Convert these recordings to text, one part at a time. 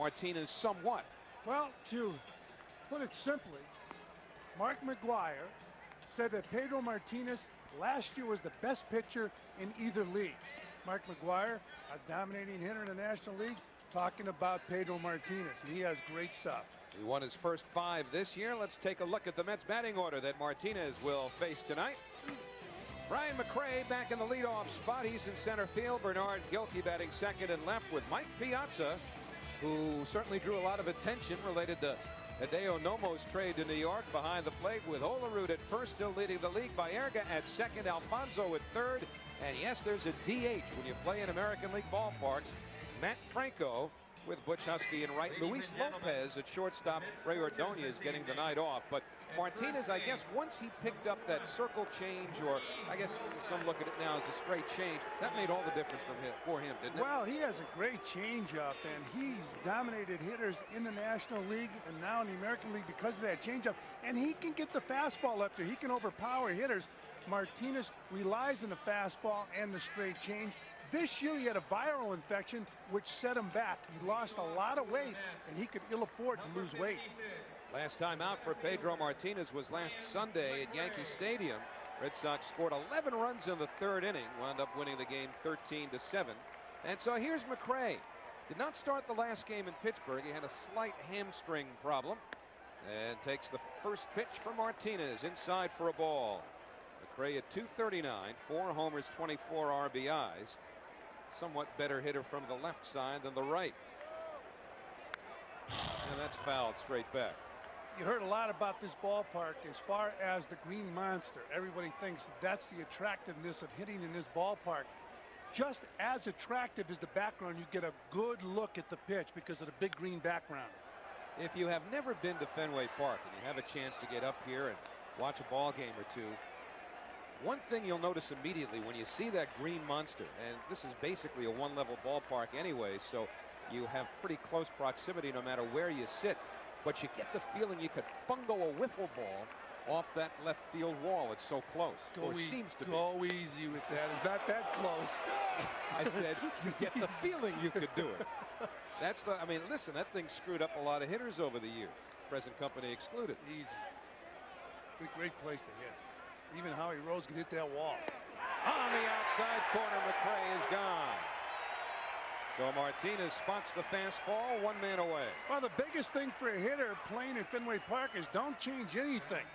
Martinez somewhat. Well, to put it simply, Mark McGwire said that Pedro Martinez last year was the best pitcher in either league. Mark McGwire, a dominating hitter in the National League, talking about Pedro Martinez. He has great stuff. He won his first 5 this year. Let's take a look at the Mets batting order that Martinez will face tonight. Brian McRae back in the leadoff spot. He's in center field. Bernard Gilkey batting second and left with Mike Piazza, who certainly drew a lot of attention related to Hideo Nomo's trade to New York, behind the plate with Olerud at first, still leading the league. Baerga at second, Alfonso at third. And yes, there's a DH when you play in American League ballparks. Matt Franco with Butch Husky in right. Luis Lopez at shortstop. Ray Ordonez getting the night off. But Martinez, I guess, once he picked up that circle change, or I guess some look at it now as a straight change, that made all the difference for him, didn't it? Well, he has a great changeup, and he's dominated hitters in the National League and now in the American League because of that changeup. And he can get the fastball up there. He can overpower hitters. Martinez relies on the fastball and the straight change. This year he had a viral infection which set him back. He lost a lot of weight, and he could ill afford to lose weight. Last time out for Pedro Martinez was last Sunday at Yankee Stadium. Red Sox scored 11 runs in the third inning, wound up winning the game 13-7. And so here's McRae. Did not start the last game in Pittsburgh. He had a slight hamstring problem. And takes the first pitch for Martinez, inside for a ball. McRae at 239, 4 homers, 24 RBIs. Somewhat better hitter from the left side than the right. And that's fouled straight back. You heard a lot about this ballpark as far as the Green Monster. Everybody thinks that's the attractiveness of hitting in this ballpark. Just as attractive as the background, you get a good look at the pitch because of the big green background. If you have never been to Fenway Park and you have a chance to get up here and watch a ball game or two, one thing you'll notice immediately when you see that green monster, and this is basically a one-level ballpark anyway, so you have pretty close proximity no matter where you sit, but you get the feeling you could fungo a wiffle ball off that left field wall. It's so close. Or seems to be. Go easy with that. It's not that close. I said you get the feeling you could do it. That's the, I mean, listen, that thing screwed up a lot of hitters over the years. Present company excluded. Easy. Great place to hit. Even Howie Rose could hit that wall. On the outside corner, McRae is gone. So Martinez spots the fastball, 1 man away. Well, the biggest thing for a hitter playing at Fenway Park is don't change anything.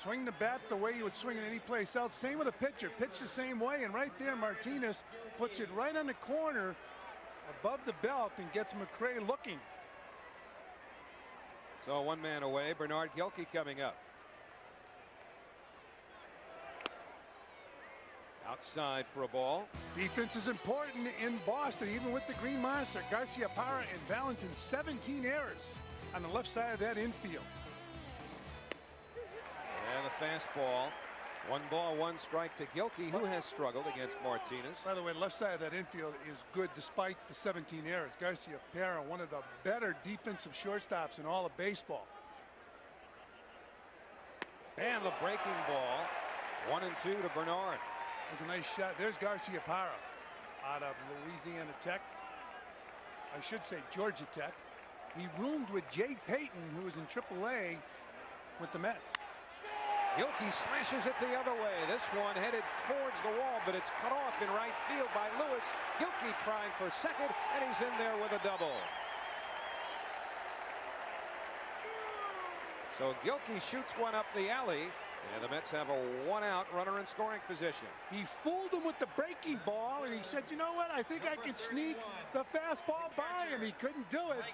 Swing the bat the way you would swing it any place else. Same with a pitcher. Pitch the same way. And right there, Martinez puts it right on the corner above the belt and gets McRae looking. So 1 man away. Bernard Gilkey coming up. Outside for a ball. Defense is important in Boston, even with the Green Monster. Garciaparra and Valentin, 17 errors on the left side of that infield. And the fastball. 1 ball, 1 strike to Gilkey, who has struggled against Martinez. By the way, the left side of that infield is good despite the 17 errors. Garciaparra, one of the better defensive shortstops in all of baseball. And the breaking ball. 1 and 2 to Bernard. That was a nice shot. There's Garciaparra out of Louisiana Tech. I should say Georgia Tech. He roomed with Jay Payton, who was in AAA with the Mets. Gilkey slashes it the other way. This one headed towards the wall, but it's cut off in right field by Lewis. Gilkey trying for second, and he's in there with a double. So Gilkey shoots one up the alley. And the Mets have a 1-out runner in scoring position. He fooled him with the breaking ball, and he said, you know what, I think I can sneak the fastball by him. He couldn't do it.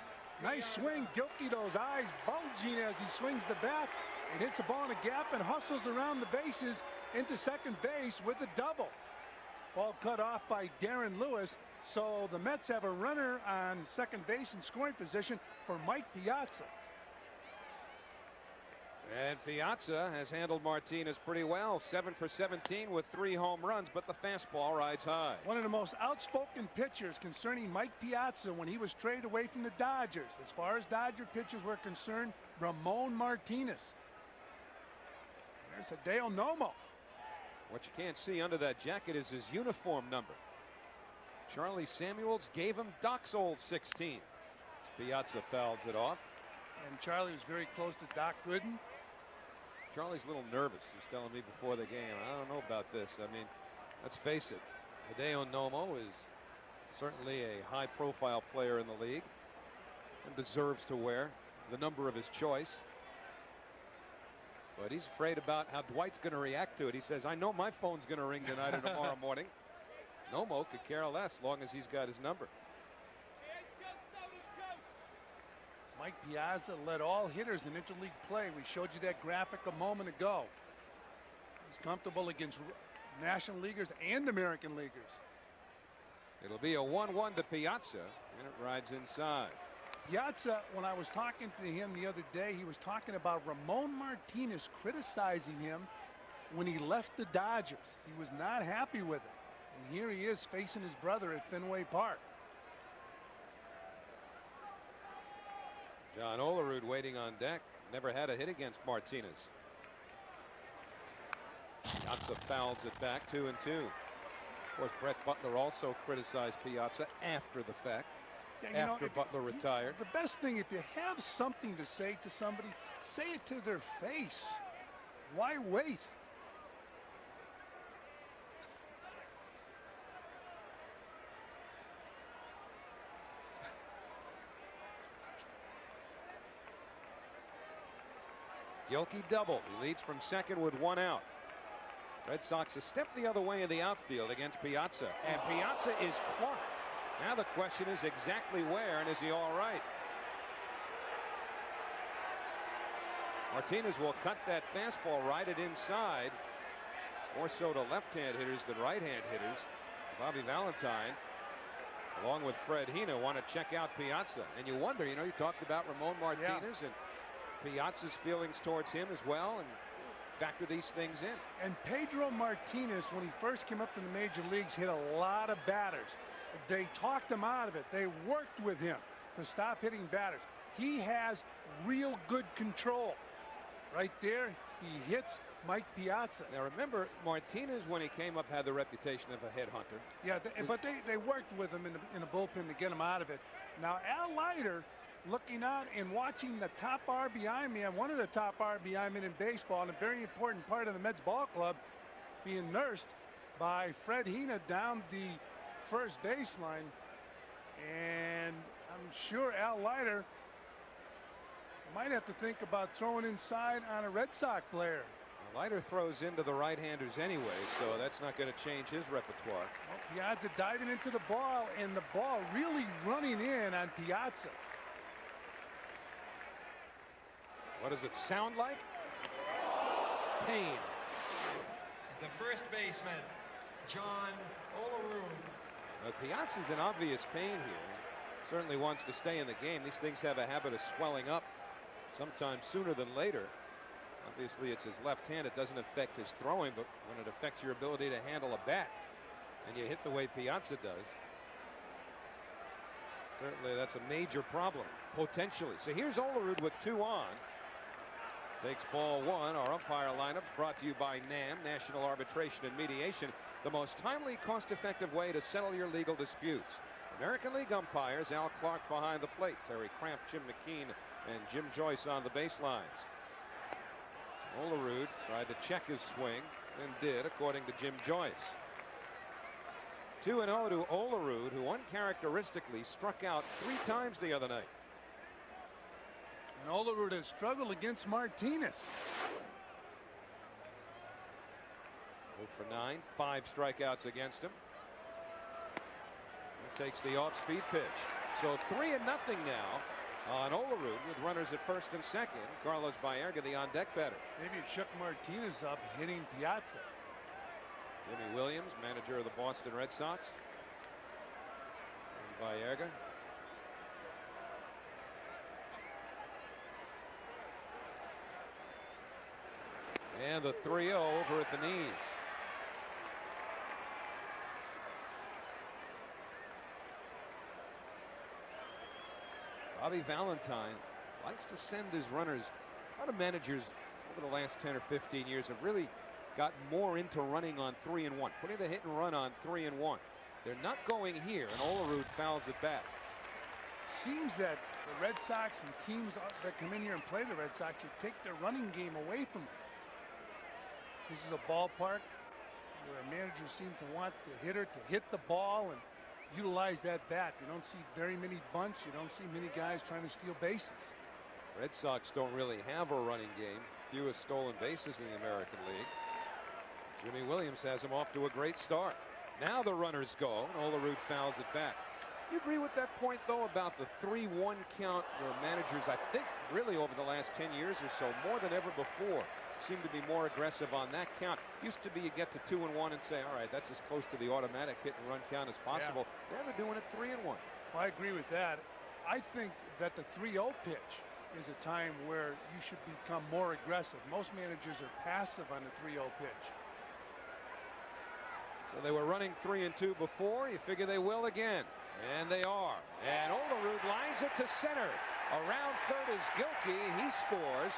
Nice swing. Gilkey, those eyes bulging as he swings the bat and hits the ball in a gap and hustles around the bases into second base with a double. Ball cut off by Darren Lewis. So the Mets have a runner on second base in scoring position for Mike Piazza. And Piazza has handled Martinez pretty well. 7 for 17 with 3 home runs, but the fastball rides high. One of the most outspoken pitchers concerning Mike Piazza when he was traded away from the Dodgers. As far as Dodger pitchers were concerned, Ramon Martinez. There's Hideo Nomo. What you can't see under that jacket is his uniform number. Charlie Samuels gave him Doc's old 16. Piazza fouls it off. And Charlie was very close to Doc Gooden. Charlie's a little nervous. He was telling me before the game, I don't know about this. I mean, let's face it, Hideo Nomo is certainly a high-profile player in the league and deserves to wear the number of his choice. But he's afraid about how Dwight's going to react to it. He says, I know my phone's going to ring tonight or tomorrow morning. Nomo could care less as long as he's got his number. Mike Piazza led all hitters in interleague play. We showed you that graphic a moment ago. He's comfortable against National Leaguers and American Leaguers. It'll be a 1-1 to Piazza, and it rides inside. Piazza, when I was talking to him the other day, he was talking about Ramon Martinez criticizing him when he left the Dodgers. He was not happy with it. And here he is facing his brother at Fenway Park. John Olerud waiting on deck. Never had a hit against Martinez. Piazza fouls it back 2-2. Of course, Brett Butler also criticized Piazza after the fact. Yeah, after Butler retired. The best thing, if you have something to say to somebody, say it to their face. Why wait? Gilkey double. He leads from second with 1 out. Red Sox a step the other way in the outfield against Piazza, and Piazza is plucked. Now the question is exactly where, and is he all right? Martinez will cut that fastball, ride it inside. More so to left-hand hitters than right-hand hitters. Bobby Valentine, along with Fred Hina, want to check out Piazza. And you wonder, you talked about Ramon Martinez and Piazza's feelings towards him as well, and factor these things in. And Pedro Martinez, when he first came up to the major leagues, hit a lot of batters. They talked him out of it. They worked with him to stop hitting batters. He has real good control. Right there, he hits Mike Piazza. Now remember, Martinez, when he came up, had the reputation of a headhunter. Yeah, but they worked with him in the bullpen to get him out of it. Now Al Leiter, looking out and watching the top RBI man, one of the top RBI men in baseball, and a very important part of the Mets ball club, being nursed by Fred Hina down the first baseline. And I'm sure Al Leiter might have to think about throwing inside on a Red Sox player. Leiter throws into the right-handers anyway, so that's not going to change his repertoire. Well, Piazza diving into the ball, and the ball really running in on Piazza. What does it sound like? Pain. The first baseman, John Olerud. Piazza's in obvious pain here. Certainly wants to stay in the game. These things have a habit of swelling up sometime sooner than later. Obviously, it's his left hand. It doesn't affect his throwing, but when it affects your ability to handle a bat and you hit the way Piazza does, certainly that's a major problem, potentially. So here's Olerud with 2 on. Takes ball 1. Our umpire lineups brought to you by NAM, National Arbitration and Mediation, the most timely, cost-effective way to settle your legal disputes. American League umpires, Al Clark behind the plate, Terry Cramp, Jim McKean, and Jim Joyce on the baselines. Olerud tried to check his swing and did, according to Jim Joyce. 2-0 to Olerud, who uncharacteristically struck out 3 times the other night. And Olerud has struggled against Martinez. 0 for 9, 5 strikeouts against him. He takes the off-speed pitch. So 3-0 now on Olerud with runners at first and second. Carlos Baerga, the on-deck batter. Maybe it shook Martinez up hitting Piazza. Jimmy Williams, manager of the Boston Red Sox. And Baerga. And the 3-0 over at the knees. Bobby Valentine likes to send his runners. A lot of managers over the last 10 or 15 years have really gotten more into running on 3 and 1, putting the hit and run on 3 and 1. They're not going here, and Olerud fouls it back. seems that the Red Sox and teams that come in here and play the Red Sox, you take their running game away from them. This is a ballpark where managers seem to want the hitter to hit the ball and utilize that bat. You don't see very many bunts. You don't see many guys trying to steal bases. Red Sox don't really have a running game. Fewest stolen bases in the American League. Jimmy Williams has him off to a great start. Now the runners go, and Olerud fouls it back. You agree with that point, though, about the 3-1 count where managers, I think, really over the last 10 years or so, more than ever before, seem to be more aggressive on that count. Used to be you get to 2-1 and say, all right, that's as close to the automatic hit and run count as possible. Yeah. Now they're doing it 3-1. Well, I agree with that. I think that the 3-0 pitch is a time where you should become more aggressive. Most managers are passive on the 3-0 pitch. So they were running 3-2 before. You figure they will again. And they are. And Olerud lines it to center. Around third is Gilkey. He scores.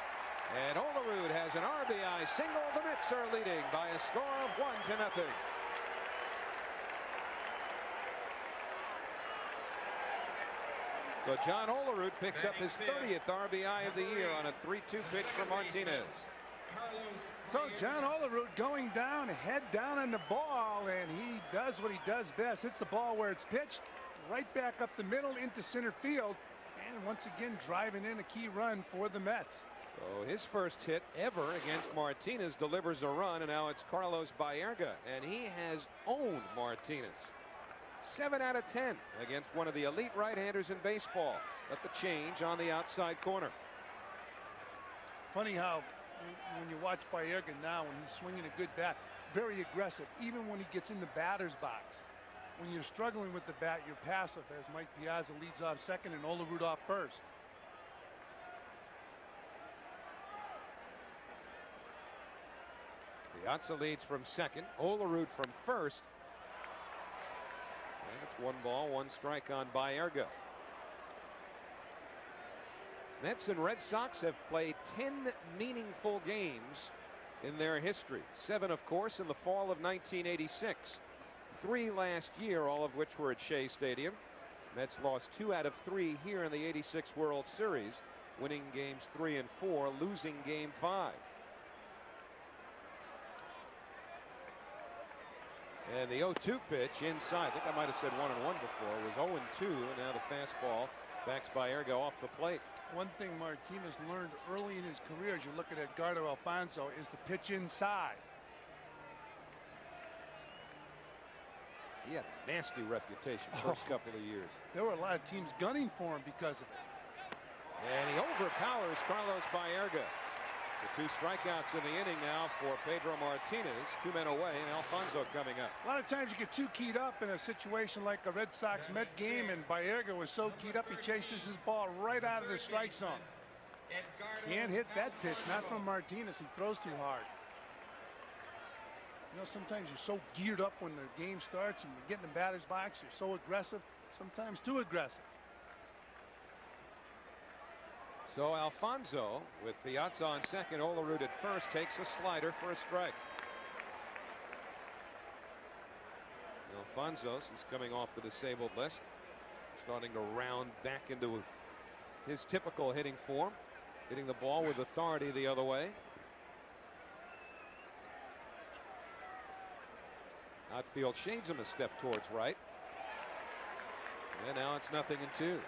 And Olerud has an RBI single. The Mets are leading by a score of 1-0. So John Olerud picks up his 30th RBI of the year on a 3-2 pitch from Martinez. So John Olerud going down, head down on the ball, and he does what he does best. Hits the ball where it's pitched, right back up the middle into center field, and once again driving in a key run for the Mets. So his first hit ever against Martinez delivers a run, and now it's Carlos Baerga, and he has owned Martinez. 7 out of 10 against one of the elite right-handers in baseball. But the change on the outside corner. Funny how when you watch Baerga now, when he's swinging a good bat, very aggressive, even when he gets in the batter's box. When you're struggling with the bat, you're passive, as Mike Piazza leads off second and Olerud off first. Piazza leads from second, Olerud from first. And it's 1 ball, 1 strike on Baerga. Mets and Red Sox have played 10 meaningful games in their history. 7, of course, in the fall of 1986. 3 last year, all of which were at Shea Stadium. Mets lost 2 out of 3 here in the '86 World Series, winning games 3 and 4, losing game 5. And the 0-2 pitch inside, I think I might have said 1-1 before, was 0-2, and now the fastball backs Baerga off the plate. One thing Martinez learned early in his career, as you look at Edgardo Alfonso, is to pitch inside. He had a nasty reputation first couple of years. There were a lot of teams gunning for him because of it. And he overpowers Carlos Baerga. So 2 strikeouts in the inning now for Pedro Martinez. 2 men away, and Alfonso coming up. A lot of times you get too keyed up in a situation like a Red Sox-Met game, and Baerga was so keyed up he chases his ball right out of the strike zone. Can't hit that pitch, not from Martinez. He throws too hard. You know, sometimes you're so geared up when the game starts and you're getting in the batter's box, you're so aggressive, sometimes too aggressive. So Alfonso, with Piazza on second, Olerud at first, takes a slider for a strike. Alfonso, since coming off the disabled list, starting to round back into his typical hitting form, hitting the ball with authority the other way. Outfield shades him a step towards right. And now it's 0-2.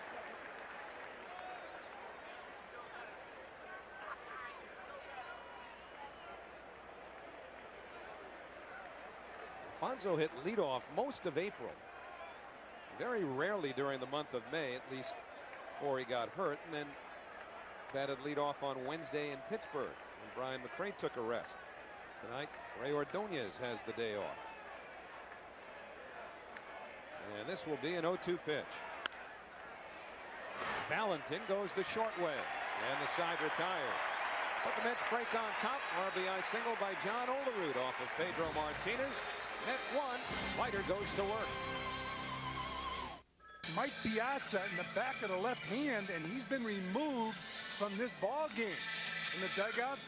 Alfonso hit leadoff most of April. Very rarely during the month of May, at least before he got hurt, and then batted leadoff on Wednesday in Pittsburgh when Brian McRae took a rest. Tonight, Ray Ordonez has the day off. And this will be an 0-2 pitch. Valentin goes the short way, and the side retired. But the Mets break on top. RBI single by John Olerud off of Pedro Martinez. Mets 1. Leiter goes to work. Mike Piazza in the back of the left hand, and he's been removed from this ball game. In the dugout.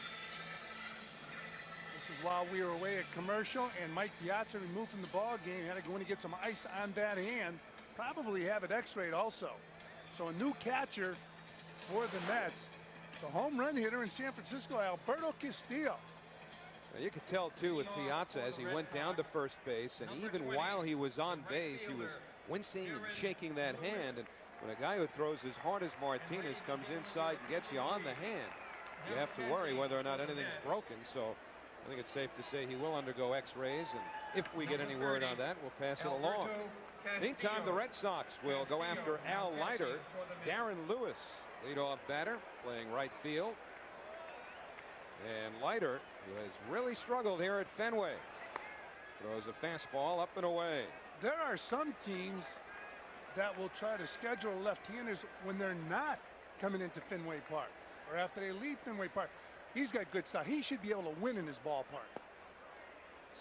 This is while we were away at commercial, and Mike Piazza removed from the ball game. Had to go in and get some ice on that hand. Probably have it x-rayed also. So a new catcher for the Mets. The home run hitter in San Francisco, Alberto Castillo. Now you could tell too with Piazza as he went down to first base, and even while he was on base, he was wincing and shaking that hand. And when a guy who throws as hard as Martinez comes inside and gets you on the hand, you have to worry whether or not anything's broken. So I think it's safe to say he will undergo x-rays, and if we get any word on that, we'll pass it along. Meantime, the Red Sox will go after Al Leiter. Darren Lewis, leadoff batter, playing right field. And Leiter, who has really struggled here at Fenway, throws a fastball up and away. There are some teams that will try to schedule left-handers when they're not coming into Fenway Park or after they leave Fenway Park. He's got good stuff. He should be able to win in his ballpark.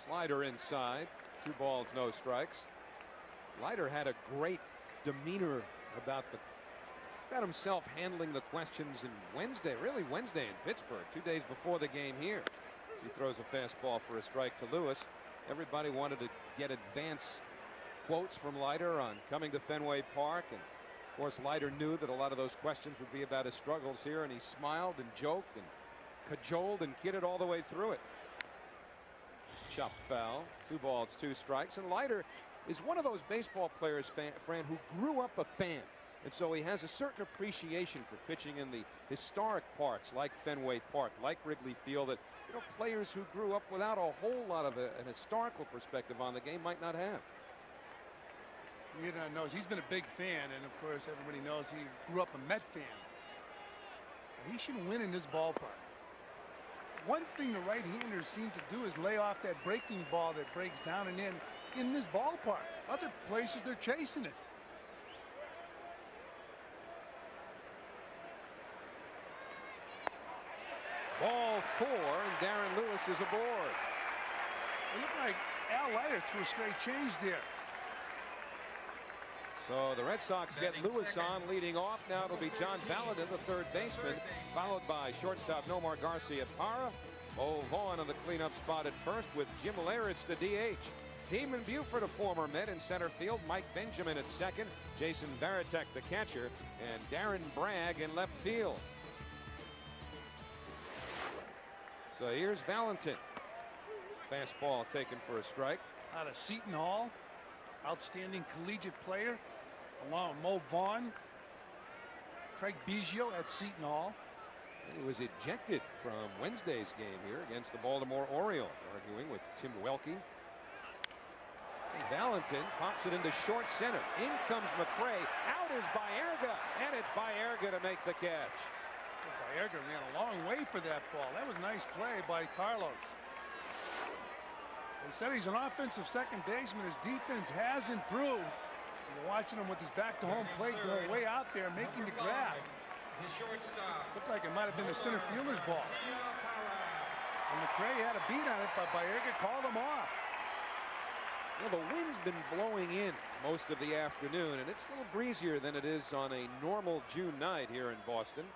Slider inside. 2 balls, no strikes. Leiter had a great demeanor about himself handling the questions in Wednesday in Pittsburgh, 2 days before the game here. He throws a fastball for a strike to Lewis. Everybody wanted to get advance quotes from Leiter on coming to Fenway Park, and of course Leiter knew that a lot of those questions would be about his struggles here, and he smiled and joked and cajoled and kidded all the way through it. Chopped foul. 2 balls, 2 strikes. And Leiter is one of those baseball players, Fran, who grew up a fan. And so he has a certain appreciation for pitching in the historic parks like Fenway Park, like Wrigley Field, that players who grew up without a whole lot of an historical perspective on the game might not have. Knows he's been a big fan, and of course everybody knows he grew up a Met fan. He should win in this ballpark. One thing the right-handers seem to do is lay off that breaking ball that breaks down and in this ballpark. Other places they're chasing it. Ball 4, and Darren Lewis is aboard. It looked like Al Leiter threw a straight change there. So the Red Sox get Lewis on leading off. Now it'll be John Valadin, the third baseman, followed by shortstop Nomar Garcia-Parra. Bo Vaughn on the cleanup spot at first with Jim Leyritz, the DH. Damon Buford, a former Met, in center field. Mike Benjamin at second. Jason Varitek, the catcher, and Darren Bragg in left field. So here's Valentin. Fastball taken for a strike. Out of Seton Hall, outstanding collegiate player, along with Mo Vaughn, Craig Biggio at Seton Hall. And he was ejected from Wednesday's game here against the Baltimore Orioles, arguing with Tim Welke. And Valentin pops it into short center. In comes McRae. Out is Baerga, and it's Baerga to make the catch. Baerga ran a long way for that ball. That was a nice play by Carlos. They said he's an offensive second baseman. His defense has improved. You're watching him with his back to home plate going way out there, making the grab. Looked like it might have been the center fielder's ball. And McRae had a beat on it, but Baerga called him off. Well, the wind's been blowing in most of the afternoon, and it's a little breezier than it is on a normal June night here in Boston.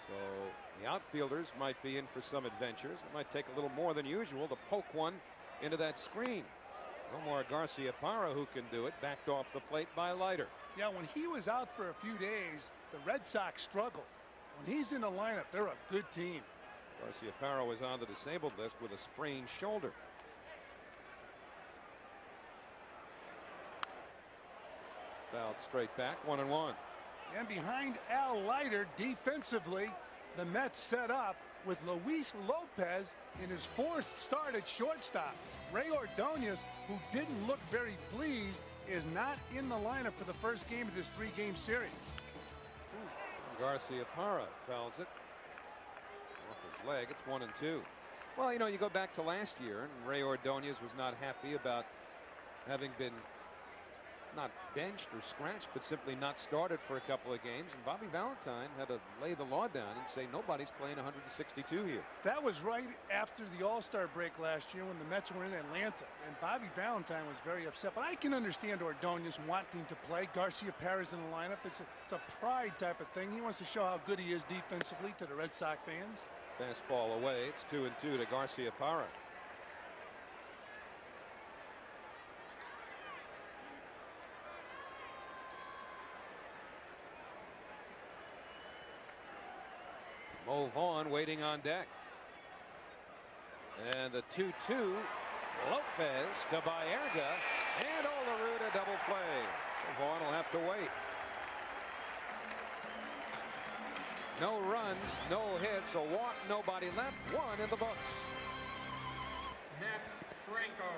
So the outfielders might be in for some adventures. It might take a little more than usual to poke one into that screen. Nomar Garcia-Parra, who can do it, backed off the plate by Leiter. Yeah, when he was out for a few days, the Red Sox struggled. When he's in the lineup, they're a good team. Garcia-Parra was on the disabled list with a sprained shoulder. Fouled straight back, 1-1. And behind Al Leiter defensively, the Mets set up with Luis Lopez in his 4th start at shortstop. Ray Ordonez, who didn't look very pleased, is not in the lineup for the first game of this 3-game series. Garcia-Parra fouls it off his leg. It's 1-2. Well, you go back to last year, and Ray Ordonez was not happy about having been not benched or scratched, but simply not started for a couple of games. And Bobby Valentine had to lay the law down and say nobody's playing 162 here. That was right after the All-Star break last year when the Mets were in Atlanta, and Bobby Valentine was very upset. But I can understand Ordonez wanting to play. Garcia-Parra's in the lineup. It's a pride type of thing. He wants to show how good he is defensively to the Red Sox fans. Fastball away. It's 2-2 to Garcia-Parra. Mo Vaughn waiting on deck. And the 2-2. Lopez to Baerga. And Olerud a double play. So Vaughn will have to wait. No runs, no hits, a walk, nobody left. One in the books. Matt Franco.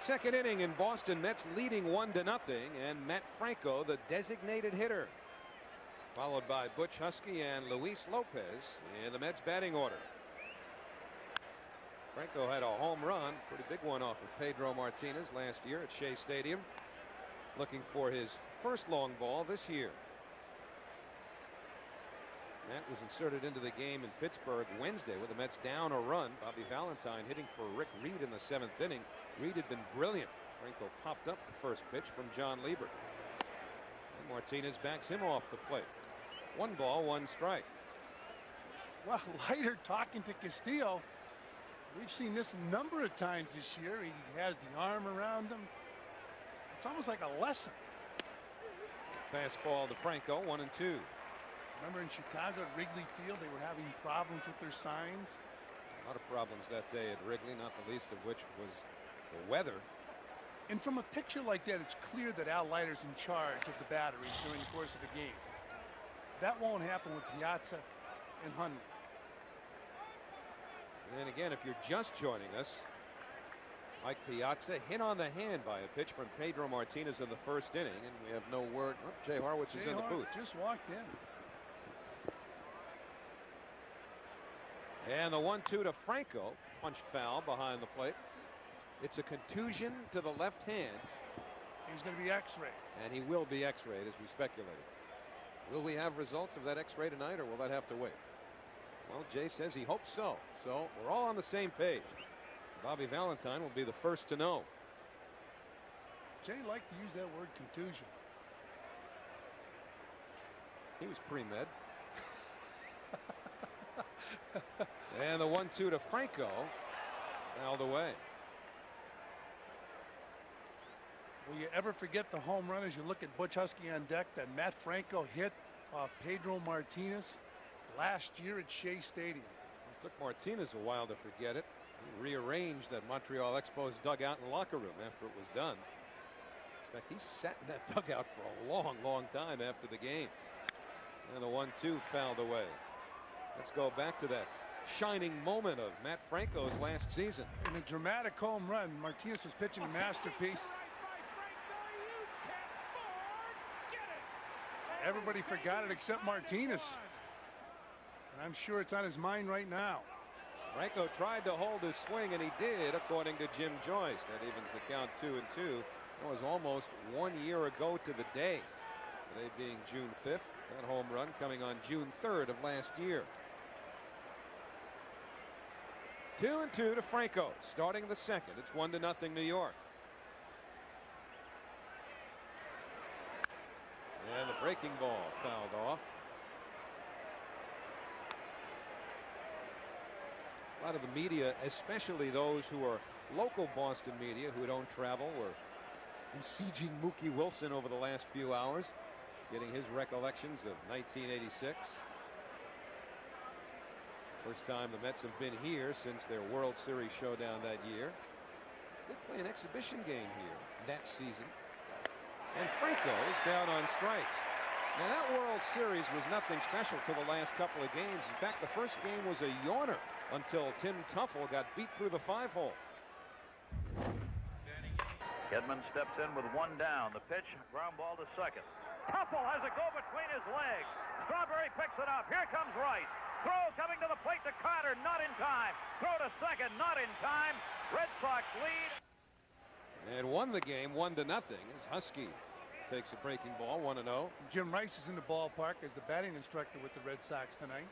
Second inning in Boston, Mets leading 1-0, and Matt Franco, the designated hitter, followed by Butch Husky and Luis Lopez in the Mets batting order. Franco had a home run, pretty big one, off of Pedro Martinez last year at Shea Stadium, looking for his first long ball this year. That was inserted into the game in Pittsburgh Wednesday with the Mets down a run. Bobby Valentine hitting for Rick Reed in the 7th inning. Reed had been brilliant. Franco popped up the first pitch from John Lieber. And Martinez backs him off the plate. 1 ball, 1 strike. Well, Leiter talking to Castillo. We've seen this a number of times this year. He has the arm around him. It's almost like a lesson. Fastball to Franco, 1-2. Remember in Chicago at Wrigley Field, they were having problems with their signs. A lot of problems that day at Wrigley, not the least of which was the weather. And from a picture like that, it's clear that Al Leiter's in charge of the batteries during the course of the game. That won't happen with Piazza and Huntley. And again, if you're just joining us, Mike Piazza hit on the hand by a pitch from Pedro Martinez in the 1st inning, and we have no word. Oh, Jay Harwitz is in the booth. Just walked in. And the 1-2 to Franco, punched foul behind the plate. It's a contusion to the left hand. He's going to be X-rayed. And he will be X-rayed, as we speculated. Will we have results of that X-ray tonight, or will that have to wait? Well, Jay says he hopes so. So we're all on the same page. Bobby Valentine will be the first to know. Jay liked to use that word contusion. He was pre-med. And the 1-2 to Franco, fouled away. Will you ever forget the home run as you look at Butch Husky on deck that Matt Franco hit off Pedro Martinez last year at Shea Stadium? It took Martinez a while to forget it. He rearranged that Montreal Expos dugout and locker room after it was done. In fact, he sat in that dugout for a long time after the game. And the 1-2 fouled away. Let's go back to that shining moment of Matt Franco's last season. In a dramatic home run, Martinez was pitching a masterpiece. Everybody forgot it except Martinez. And I'm sure it's on his mind right now. Franco tried to hold his swing, and he did, according to Jim Joyce. That evens the count 2-2. That was almost 1 year ago to the day. Today being June 5th. That home run coming on June 3rd of last year. 2-2 to Franco, starting the 2nd. It's 1-0 New York. And the breaking ball fouled off. A lot of the media, especially those who are local Boston media who don't travel, were besieging Mookie Wilson over the last few hours, getting his recollections of 1986. First time the Mets have been here since their World Series showdown that year. They play an exhibition game here that season. And Franco is down on strikes. Now that World Series was nothing special to the last couple of games. In fact, the first game was a yawner until Tim Tuffle got beat through the 5-hole. Kidman steps in with 1 down. The pitch, ground ball to second. Tuffle has a go between his legs. Strawberry picks it up. Here comes Rice. Throw coming to the plate to Carter, not in time. Throw to second, not in time. Red Sox lead. And won the game 1-0 as Husky takes a breaking ball, 1-0. Jim Rice is in the ballpark as the batting instructor with the Red Sox tonight.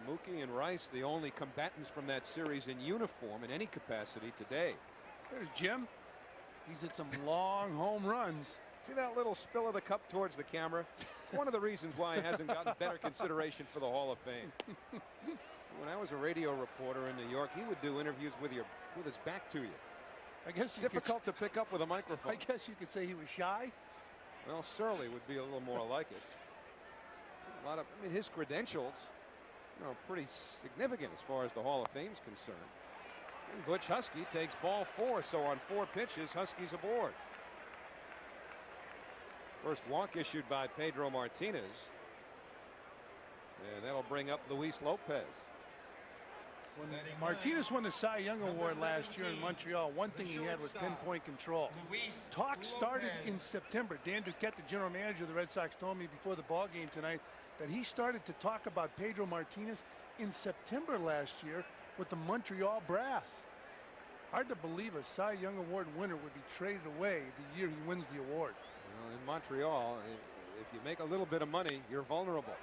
Mookie and Rice, the only combatants from that series in uniform in any capacity today. There's Jim. He's hit some long home runs. See that little spill of the cup towards the camera? It's one of the reasons why he hasn't gotten better consideration for the Hall of Fame. When I was a radio reporter in New York, he would do interviews with his back to you. I guess difficult to pick up with a microphone. I guess you could say he was shy. Well, Surly would be a little more like it. I mean, his credentials you know, pretty significant as far as the Hall of Fame's concerned. And Butch Husky takes ball 4, so on 4 pitches, Husky's aboard. First walk issued by Pedro Martinez. And that'll bring up Luis Lopez. When Martinez won the Cy Young Award last year in Montreal, one thing he had was pinpoint control. Talk started in September. Dan Duquette, the general manager of the Red Sox, told me before the ball game tonight that he started to talk about Pedro Martinez in September last year with the Montreal Brass. Hard to believe a Cy Young Award winner would be traded away the year he wins the award. Well, in Montreal, if you make a little bit of money, you're vulnerable.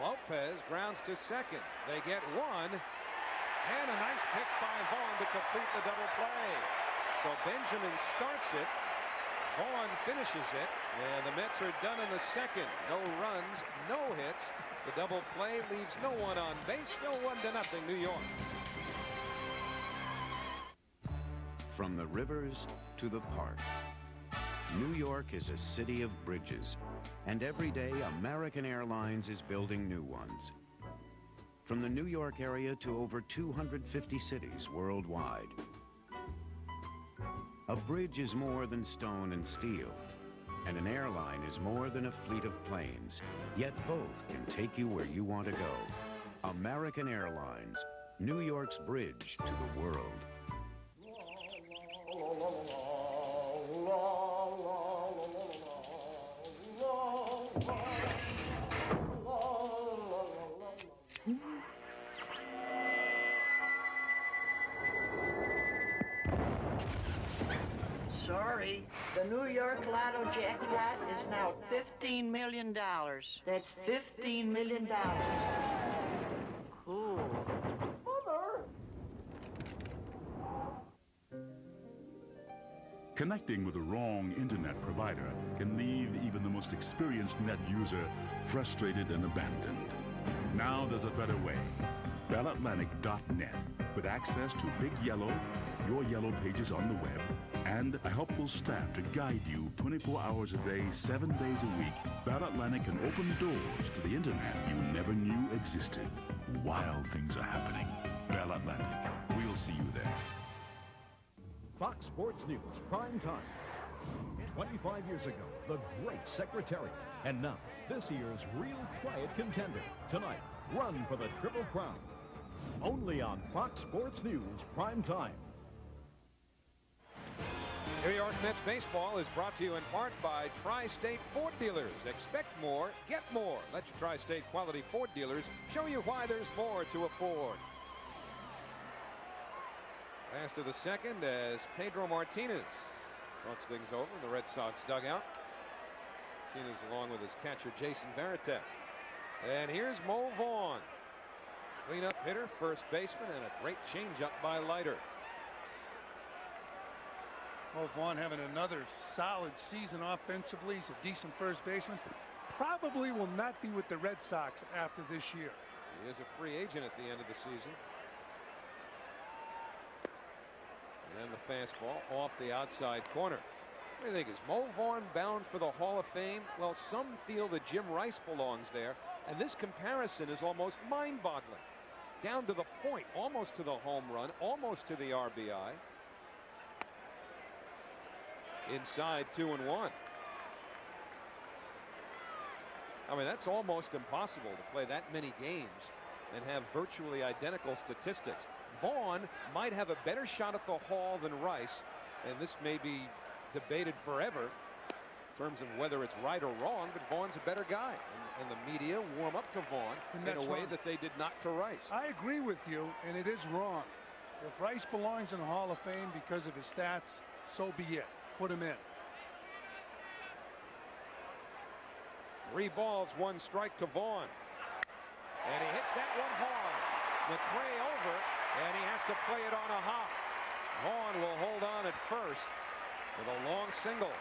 Lopez grounds to second. They get one. And a nice pick by Vaughn to complete the double play. So Benjamin starts it. Vaughn finishes it. And the Mets are done in the second. No runs, no hits. The double play leaves no one on base. Still 1-0 New York. From the rivers to the park, New York is a city of bridges. And every day, American Airlines is building new ones. From the New York area to over 250 cities worldwide. A bridge is more than stone and steel, and an airline is more than a fleet of planes, yet both can take you where you want to go. American Airlines, New York's bridge to the world. Sorry, the New York Lotto jackpot is now $15 million. That's $15 million. Cool. Connecting with the wrong internet provider can leave even the most experienced net user frustrated and abandoned. Now there's a better way. BellAtlantic.net, with access to Big Yellow, your yellow pages on the web, and a helpful staff to guide you 24 hours a day, 7 days a week. Bell Atlantic can open doors to the internet you never knew existed. Wild things are happening. Bell Atlantic. We'll see you there. Fox Sports News prime time. 25 years ago, the great Secretariat. And now, this year's real quiet contender. Tonight, run for the Triple Crown. Only on Fox Sports News prime time. New York Mets baseball is brought to you in part by Tri-State Ford dealers. Expect more, get more. Let your Tri-State quality Ford dealers show you why there's more to afford. Pass to the second as Pedro Martinez talks things over in the Red Sox dugout. Martinez along with his catcher Jason Varitek. And here's Mo Vaughn. Cleanup hitter, first baseman, and a great changeup by Leiter. Mo Vaughn having another solid season offensively. He's a decent first baseman. Probably will not be with the Red Sox after this year. He is a free agent at the end of the season. And the fastball off the outside corner. What do you think? Is Mo Vaughn bound for the Hall of Fame? Well, some feel that Jim Rice belongs there. And this comparison is almost mind-boggling. Down to the point, almost to the home run, almost to the RBI. Inside 2-1. I mean, that's almost impossible to play that many games and have virtually identical statistics. Vaughn might have a better shot at the Hall than Rice, and this may be debated forever in terms of whether it's right or wrong, but Vaughn's a better guy, and the media warm up to Vaughn in a way that they did not to Rice. I agree with you, and it is wrong. If Rice belongs in the Hall of Fame because of his stats, so be it. Put him in. 3 balls, 1 strike to Vaughn. And he hits that one hard. McRae over, and he has to play it on a hop. Vaughn will hold on at first with a long single.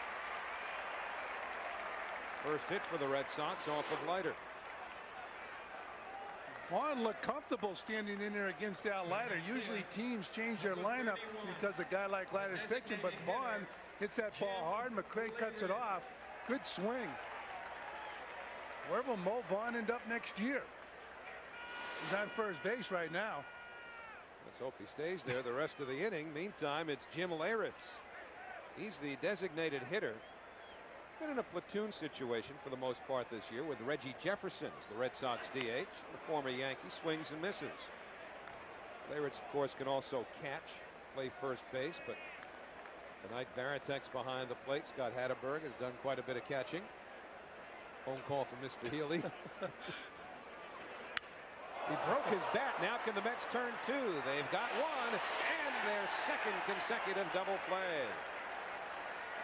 First hit for the Red Sox off of Leiter. Vaughn looked comfortable standing in there against Al Leiter. Usually teams change their lineup because a guy like Leiter's pitching, but Vaughn hits that ball hard. McRae cuts it off. Good swing. Where will Mo Vaughn end up next year? He's on first base right now. Let's hope he stays there the rest of the inning. Meantime, it's Jim Leyritz. He's the designated hitter. Been in a platoon situation for the most part this year with Reggie Jefferson as the Red Sox DH. The former Yankee swings and misses. Leyritz, of course, can also catch, play first base, but tonight Varitek's behind the plate. Scott Hatterberg has done quite a bit of catching. Phone call from Mr. Healy. He broke his bat. Now can the Mets turn two? They've got one and their second consecutive double play.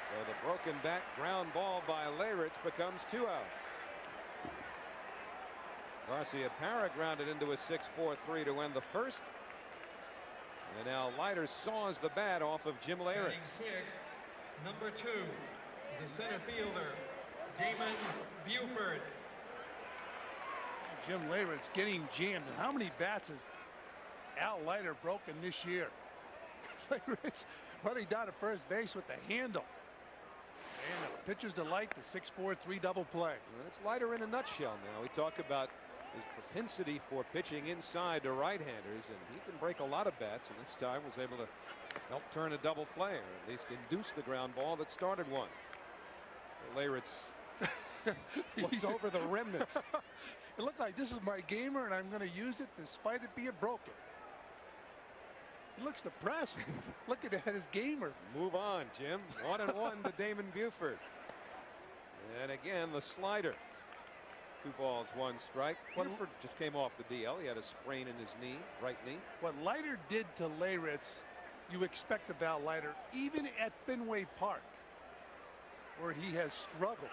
So the broken bat ground ball by Leyritz becomes 2 outs. Garcia-Parra grounded into a 6-4-3 to end the first. And now Leiter saws the bat off of Jim Leyritz. Number 2, the center fielder, Damon Buford. Jim Leyritz getting jammed. And how many bats has Al Leiter broken this year? Leyritz running down to first base with the handle. And the pitcher's delight, the 6-4-3 double play. Well, that's Leiter in a nutshell now. We talk about his propensity for pitching inside to right-handers, and he can break a lot of bats, and this time was able to help turn a double play, or at least induce the ground ball that started one. Leyritz looks over the remnants. It looks like this is my gamer, and I'm going to use it despite it being broken. He looks depressed. Looking at his gamer. Move on, Jim. 1-1 to Damon Buford. And again, the slider. 2 balls, 1 strike. Buford just came off the DL. He had a sprain in his knee, right knee. What Leiter did to Leyritz, you expect of Al Leiter, even at Fenway Park, where he has struggled.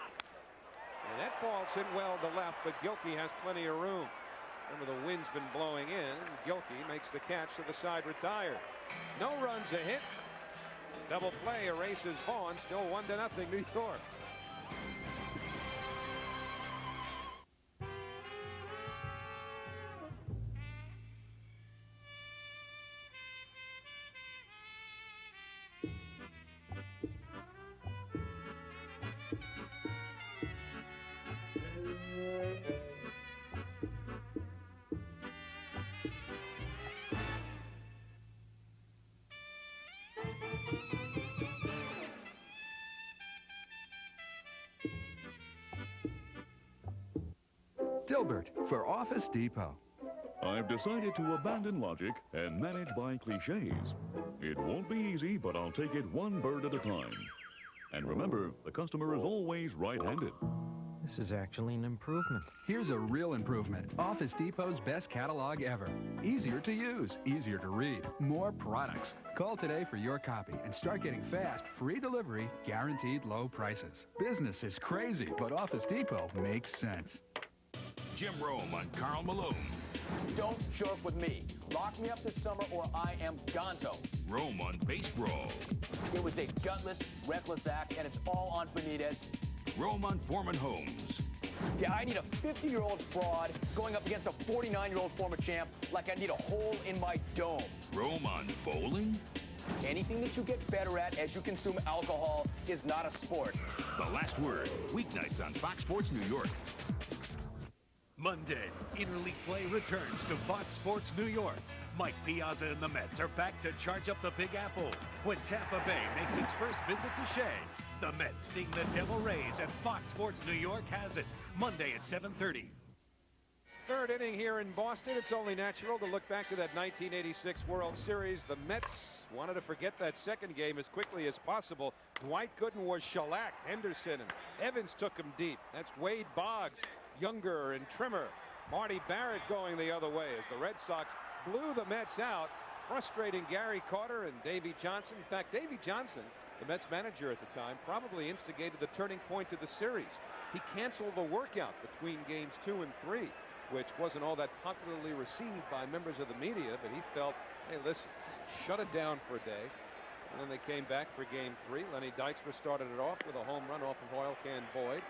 And that ball's hit well to left, but Gilkey has plenty of room. Remember, the wind's been blowing in. Gilkey makes the catch to the side, retired. No runs, a hit. Double play erases Vaughn. Still 1-0 New York. Dilbert for Office Depot. I've decided to abandon logic and manage by cliches. It won't be easy, but I'll take it one bird at a time. And remember, the customer is always right-handed. This is actually an improvement. Here's a real improvement. Office Depot's best catalog ever. Easier to use, easier to read, more products. Call today for your copy and start getting fast, free delivery, guaranteed low prices. Business is crazy, but Office Depot makes sense. Jim Rome on Karl Malone. Don't joke with me. Lock me up this summer or I am gonzo. Rome on Base Brawl. It was a gutless, reckless act, and it's all on Benitez. Rome on Foreman Holmes. Yeah, I need a 50-year-old fraud going up against a 49-year-old former champ like I need a hole in my dome. Rome on bowling. Anything that you get better at as you consume alcohol is not a sport. The Last Word, weeknights on Fox Sports New York. Monday, interleague play returns to Fox Sports New York. Mike Piazza and the Mets are back to charge up the Big Apple when Tampa Bay makes its first visit to Shea. The Mets sting the Devil Rays, and Fox Sports New York has it Monday at 7:30. Third inning here in Boston. It's only natural to look back to that 1986 World Series. The Mets wanted to forget that second game as quickly as possible. Dwight Gooden was shellacked. Henderson and Evans took him deep. That's Wade Boggs, Younger and Trimmer. Marty Barrett going the other way as the Red Sox blew the Mets out, frustrating Gary Carter and Davey Johnson. In fact, Davey Johnson, the Mets manager at the time, probably instigated the turning point to the series. He canceled the workout between games 2 and 3, which wasn't all that popularly received by members of the media, but he felt, hey, listen, just shut it down for a day. And then they came back for game 3. Lenny Dykstra started it off with a home run off of Oil Can Boyd.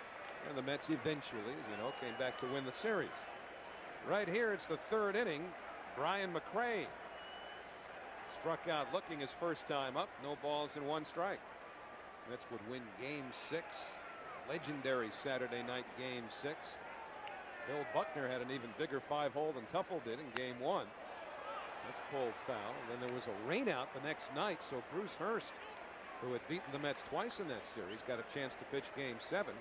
And the Mets eventually, as you know, came back to win the series. Right here, it's the third inning. Brian McRae struck out looking his first time up. No balls and 1 strike. Mets would win game 6. Legendary Saturday night game 6. Bill Buckner had an even bigger 5-hole than Tuffle did in game 1. That's pulled foul. And then there was a rainout the next night, so Bruce Hurst, who had beaten the Mets twice in that series, got a chance to pitch game 7.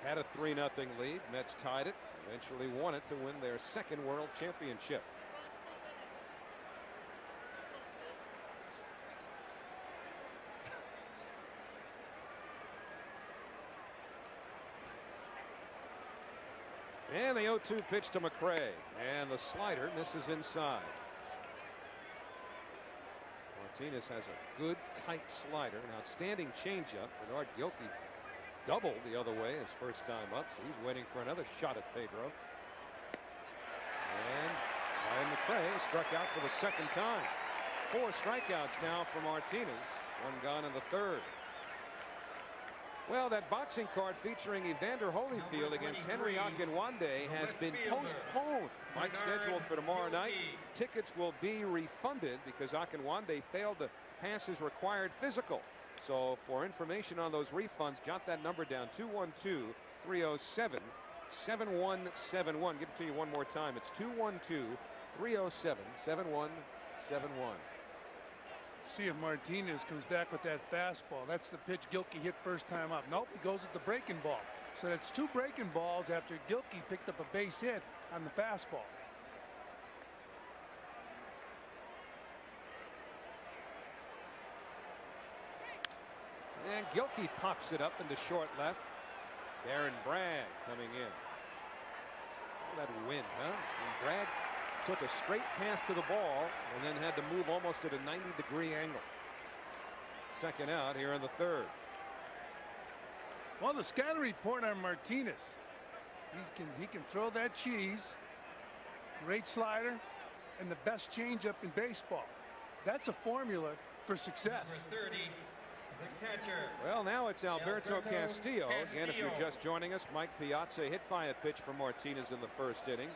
Had a 3-0 lead. Mets tied it, eventually won it to win their second world championship. And the 0-2 pitch to McRae, and the slider misses inside. Martinez has a good tight slider, an outstanding changeup. Bernard Gilkey doubled the other way his first time up, so he's waiting for another shot at Pedro. And Ryan McRae struck out for the second time. 4 strikeouts now for Martinez, 1 gone in the third. Well, that boxing card featuring Evander Holyfield against Henry Akinwande has been postponed. Fight scheduled for tomorrow night. Tickets will be refunded because Akinwande failed to pass his required physical. So for information on those refunds, jot that number down, 212-307-7171. Give it to you one more time. It's 212-307-7171. See if Martinez comes back with that fastball. That's the pitch Gilkey hit first time up. Nope, he goes with the breaking ball. So that's 2 breaking balls after Gilkey picked up a base hit on the fastball. And Gilkey pops it up into short left. Darren Bragg coming in. Oh, that wind, huh? And Bragg took a straight pass to the ball and then had to move almost at a 90-degree angle. Second out here in the third. Well, the scouting report on Martinez. He can throw that cheese. Great slider and the best changeup in baseball. That's a formula for success. Number 30, the catcher. Well, now it's Alberto Castillo. Again, if you're just joining us, Mike Piazza hit by a pitch from Martinez in the first inning.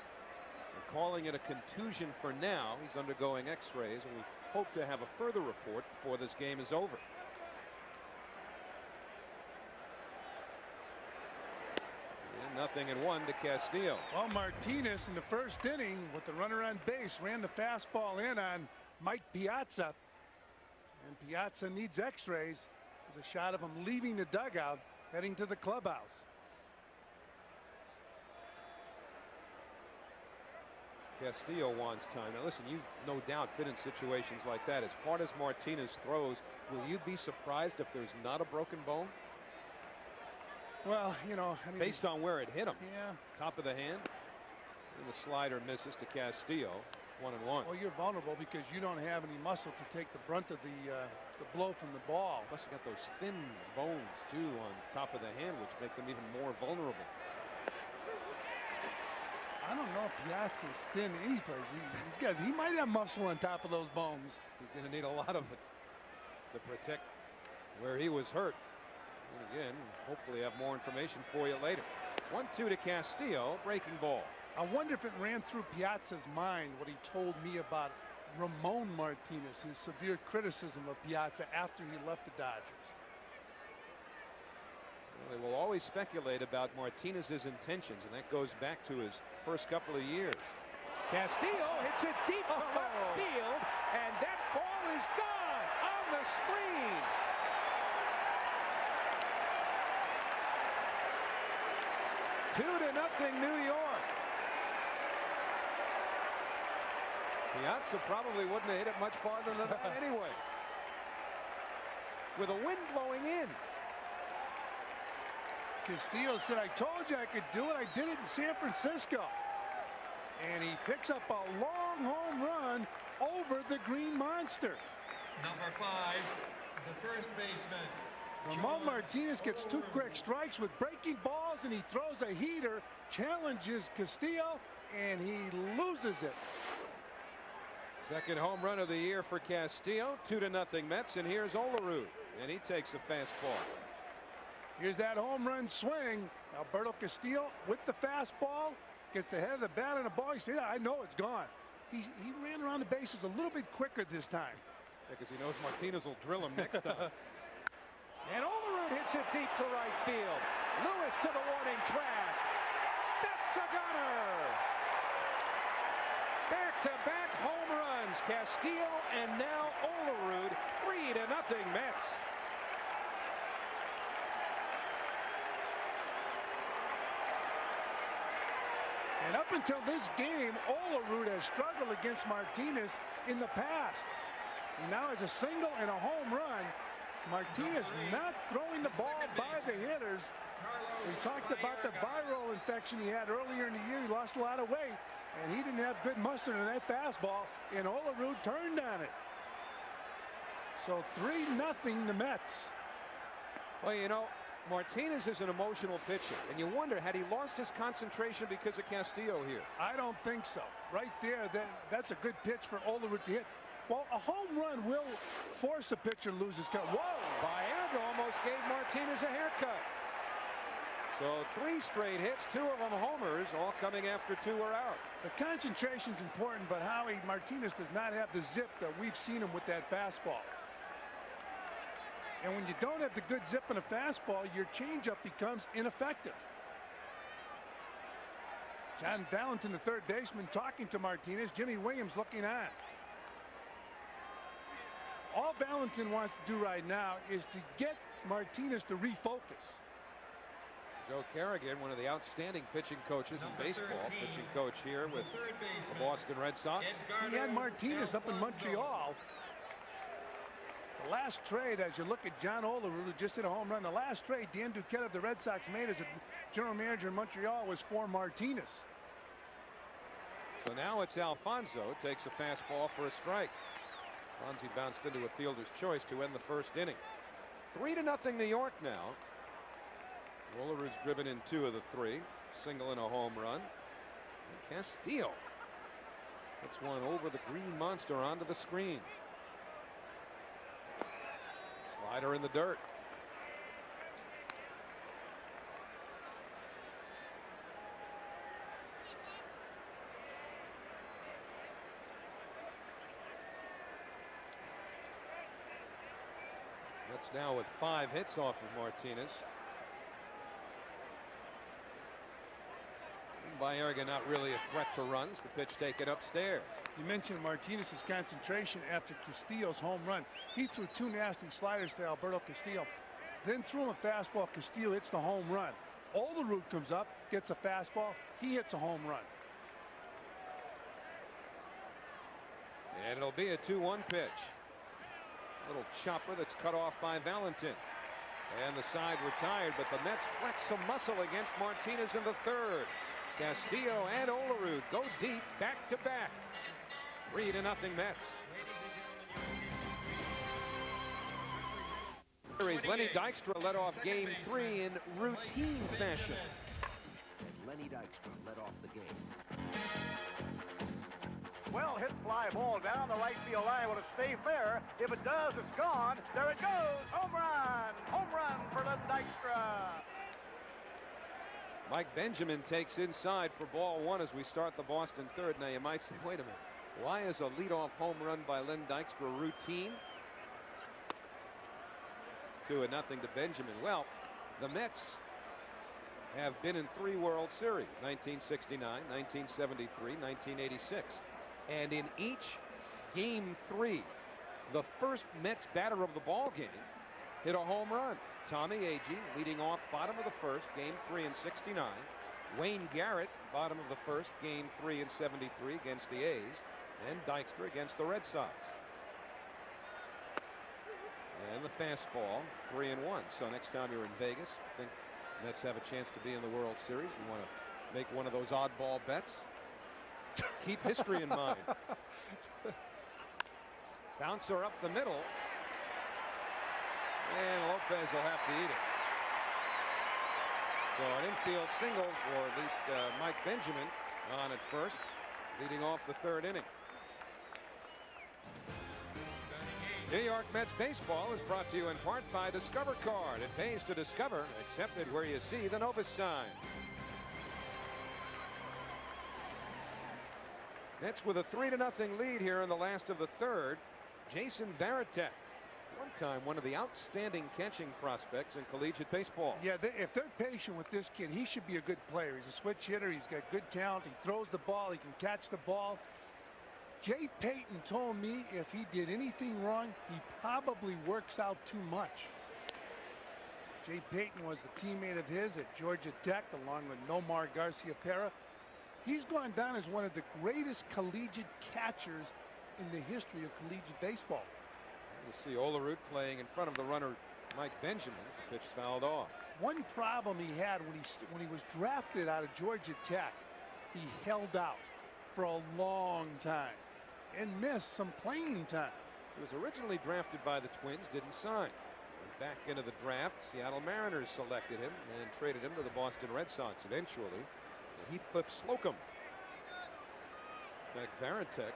We're calling it a contusion for now. He's undergoing x-rays, and we hope to have a further report before this game is over. And 0-1 to Castillo. Well, Martinez in the first inning with the runner on base ran the fastball in on Mike Piazza. And Piazza needs x-rays. There's a shot of him leaving the dugout, heading to the clubhouse. Castillo wants time. Now listen, you've no doubt been in situations like that. As hard as Martinez throws, will you be surprised if there's not a broken bone? Well, you know, I mean, based on where it hit him. Yeah. Top of the hand. And the slider misses to Castillo. 1-1. Well, you're vulnerable because you don't have any muscle to take the brunt of the blow from the ball. Plus you got those thin bones too on top of the hand, which make them even more vulnerable. I don't know if Piazza's thin any place. He might have muscle on top of those bones. He's going to need a lot of it to protect where he was hurt. And again, hopefully have more information for you later. 1-2 to Castillo, breaking ball. I wonder if it ran through Piazza's mind what he told me about Ramon Martinez, his severe criticism of Piazza after he left the Dodgers. Well, they will always speculate about Martinez's intentions, and that goes back to his first couple of years. Castillo hits it deep to left field, and that ball is gone on the screen. Two to nothing, New York. Piazza probably wouldn't have hit it much farther than that anyway. With a wind blowing in. Castillo said, I told you I could do it. I did it in San Francisco. And he picks up a long home run over the Green Monster. Number 5, the first baseman. Ramon Martinez gets 2 quick strikes with breaking balls, and he throws a heater, challenges Castillo, and he loses it. Second home run of the year for Castillo. 2-0 Mets, and here's Olerud, and he takes a fastball. Here's that home run swing. Alberto Castillo with the fastball gets the head of the bat on the ball. He said, I know it's gone. He ran around the bases a little bit quicker this time. Because he knows Martinez will drill him next time. And Olerud hits it deep to right field. Lewis to the warning track. That It's a gunner. Back-to-back home runs. Castillo and now Olerud. 3-0 Mets. And up until this game, Olerud has struggled against Martinez in the past. And now has a single and a home run. Martinez not throwing the ball by the hitters. We talked about the viral infection he had earlier in the year. He lost a lot of weight, and he didn't have good mustard in that fastball, and Olerud turned on it. So 3-0 the Mets. Well, you know, Martinez is an emotional pitcher, and you wonder, had he lost his concentration because of Castillo here? I don't think so. Right there, that's a good pitch for Olerud to hit. Well, a home run will force a pitcher to lose his cut. Whoa! Baerga almost gave Martinez a haircut. So 3 straight hits, 2 of them homers, all coming after 2 were out. The concentration's important, but Howie, Martinez does not have the zip that we've seen him with that fastball. And when you don't have the good zip in a fastball, your changeup becomes ineffective. John Valentin, the third baseman, talking to Martinez. Jimmy Williams looking on. All Valentin wants to do right now is to get Martinez to refocus. Joe Kerrigan, one of the outstanding pitching coaches in baseball, pitching coach here with the Boston Red Sox. He had Martinez up in Montreal. The last trade, as you look at John Olerud, who just hit a home run, the last trade Dan Duquette of the Red Sox made as a general manager in Montreal was for Martinez. So now it's Alfonso. Takes a fastball for a strike. Fonzie bounced into a fielder's choice to end the first inning. 3-0 New York now. Olerud's driven in 2 of the 3. Single and a home run. And Castillo hits one over the green monster onto the screen. Slider in the dirt. That's now with 5 hits off of Martinez. Baerga not really a threat to runs. The pitch taken upstairs. You mentioned Martinez's concentration after Castillo's home run. He threw 2 nasty sliders to Alberto Castillo, then threw him a fastball. Castillo hits the home run. Olerud comes up, gets a fastball. He hits a home run. And it'll be a 2-1 pitch. Little chopper that's cut off by Valentin. And the side retired, but the Mets flex some muscle against Martinez in the 3rd. Castillo and Olerud go deep, back to back. 3-0 Mets. Lenny Dykstra led off game 3 in routine fashion. And Lenny Dykstra led off the game. Well hit fly ball down the right field line. Will it stay fair? If it does, it's gone. There it goes. Home run. Home run for Lenny Dykstra. Mike Benjamin takes inside for ball 1 as we start the Boston 3rd. Now you might say, wait a minute, why is a leadoff home run by Len Dykstra routine? 2-0 to Benjamin. Well, the Mets have been in 3 World Series, 1969, 1973, 1986. And in each game 3, the first Mets batter of the ball game hit a home run. Tommy Agee leading off bottom of the 1st, game 3 in 69. Wayne Garrett, bottom of the 1st, game 3 in 73 against the A's. And Dykstra against the Red Sox. And the fastball, 3-1. So next time you're in Vegas, think Mets have a chance to be in the World Series. You want to make one of those oddball bets? Keep history in mind. Bouncer up the middle. And Lopez will have to eat it. So an infield single for at least Mike Benjamin on at first, leading off the 3rd inning. New York Mets baseball is brought to you in part by Discover Card. It pays to discover, accepted where you see the Novus sign. Mets with a 3-0 lead here in the last of the 3rd. Jason Varitek One time, one of the outstanding catching prospects in collegiate baseball. Yeah, if they're patient with this kid, he should be a good player. He's a switch hitter. He's got good talent. He throws the ball. He can catch the ball. Jay Payton told me if he did anything wrong, he probably works out too much. Jay Payton was a teammate of his at Georgia Tech, along with Nomar Garcia-Pera. He's gone down as one of the greatest collegiate catchers in the history of collegiate baseball. You see Olerud playing in front of the runner, Mike Benjamin. The pitch fouled off. One problem he had when he was drafted out of Georgia Tech, he held out for a long time and missed some playing time. He was originally drafted by the Twins, didn't sign. Went back into the draft. Seattle Mariners selected him and traded him to the Boston Red Sox eventually. Heathcliff Slocum. In fact, Varitek,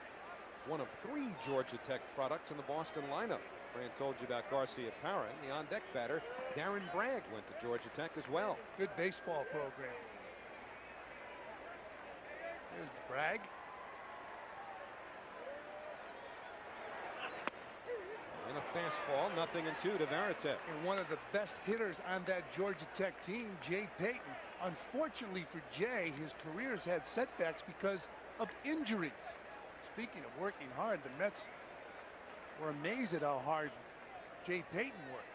one of 3 Georgia Tech products in the Boston lineup. Fran told you about Garcia-Pera. The on-deck batter, Darren Bragg, went to Georgia Tech as well. Good baseball program. Here's Bragg. And a fastball, 0-2 to Varitek. And one of the best hitters on that Georgia Tech team, Jay Payton. Unfortunately for Jay, his career's had setbacks because of injuries. Speaking of working hard, the Mets were amazed at how hard Jay Payton worked.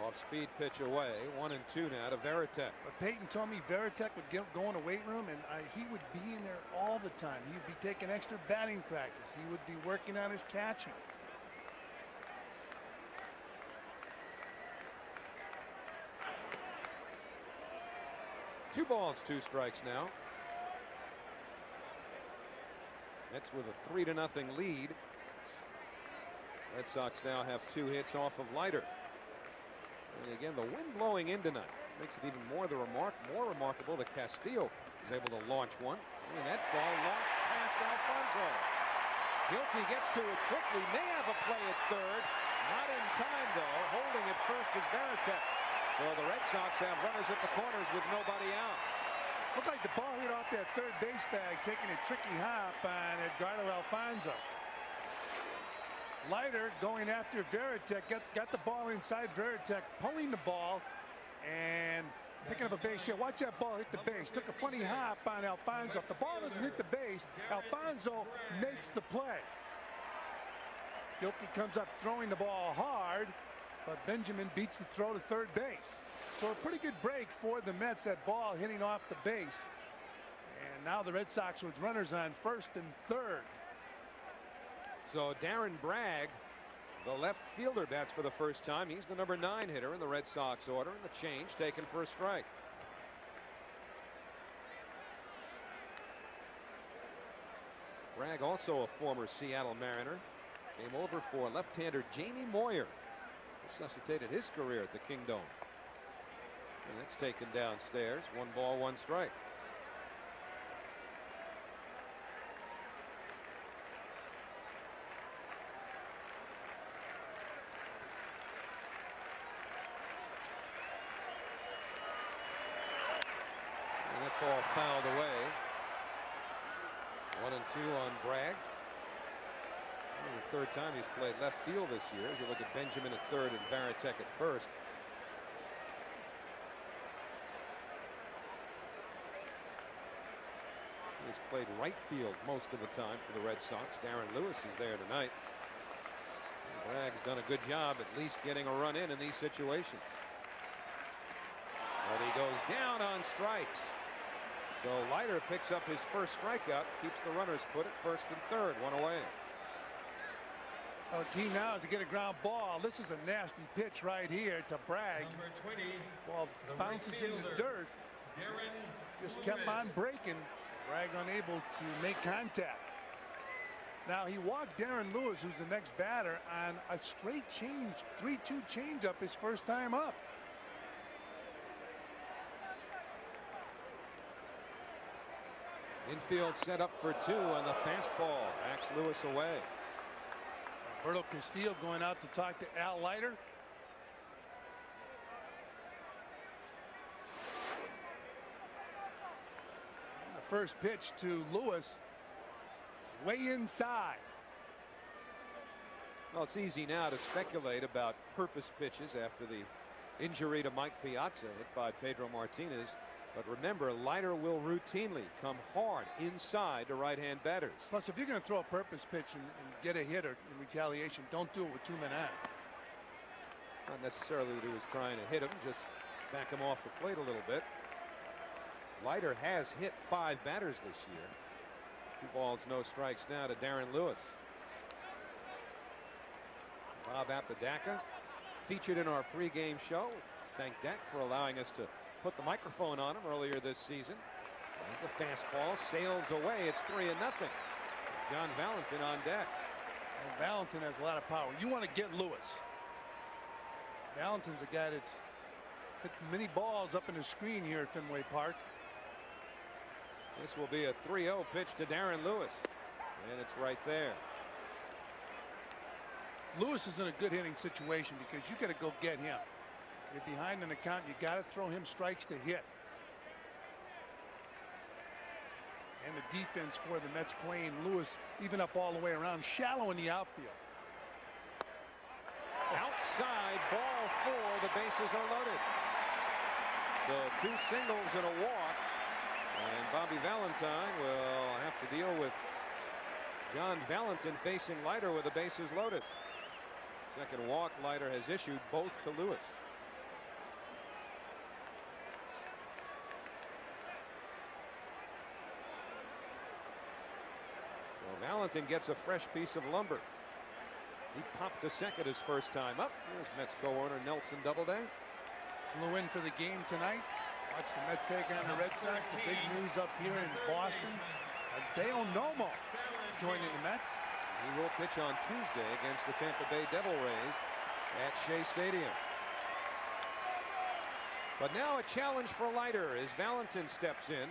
Off-speed pitch away, 1-2 now to Varitek. But Payton told me Varitek would go in the weight room and he would be in there all the time. He would be taking extra batting practice. He would be working on his catching. Two balls, 2 strikes now. Mets with a 3-0 lead. Red Sox now have 2 hits off of Leiter. And again, the wind blowing in tonight makes it even more remarkable that Castillo is able to launch one. And that ball launched past Alfonso. Gilkey gets to it quickly. May have a play at third. Not in time, though. Holding at first is Varitek. So the Red Sox have runners at the corners with nobody out. Looked like the ball hit off that third base bag, taking a tricky hop on Edgardo Alfonso. Leiter going after Varitek, got the ball inside Varitek, pulling the ball and picking up a base hit. Watch that ball hit the base. Took a funny hop on Alfonso. If the ball doesn't hit the base, Alfonso makes the play. Gilkey comes up throwing the ball hard, but Benjamin beats the throw to third base. So a pretty good break for the Mets, that ball hitting off the base. And now the Red Sox with runners on first and third. So Darren Bragg, the left fielder, bats for the first time. He's the number 9 hitter in the Red Sox order, and the change taken for a strike. Bragg, also a former Seattle Mariner, came over for left-hander Jamie Moyer. Resuscitated his career at the Kingdome. And that's taken downstairs. 1 ball, 1 strike. And that ball fouled away. 1-2 on Bragg. The third time he's played left field this year. As you look at Benjamin at third and Varitek at first. He's played right field most of the time for the Red Sox. Darren Lewis is there tonight. And Bragg's done a good job at least getting a run in these situations. But he goes down on strikes. So Leiter picks up his first strikeout, keeps the runners put at first and third, 1 away. Our key now is to get a ground ball. This is a nasty pitch right here to Bragg. Number 20, ball bounces in the dirt. Just kept on breaking. Bragg unable to make contact. Now he walked Darren Lewis, who's the next batter, on a straight change, 3-2 changeup his first time up. Infield set up for 2 on the fastball. Backs Lewis away. Alberto Castillo going out to talk to Al Leiter. The first pitch to Lewis, way inside. Well, it's easy now to speculate about purpose pitches after the injury to Mike Piazza hit by Pedro Martinez. But remember, Leiter will routinely come hard inside to right-hand batters. Plus, if you're going to throw a purpose pitch and get a hit or in retaliation, don't do it with 2 men out. Not necessarily that he was trying to hit him, just back him off the plate a little bit. Leiter has hit 5 batters this year. 2 balls, no strikes now to Darren Lewis. Bob Apodaca featured in our pregame show. Thank Dak for allowing us to put the microphone on him earlier this season. As the fastball sails away, it's 3-0. John Valentin on deck. And Valentin has a lot of power. You want to get Lewis. Valentin's a guy that's hit many balls up in the screen here at Fenway Park. This will be a 3-0 pitch to Darren Lewis. And it's right there. Lewis is in a good hitting situation because you got to go get him. You're behind in the count. You got to throw him strikes to hit. And the defense for the Mets playing Lewis even up all the way around, shallow in the outfield. Outside, ball 4. The bases are loaded. So 2 singles and a walk. And Bobby Valentine will have to deal with John Valentin facing Leiter with the bases loaded. Second walk Leiter has issued, both to Lewis. So Valentin gets a fresh piece of lumber. He popped to second his first time up. Here's Mets co-owner Nelson Doubleday. Flew in for the game tonight. Watch the Mets take on the Red Sox. The big news up here in Boston. Dale Nomo joining the Mets. He will pitch on Tuesday against the Tampa Bay Devil Rays at Shea Stadium. But now a challenge for Leiter as Valentin steps in.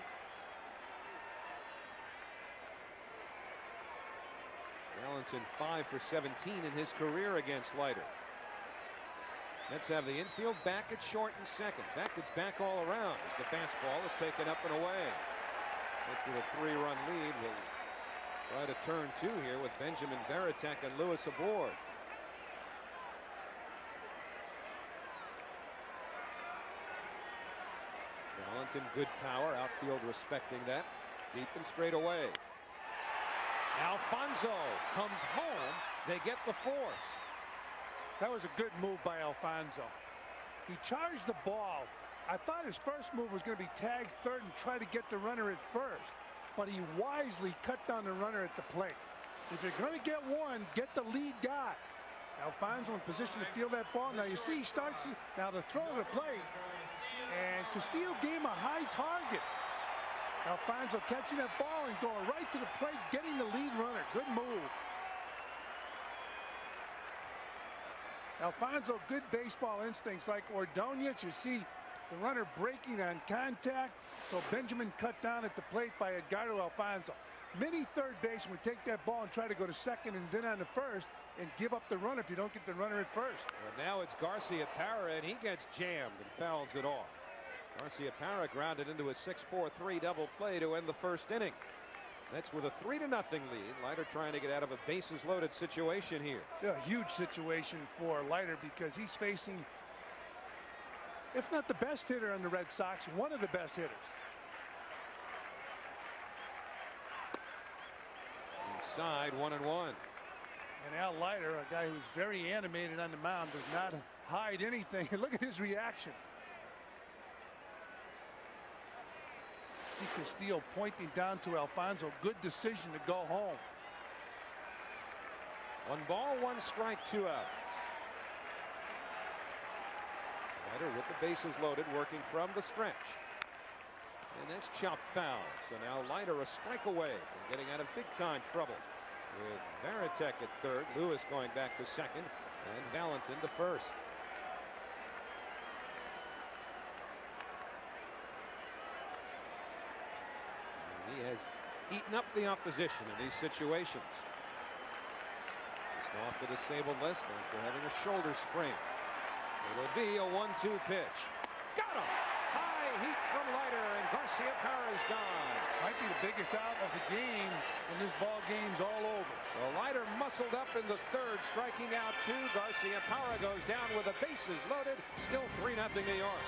Valentin 5 for 17 in his career against Leiter. Mets have the infield back at short and second. In fact, it's back all around as the fastball is taken up and away. Mets with a 3-run lead will try to turn 2 here with Benjamin Varitek and Lewis aboard. Valentin, good power, outfield respecting that. Deep and straight away. Alfonso comes home. They get the force. That was a good move by Alfonso. He charged the ball. I thought his first move was going to be tag third and try to get the runner at first. But he wisely cut down the runner at the plate. If you're going to get one, get the lead guy. Alfonso in position to field that ball. Now you see he starts now the throw to the plate. And Castillo gave him a high target. Alfonso catching that ball and going right to the plate, getting the lead runner. Good move. Alfonso, good baseball instincts like Ordonez. You see the runner breaking on contact. So Benjamin cut down at the plate by Edgardo Alfonso. Many third basemen would take that ball and try to go to second and then on to first and give up the runner if you don't get the runner at first. Well, now it's Garcia Parra, and he gets jammed and fouls it off. Garcia Parra grounded into a 6-4-3 double play to end the first inning. That's with a 3-0 lead. Leiter trying to get out of a bases loaded situation here. Yeah, huge situation for Leiter because he's facing, if not the best hitter on the Red Sox, one of the best hitters. Inside, 1-1. And Al Leiter, a guy who's very animated on the mound, does not hide anything. Look at his reaction. See Castillo pointing down to Alfonso. Good decision to go home. 1 ball, 1 strike, 2 outs. Leiter with the bases loaded, working from the stretch. And that's chopped foul. So now Leiter a strike away from getting out of big-time trouble. With Varitek at third, Lewis going back to second, and Valentin to first. He has eaten up the opposition in these situations. Just off the disabled list after having a shoulder sprain. It'll be a 1-2 pitch. Got him! High high heat from Leiter, and Garcia Parra's gone. Might be the biggest out of the game when this ball game's all over. Well, Leiter muscled up in the third, striking out 2. Garcia Parra goes down with the bases loaded. Still 3-0 New York.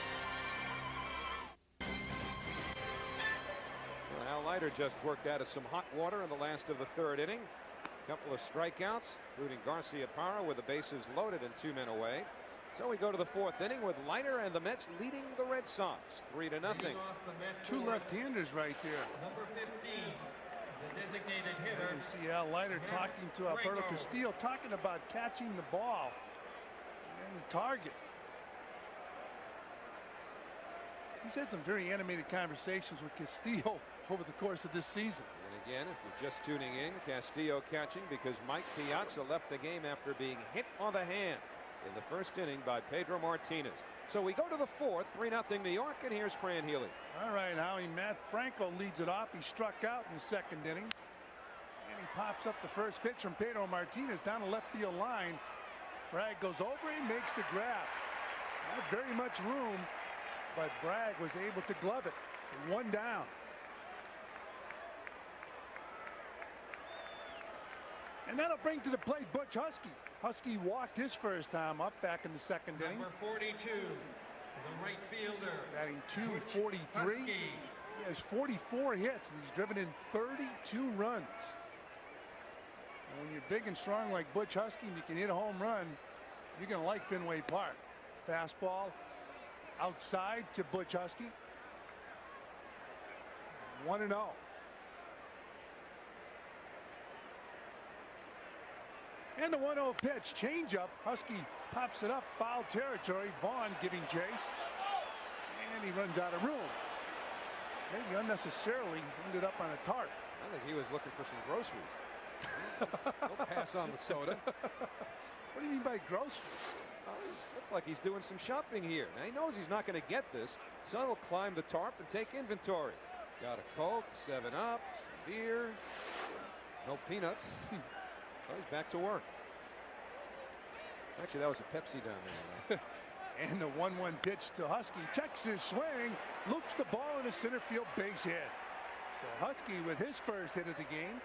Well, Al Leiter just worked out of some hot water in the last of the third inning. A couple of strikeouts, including Garcia Parra with the bases loaded and 2 men away. So we go to the fourth inning with Leiter and the Mets leading the Red Sox 3-0. 2 left-handers right there. Number 15, the designated hitter. You see Al Leiter talking to Alberto Castillo, talking about catching the ball and the target. He's had some very animated conversations with Castillo over the course of this season. And again, if you're just tuning in, Castillo catching because Mike Piazza left the game after being hit on the hand in the first inning by Pedro Martinez. So we go to the fourth, 3-0 New York, and here's Fran Healy. All right, Howie. Matt Franco leads it off. He struck out in the second inning. And he pops up the first pitch from Pedro Martinez down the left field line. Bragg goes over and makes the grab. Not very much room, but Bragg was able to glove it. 1 down. And that'll bring to the plate Butch Husky. Husky walked his first time up back in the second inning. Number 42, the right fielder. Batting .243. He has 44 hits and he's driven in 32 runs. And when you're big and strong like Butch Husky and you can hit a home run, you're going to like Fenway Park. Fastball outside to Butch Husky. 1-0. And the 1-0 pitch, changeup. Husky pops it up, foul territory. Vaughn giving chase. And he runs out of room. Maybe unnecessarily ended up on a tarp. I think he was looking for some groceries. Don't pass on the soda. What do you mean by groceries? Well, looks like he's doing some shopping here. Now he knows he's not going to get this, so he'll climb the tarp and take inventory. Got a Coke, 7-Up, some beer, no peanuts. So he's back to work. Actually, that was a Pepsi down there. And the 1-1 pitch to Husky. Checks his swing. Loops the ball in the center field base hit. So Husky with his first hit of the game.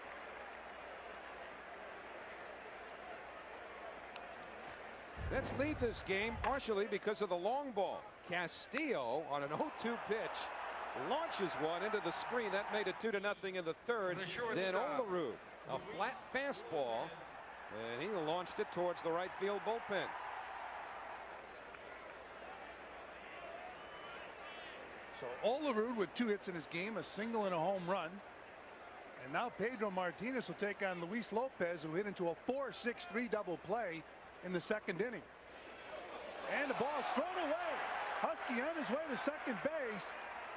Let's lead this game partially because of the long ball. Castillo on an 0-2 pitch launches one into the screen. That made it 2-0 in the third. Then Olerud, a flat fastball, and he launched it towards the right field bullpen. So Olerud with 2 hits in his game, a single and a home run. And now Pedro Martinez will take on Luis Lopez, who hit into a 4-6-3 double play in the second inning. And the ball's thrown away. Husky on his way to second base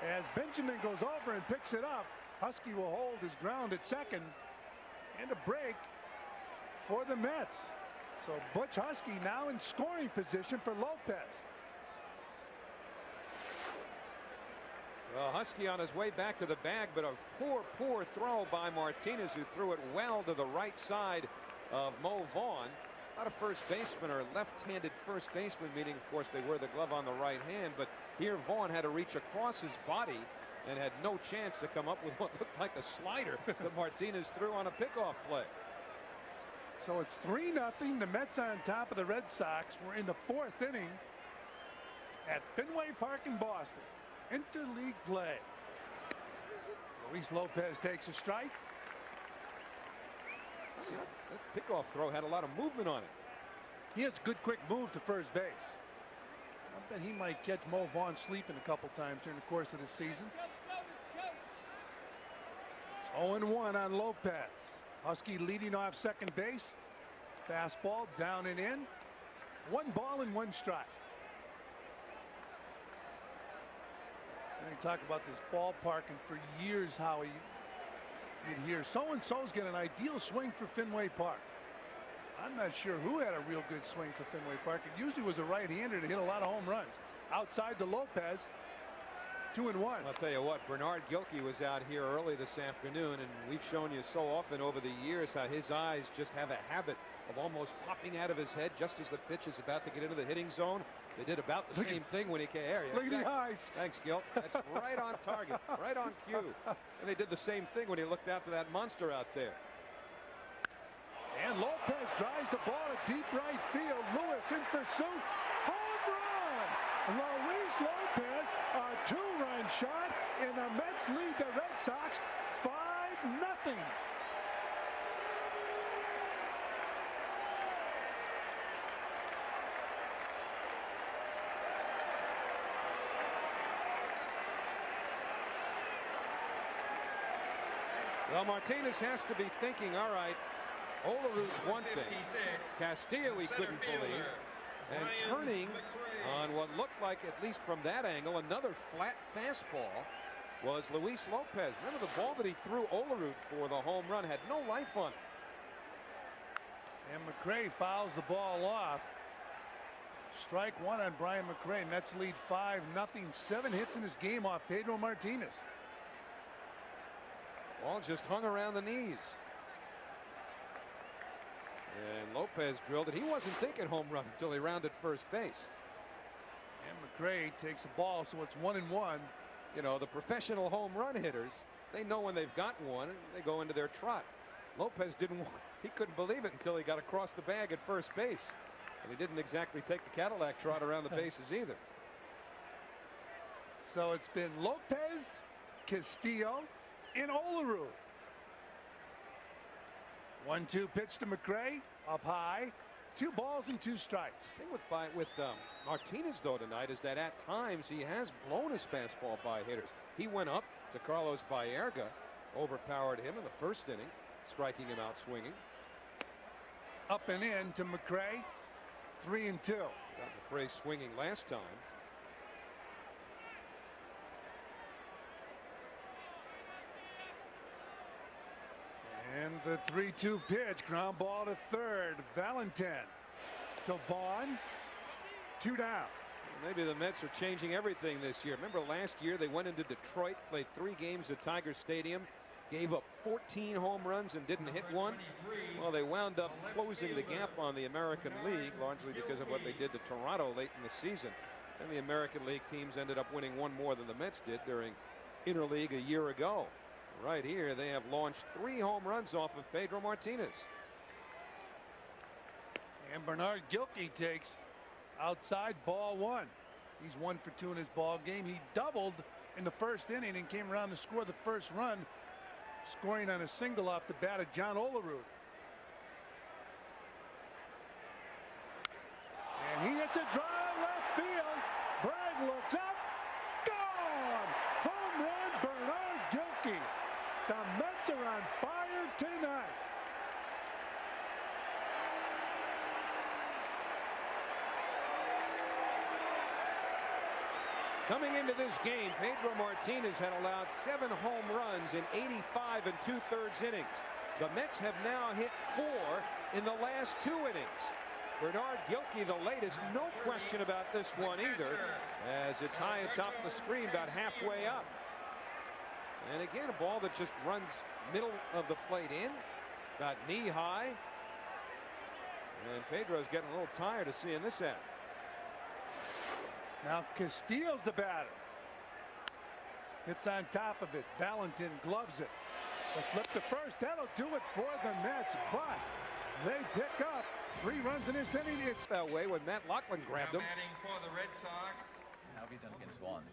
as Benjamin goes over and picks it up. Husky will hold his ground at second. And a break for the Mets. So Butch Husky now in scoring position for Lopez. Well, Husky on his way back to the bag, but a poor throw by Martinez, who threw it well to the right side of Mo Vaughn. Not a first baseman or left-handed first baseman, meaning, of course, they wear the glove on the right hand. But here Vaughn had to reach across his body and had no chance to come up with what looked like a slider that Martinez threw on a pickoff play. So it's 3-0. The Mets on top of the Red Sox. We're in the fourth inning at Fenway Park in Boston. Interleague play. Luis Lopez takes a strike. That pickoff throw had a lot of movement on it. He has a good quick move to first base. I bet he might catch Mo Vaughn sleeping a couple times during the course of the season. It's 0-1 on Lopez. Husky leading off second base. Fastball down and in. 1 ball and 1 strike. And talk about this ballpark, and for years, Howie, you'd hear so-and-so's got an ideal swing for Fenway Park. I'm not sure who had a real good swing for Fenway Park. It usually was a right-hander to hit a lot of home runs. Outside to Lopez, 2-1. I'll tell you what, Bernard Gilkey was out here early this afternoon, and we've shown you so often over the years how his eyes just have a habit of almost popping out of his head just as the pitch is about to get into the hitting zone. They did about the same thing when he came here. Look at the eyes. Thanks, Gil. That's right on target, right on cue. And they did the same thing when he looked out to that monster out there. And Lopez drives the ball to deep right field. Lewis in pursuit. Home run! Luis Lopez, a two-run shot, and the Mets lead the Red Sox 5-0. Well, Martinez has to be thinking, all right, Olaru's one thing. Castillo he couldn't believe. And turning on what looked like, at least from that angle, another flat fastball was Luis Lopez. Remember the ball that he threw Olaru for the home run had no life on it. And McRae fouls the ball off. Strike one on Brian McRae. Mets lead 5-0. 7 hits in his game off Pedro Martinez. Ball just hung around the knees. And Lopez drilled it. He wasn't thinking home run until he rounded first base. And McRae takes the ball, so it's 1-1. You know, the professional home run hitters, they know when they've got one and they go into their trot. Lopez he couldn't believe it until he got across the bag at first base. And he didn't exactly take the Cadillac trot around the bases either. So it's been Lopez, Castillo, and Olaru. 1-2 pitch to McRae, up high. 2 balls and 2 strikes. The thing with Martinez, though, tonight is that at times he has blown his fastball by hitters. He went up to Carlos Baerga, overpowered him in the first inning, striking him out swinging. Up and in to McRae, 3-2. Got McRae swinging last time. And the 3-2 pitch, ground ball to third. Valentin to Vaughn. 2 down. Maybe the Mets are changing everything this year. Remember last year they went into Detroit, played 3 games at Tiger Stadium, gave up 14 home runs and didn't hit one. Well, they wound up closing the gap on the American League, largely because of what they did to Toronto late in the season. And the American League teams ended up winning 1 more than the Mets did during Interleague a year ago. Right here, they have launched 3 home runs off of Pedro Martinez. And Bernard Gilkey takes outside, ball 1. He's 1 for 2 in his ball game. He doubled in the first inning and came around to score the first run, scoring on a single off the bat of John Olaru. And he hits a drive left field. Bragg looks up. Gone! Home run, Bernard Gilkey. The Mets are on fire tonight. Coming into this game, Pedro Martinez had allowed 7 home runs in 85 2/3 innings. The Mets have now hit 4 in the last 2 innings. Bernard Gilkey, the latest, no question about this one either, as it's high atop the screen, about halfway up. And again, a ball that just runs middle of the plate in, about knee high. And Pedro's getting a little tired of seeing this happen. Now Castillo's the batter. Hits on top of it. Valentin gloves it. The flip to first. That'll do it for the Mets. But they pick up 3 runs in this inning. It's that way when Matt Lachlan grabbed him. Batting for the Red Sox. How have you done against Vaughn?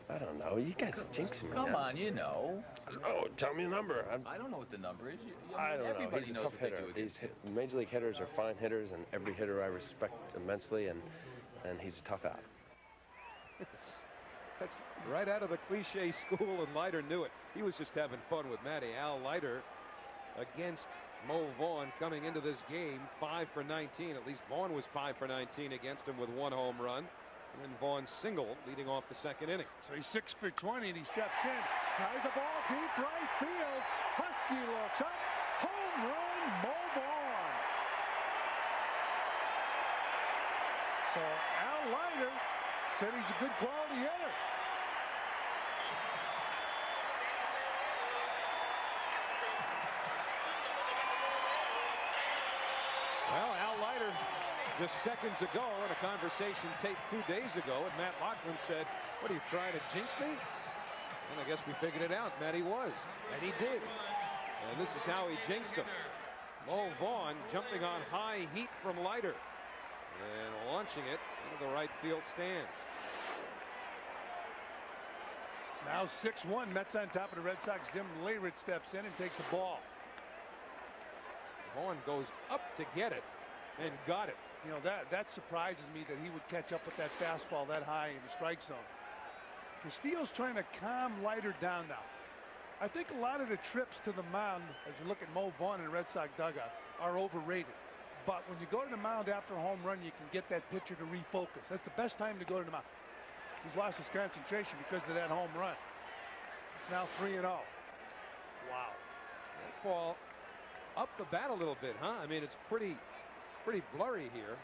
I don't know. You guys are jinxing me. Come on, you know. Oh, tell me a number. I don't know what the number is. I don't know. Everybody He's a knows tough what they hitter. do against him. Major League hitters are fine hitters, and every hitter I respect immensely, and he's a tough out. That's right out of the cliche school, and Leiter knew it. He was just having fun with Matty. Al Leiter against Mo Vaughn coming into this game 5 for 19. At least Vaughn was 5 for 19 against him with 1 home run. And then Vaughn singled leading off the second inning. So he's 6 for 20 and he steps in. Tries a ball deep right field. Husky looks up. Home run, Mo Vaughn. So Al Leiter said he's a good quality hitter. Well, Al Leiter just seconds ago in a conversation taped 2 days ago, and Matt Lachlan said, "What are you trying to jinx me?" And I guess we figured it out. Matt, he was, and he did. And this is how he jinxed him. Mo Vaughn jumping on high heat from Leiter and launching it into the right field stands. It's now 6-1. Mets on top of the Red Sox. Jim Leyritz steps in and takes the ball. Vaughn goes up to get it and got it. You know, that surprises me that he would catch up with that fastball that high in the strike zone. Castillo's trying to calm Leiter down now. I think a lot of the trips to the mound, as you look at Mo Vaughn in the Red Sox dugout, are overrated. But when you go to the mound after a home run, you can get that pitcher to refocus. That's the best time to go to the mound. He's lost his concentration because of that home run. It's now 3-0. Wow. That ball up the bat a little bit, huh? I mean, it's pretty blurry here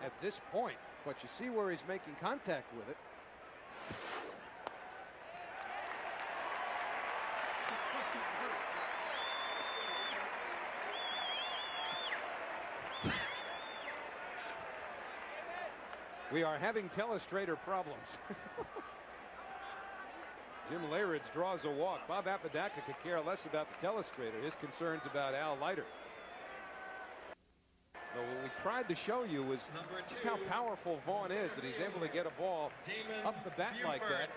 at this point, but you see where he's making contact with it. We are having telestrator problems. Jim Leyritz draws a walk. Bob Apodaca could care less about the telestrator. His concerns about Al Leiter. So what we tried to show you was just how powerful Vaughn is, that he's able to get a ball up the bat like that.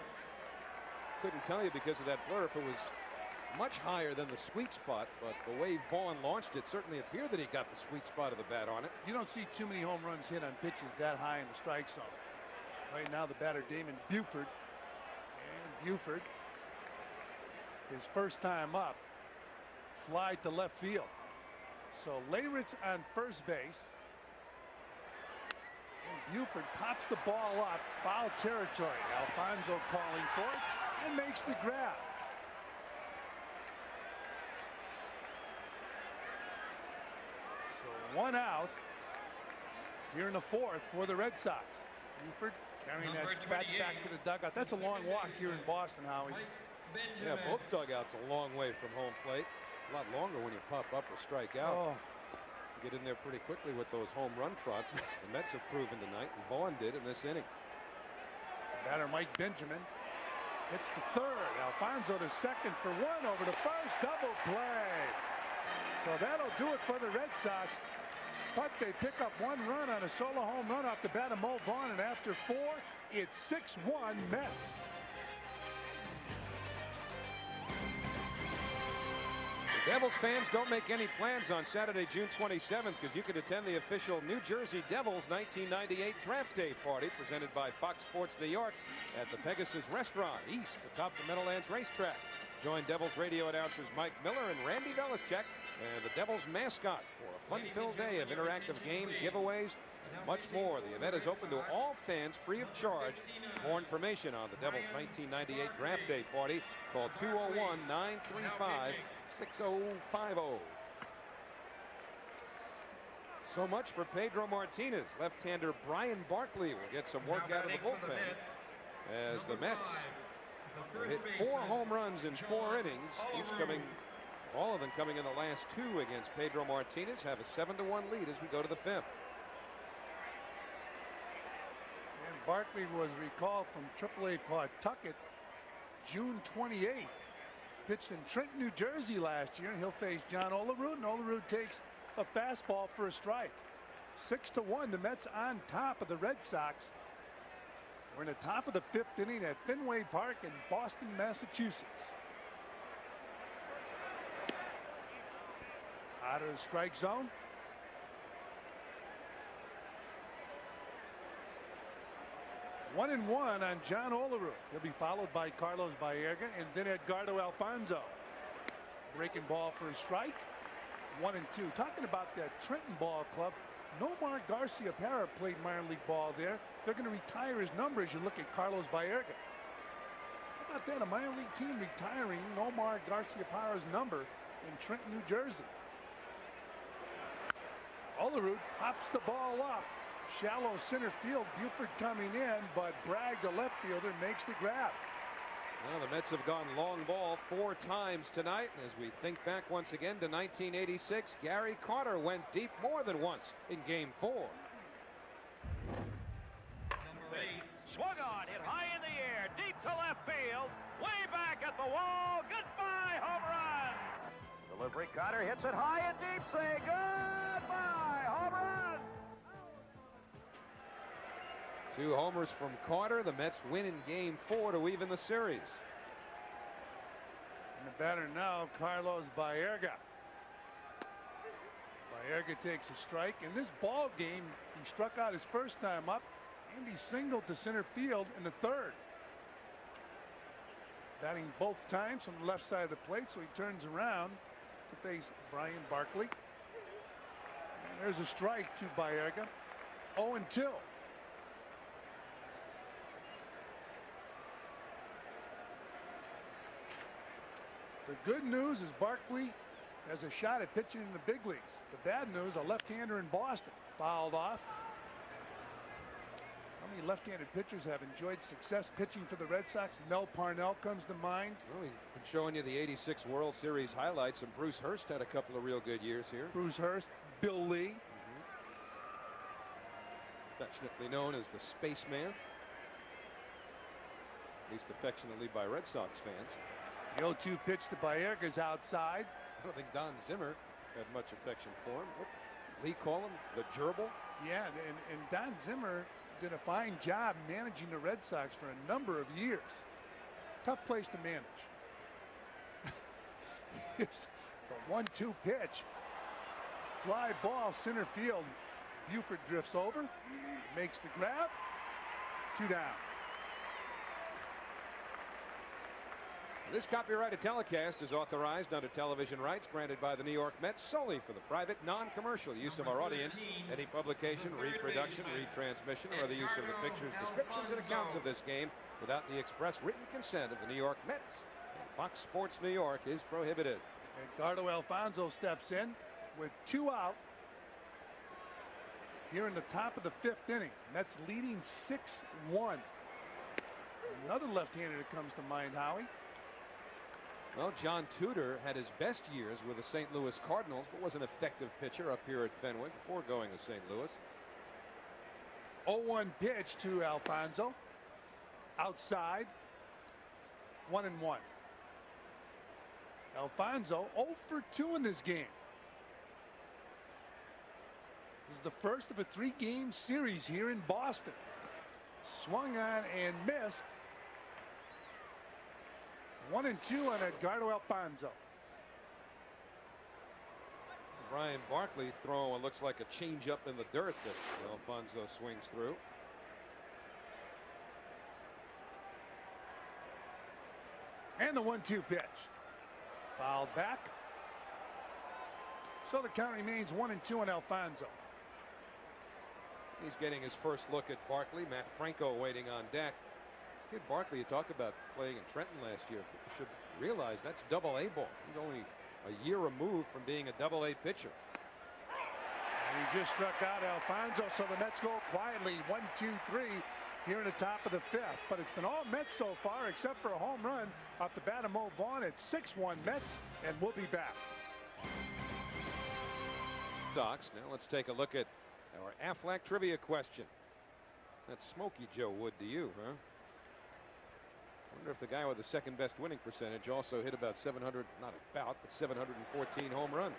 Couldn't tell you because of that blur if it was much higher than the sweet spot, but the way Vaughn launched it certainly appeared that he got the sweet spot of the bat on it. You don't see too many home runs hit on pitches that high in the strike zone. Right now the batter Damon Buford. And Buford, his first time up, fly to left field. So Leyritz on first base. And Buford pops the ball up, foul territory. Alfonso calling for it and makes the grab. One out here in the fourth for the Red Sox. Buford carrying that bat back to the dugout. That's a long walk here in Boston, Howie. Yeah, both dugouts a long way from home plate. A lot longer when you pop up or strike out. You get in there pretty quickly with those home run trots. The Mets have proven tonight, and Vaughn did in this inning. Batter Mike Benjamin hits the third. Alfonso to second for one, over to first. Double play. So that'll do it for the Red Sox. But they pick up one run on a solo home run off the bat of Mo Vaughn, and after 4, it's 6-1 Mets. The Devils fans, don't make any plans on Saturday, June 27th, because you can attend the official New Jersey Devils 1998 Draft Day party presented by Fox Sports New York at the Pegasus Restaurant east atop the Meadowlands Racetrack. Join Devils radio announcers Mike Miller and Randy Belichick and the Devils mascot for a fun-filled day of interactive games, giveaways, and much more. The event is open to all fans free of charge. More information on the Devils 1998 Draft Day party, call 201-935-6050. So much for Pedro Martinez. Left-hander Brian Barkley will get some work out of the bullpen as the Mets hit 4 home runs in 4 innings, all of them coming in the last 2 against Pedro Martinez. Have a 7-1 lead as we go to the 5th. And Barkley was recalled from AAA Pawtucket June 28th. Pitched in Trenton, New Jersey last year, and he'll face John Olerud, and Olerud takes a fastball for a strike. 6-1, the Mets on top of the Red Sox. We're in the top of the 5th inning at Fenway Park in Boston, Massachusetts. Out of the strike zone. One and one on John Olerud. He'll be followed by Carlos Baerga and then Edgardo Alfonso. Breaking ball for a strike. 1-2. Talking about that Trenton Ball Club, Nomar Garcia Parra played minor league ball there. They're going to retire his number as you look at Carlos Baerga. How about that? A minor league team retiring Nomar Garcia Parra's number in Trenton, New Jersey. Olerud pops the ball up. Shallow center field. Buford coming in, but Bragg, the left fielder, makes the grab. Well, the Mets have gone long ball 4 times tonight. As we think back once again to 1986, Gary Carter went deep more than once in Game 4. Swung on, hit high in the air, deep to left field, way back at the wall. Goodbye, home run. Delivery, Carter hits it high and deep. Say goodbye, home run. 2 homers from Carter. The Mets win in Game 4 to even the series. And the batter now, Carlos Baerga. Baerga takes a strike. In this ball game, he struck out his first time up, and he singled to center field in the 3rd. Batting both times from the left side of the plate, so he turns around to face Brian Barkley. And there's a strike to Baerga. 0-2. The good news is Barkley has a shot at pitching in the big leagues. The bad news, a left-hander in Boston fouled off. How many left-handed pitchers have enjoyed success pitching for the Red Sox? Mel Parnell comes to mind. Well, he's been showing you the '86 World Series highlights, and Bruce Hurst had a couple of real good years here. Bruce Hurst, Bill Lee. Affectionately known as the Spaceman, at least affectionately by Red Sox fans. The 0-2 pitch to Baerga's outside. I don't think Don Zimmer had much affection for him. What Lee call him? The gerbil? Yeah, and Don Zimmer did a fine job managing the Red Sox for a number of years. Tough place to manage. Here's the 1-2 pitch. Fly ball center field. Buford drifts over, makes the grab. 2 down. This copyrighted telecast is authorized under television rights granted by the New York Mets solely for the private, non-commercial use of our audience. Any publication, reproduction, retransmission, or the use of the pictures, descriptions, and accounts of this game without the express written consent of the New York Mets and Fox Sports New York is prohibited. Edgardo Alfonso steps in with 2 out here in the top of the 5th inning. Mets leading 6-1. Another left-hander that comes to mind, Howie. Well, John Tudor had his best years with the St. Louis Cardinals, but was an effective pitcher up here at Fenway before going to St. Louis. 0-1 pitch to Alfonso. Outside. 1-1. Alfonso 0 for 2 in this game. This is the first of a 3-game series here in Boston. Swung on and missed. 1-2 on Edgardo Alfonso. Brian Barkley throwing what looks like a changeup in the dirt that Alfonso swings through. And the 1-2 pitch. Fouled back. So the count remains 1-2 on Alfonso. He's getting his first look at Barkley. Matt Franco waiting on deck. Kid Barkley, you talk about playing in Trenton last year. People should realize that's Double-A ball. He's only a year removed from being a Double-A pitcher. And he just struck out Alfonso, so the Mets go quietly 1-2-3 here in the top of the 5th. But it's been all Mets so far except for a home run off the bat of Mo Vaughn. It's 6-1 Mets, and we'll be back. Docs, now let's take a look at our Aflac trivia question. That's Smokey Joe Wood to you, huh? I wonder if the guy with the second best winning percentage also hit about 700, not about, but 714 home runs.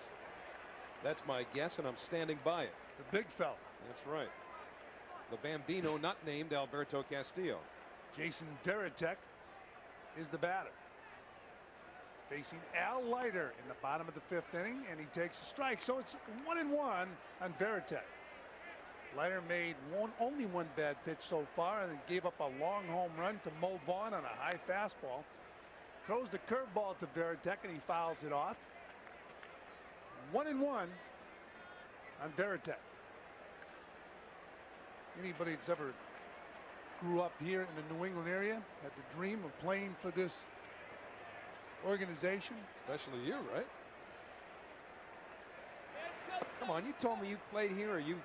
That's my guess, and I'm standing by it. The big fella. That's right. The Bambino not named Alberto Castillo. Jason Veritek is the batter. Facing Al Leiter in the bottom of the 5th inning, and he takes a strike. So it's 1-1 on Veritek. Leiter made only one bad pitch so far and gave up a long home run to Mo Vaughn on a high fastball. Throws the curveball to Veritek and he fouls it off. 1-1 on Veritek. Anybody that's ever grew up here in the New England area had the dream of playing for this organization. Especially you, right? Come on, you told me you played here or you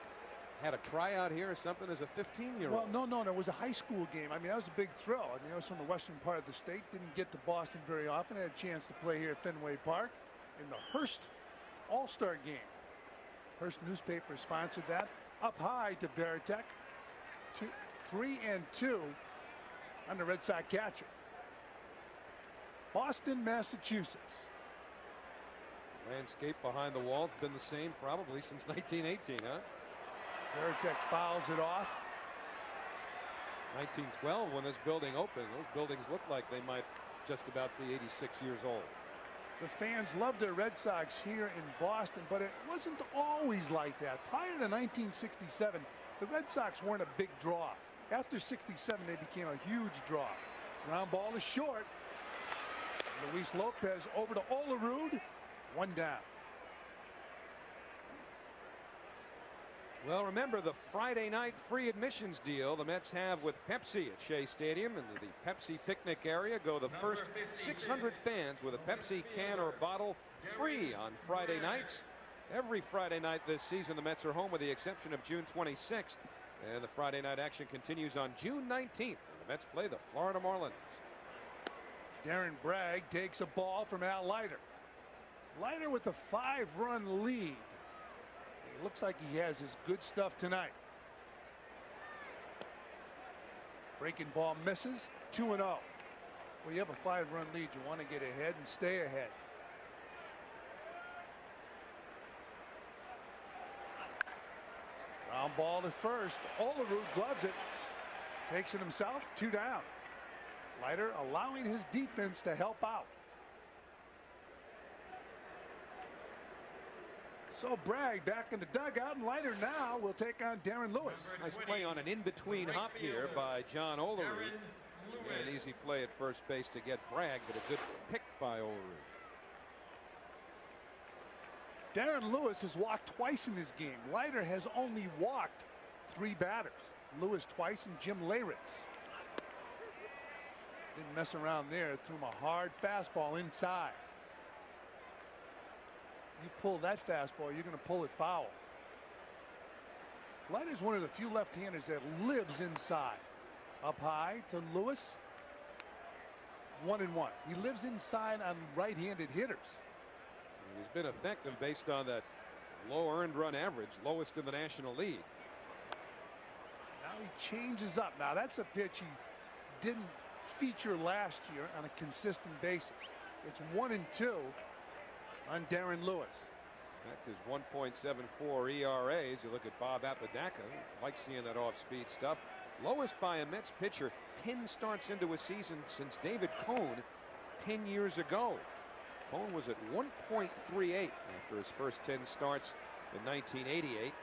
had a tryout here or something as a 15-year-old. Well, no, it was a high school game. I mean, that was a big thrill. I mean, I was from the western part of the state. Didn't get to Boston very often. I had a chance to play here at Fenway Park in the Hearst All-Star game. Hearst newspaper sponsored that. Up high to Veritek. 3-2 on the Red Sox catcher. Boston, Massachusetts. Landscape behind the wall's been the same probably since 1918, huh? Veritek fouls it off. 1912, when this building opened, those buildings looked like they might just about be 86 years old. The fans loved their Red Sox here in Boston, but it wasn't always like that. Prior to 1967, the Red Sox weren't a big draw. After 67, they became a huge draw. Ground ball is short. Luis Lopez over to Olerud. 1 down. Well, remember the Friday night free admissions deal the Mets have with Pepsi at Shea Stadium. Into the Pepsi picnic area go the first 600 fans with a Pepsi can or bottle free on Friday nights. Every Friday night this season, the Mets are home with the exception of June 26th. And the Friday night action continues on June 19th. And the Mets play the Florida Marlins. Darren Bragg takes a ball from Al Leiter. Leiter with a 5-run lead. It looks like he has his good stuff tonight. Breaking ball misses. 2-0. Well, you have a 5-run lead. You want to get ahead and stay ahead. Ground ball to first. Olerud gloves it. Takes it himself. 2 down. Leiter allowing his defense to help out. So Bragg back in the dugout, and Leiter now will take on Darren Lewis. Nice play on an in-between hop here by John Olerud. An easy play at first base to get Bragg, but a good pick by Olerud. Darren Lewis has walked twice in this game. Leiter has only walked 3 batters. Lewis twice and Jim Leyritz. Didn't mess around there. Threw him a hard fastball inside. You pull that fastball, you're going to pull it foul. Leiter's one of the few left-handers that lives inside. Up high to Lewis. 1-1. He lives inside on right-handed hitters. He's been effective based on that low earned run average, lowest in the National League. Now he changes up. Now that's a pitch he didn't feature last year on a consistent basis. It's 1-2 on Darren Lewis. That is 1.74 ERA. As you look at Bob Apodaca, like seeing that off-speed stuff. Lowest by a Mets pitcher 10 starts into a season since David Cone 10 years ago. Cone was at 1.38 after his first 10 starts in 1988. It's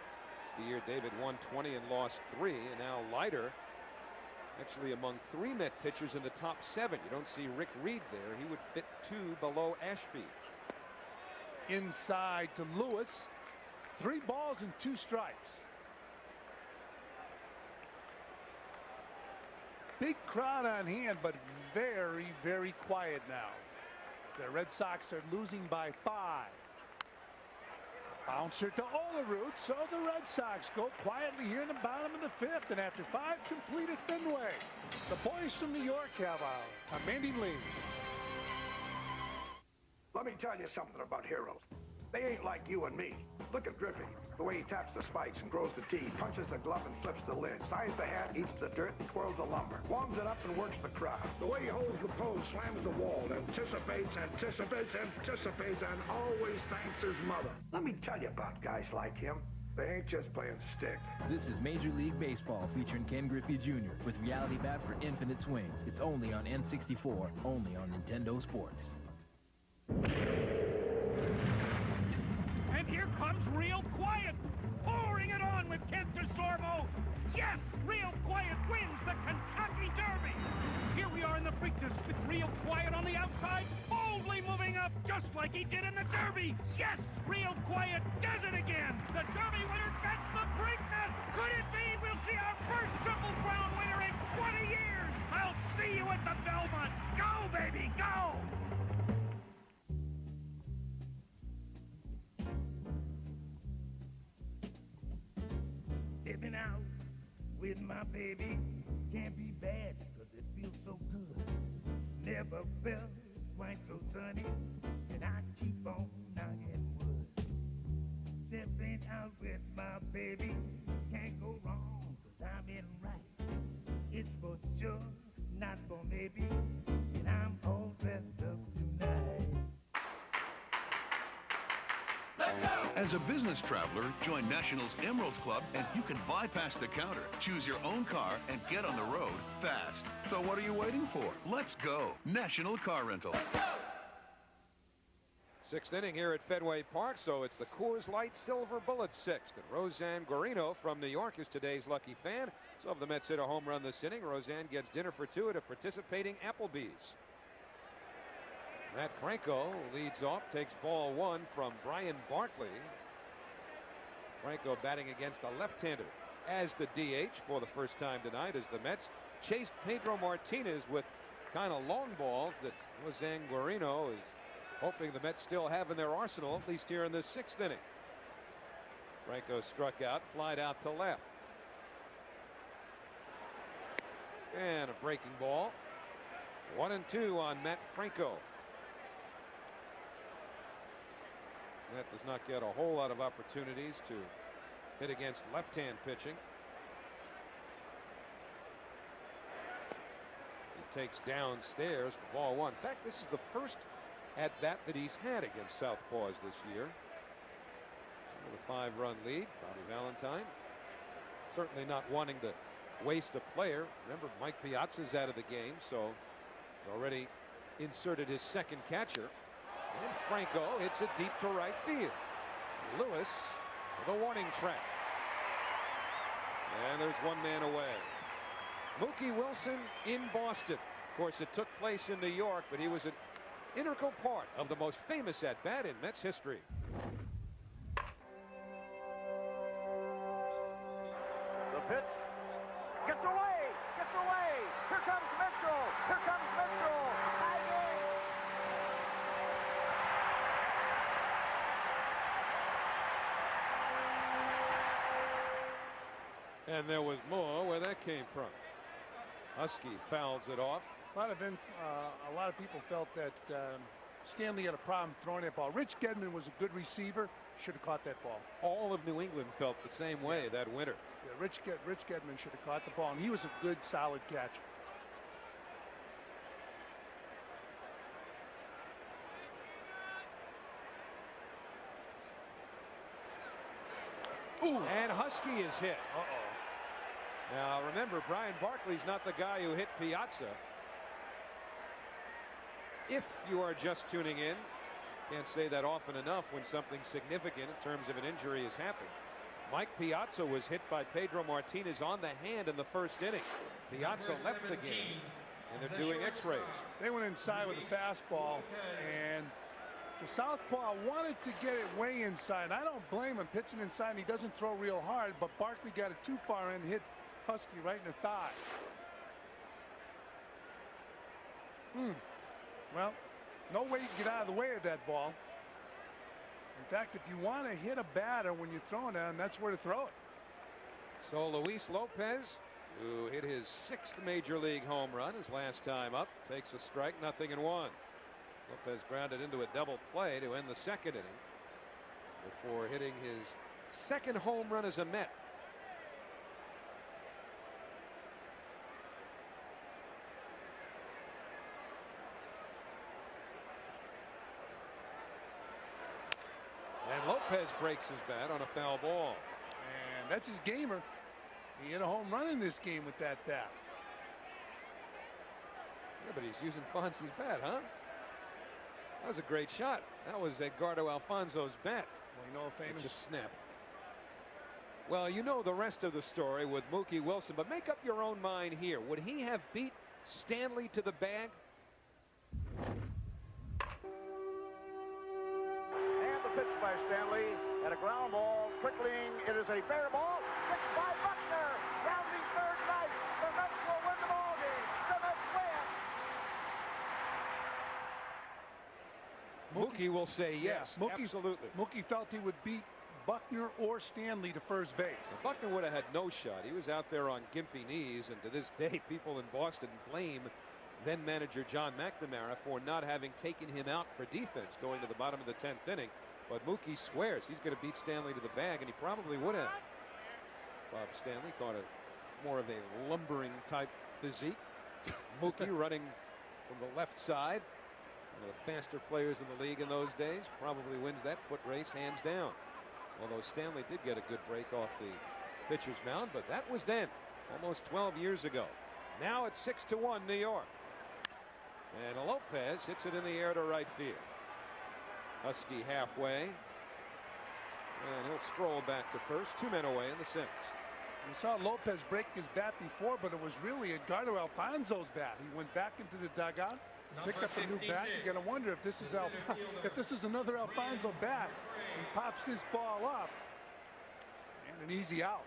the year David won 20 and lost 3. And now Leiter actually among 3 Met pitchers in the top 7. You don't see Rick Reed there. He would fit 2 below Ashby. Inside to Lewis. 3 balls and 2 strikes. Big crowd on hand, but very, very quiet now. The Red Sox are losing by 5. Bouncer to Olerud, so the Red Sox go quietly here in the bottom of the 5th, and after 5 completed Fenway, the boys from New York have a commanding lead. Let me tell you something about heroes. They ain't like you and me. Look at Griffey, the way he taps the spikes and grows the tee, punches the glove and flips the lid, signs the hat, eats the dirt, and twirls the lumber, warms it up and works the crowd. The way he holds the pose, slams the wall, anticipates, and always thanks his mother. Let me tell you about guys like him. They ain't just playing stick. This is Major League Baseball featuring Ken Griffey Jr. with Reality Bat for Infinite Swings. It's only on N64, only on Nintendo Sports. And here comes Real Quiet, pouring it on with Ken DeSorbo. Yes, Real Quiet wins the Kentucky Derby. Here we are in the Preakness with Real Quiet on the outside, boldly moving up just like he did in the Derby. Yes, Real Quiet does it again. The Derby winner gets the Preakness. Could it be we'll see our first Triple Crown winner in 20 years? I'll see you at the Belmont. Go, baby, go! Living out with my baby can't be bad because it feels so good. Never felt quite so sunny, and I keep on knocking wood. Stepping out with my baby can't go wrong because I'm in right. sure, not for maybe, and I'm all dressed up tonight. Let's go! As a business traveler, join National's Emerald Club and you can bypass the counter, choose your own car, and get on the road fast. So what are you waiting for? Let's go. National Car Rental. Let's go! Sixth inning here at Fenway Park, so it's the Coors Light Silver Bullet sixth. And Roseanne Guarino from New York is today's lucky fan. So if the Mets hit a home run this inning, Roseanne gets dinner for two at a participating Applebee's. Matt Franco leads off, takes ball one from Brian Barkley. Franco batting against a left-hander as the DH for the first time tonight, as the Mets chased Pedro Martinez with kind of long balls that Roseanne Guarino is hoping the Mets still have in their arsenal, at least here in this sixth inning. Franco struck out, flied out to left. And a breaking ball. 1-2 on Matt Franco. Matt does not get a whole lot of opportunities to hit against left-hand pitching. He takes downstairs for ball one. In fact, this is the first at bat that he's had against Southpaws this year. With a 5-run lead, Bobby Valentine certainly not wanting to waste a player. Remember, Mike Piazza's out of the game, so he's already inserted his second catcher. And Franco hits it deep to right field. Lewis with a warning track. And there's one man away. Mookie Wilson in Boston. Of course, it took place in New York, but he was an integral part of the most famous at-bat in Mets history. The pitch. Gets away! Gets away! Here comes Mitchell! Here comes Mitchell! High game! And there was more where that came from. Husky fouls it off. A lot of people felt that Stanley had a problem throwing that ball. Rich Gedman was a good receiver. Should have caught that ball. All of New England felt the same way that winter. Yeah, Rich Gedman should have caught the ball, and he was a good, solid catcher. Ooh. And Husky is hit. Now remember, Brian Barkley's not the guy who hit Piazza. If you are just tuning in, can't say that often enough when something significant in terms of an injury has happened. Mike Piazza was hit by Pedro Martinez on the hand in the first inning. Piazza left the game, and they're doing x-rays. They went inside with a fastball, and the southpaw wanted to get it way inside. I don't blame him pitching inside, and he doesn't throw real hard, but Barkley got it too far and hit Husky right in the thigh. Well, no way you can get out of the way of that ball. In fact, if you want to hit a batter when you're throwing at him, that's where to throw it. So Luis Lopez, who hit his 6th major league home run his last time up, takes a strike, 0-1. Lopez grounded into a double play to end the second inning before hitting his 2nd home run as a Met. And Lopez breaks his bat on a foul ball. And that's his gamer. He hit a home run in this game with that bat. Yeah, but he's using Fonzie's bat, huh? That was a great shot. That was Edgardo Alfonso's bat. Well, you know, famous. It just snapped. Well, you know the rest of the story with Mookie Wilson, but make up your own mind here. Would he have beat Stanley to the bag? Pitch by Stanley and a ground ball trickling. It is a fair ball. Picked by Buckner. Rounding third base. The Mets will win the ball game. The Mets win. Mookie will say yes. Absolutely. Mookie felt he would beat Buckner or Stanley to first base. Well, Buckner would have had no shot. He was out there on gimpy knees, and to this day, people in Boston blame then manager John McNamara for not having taken him out for defense going to the bottom of the 10th inning. But Mookie swears he's going to beat Stanley to the bag, and he probably would have. Bob Stanley caught more of a lumbering type physique. Mookie running from the left side. One of the faster players in the league in those days. Probably wins that foot race hands down. Although Stanley did get a good break off the pitcher's mound, but that was then, almost 12 years ago. Now it's 6-1 New York. And Lopez hits it in the air to right field. Husky halfway. And he'll stroll back to first. 2 men away in the 6th. We saw Lopez break his bat before, but it was really Edgardo Alfonzo's bat. He went back into the dugout, picked up a new bat. You're going to wonder if this is another Alfonzo bat. He pops this ball up, and an easy out.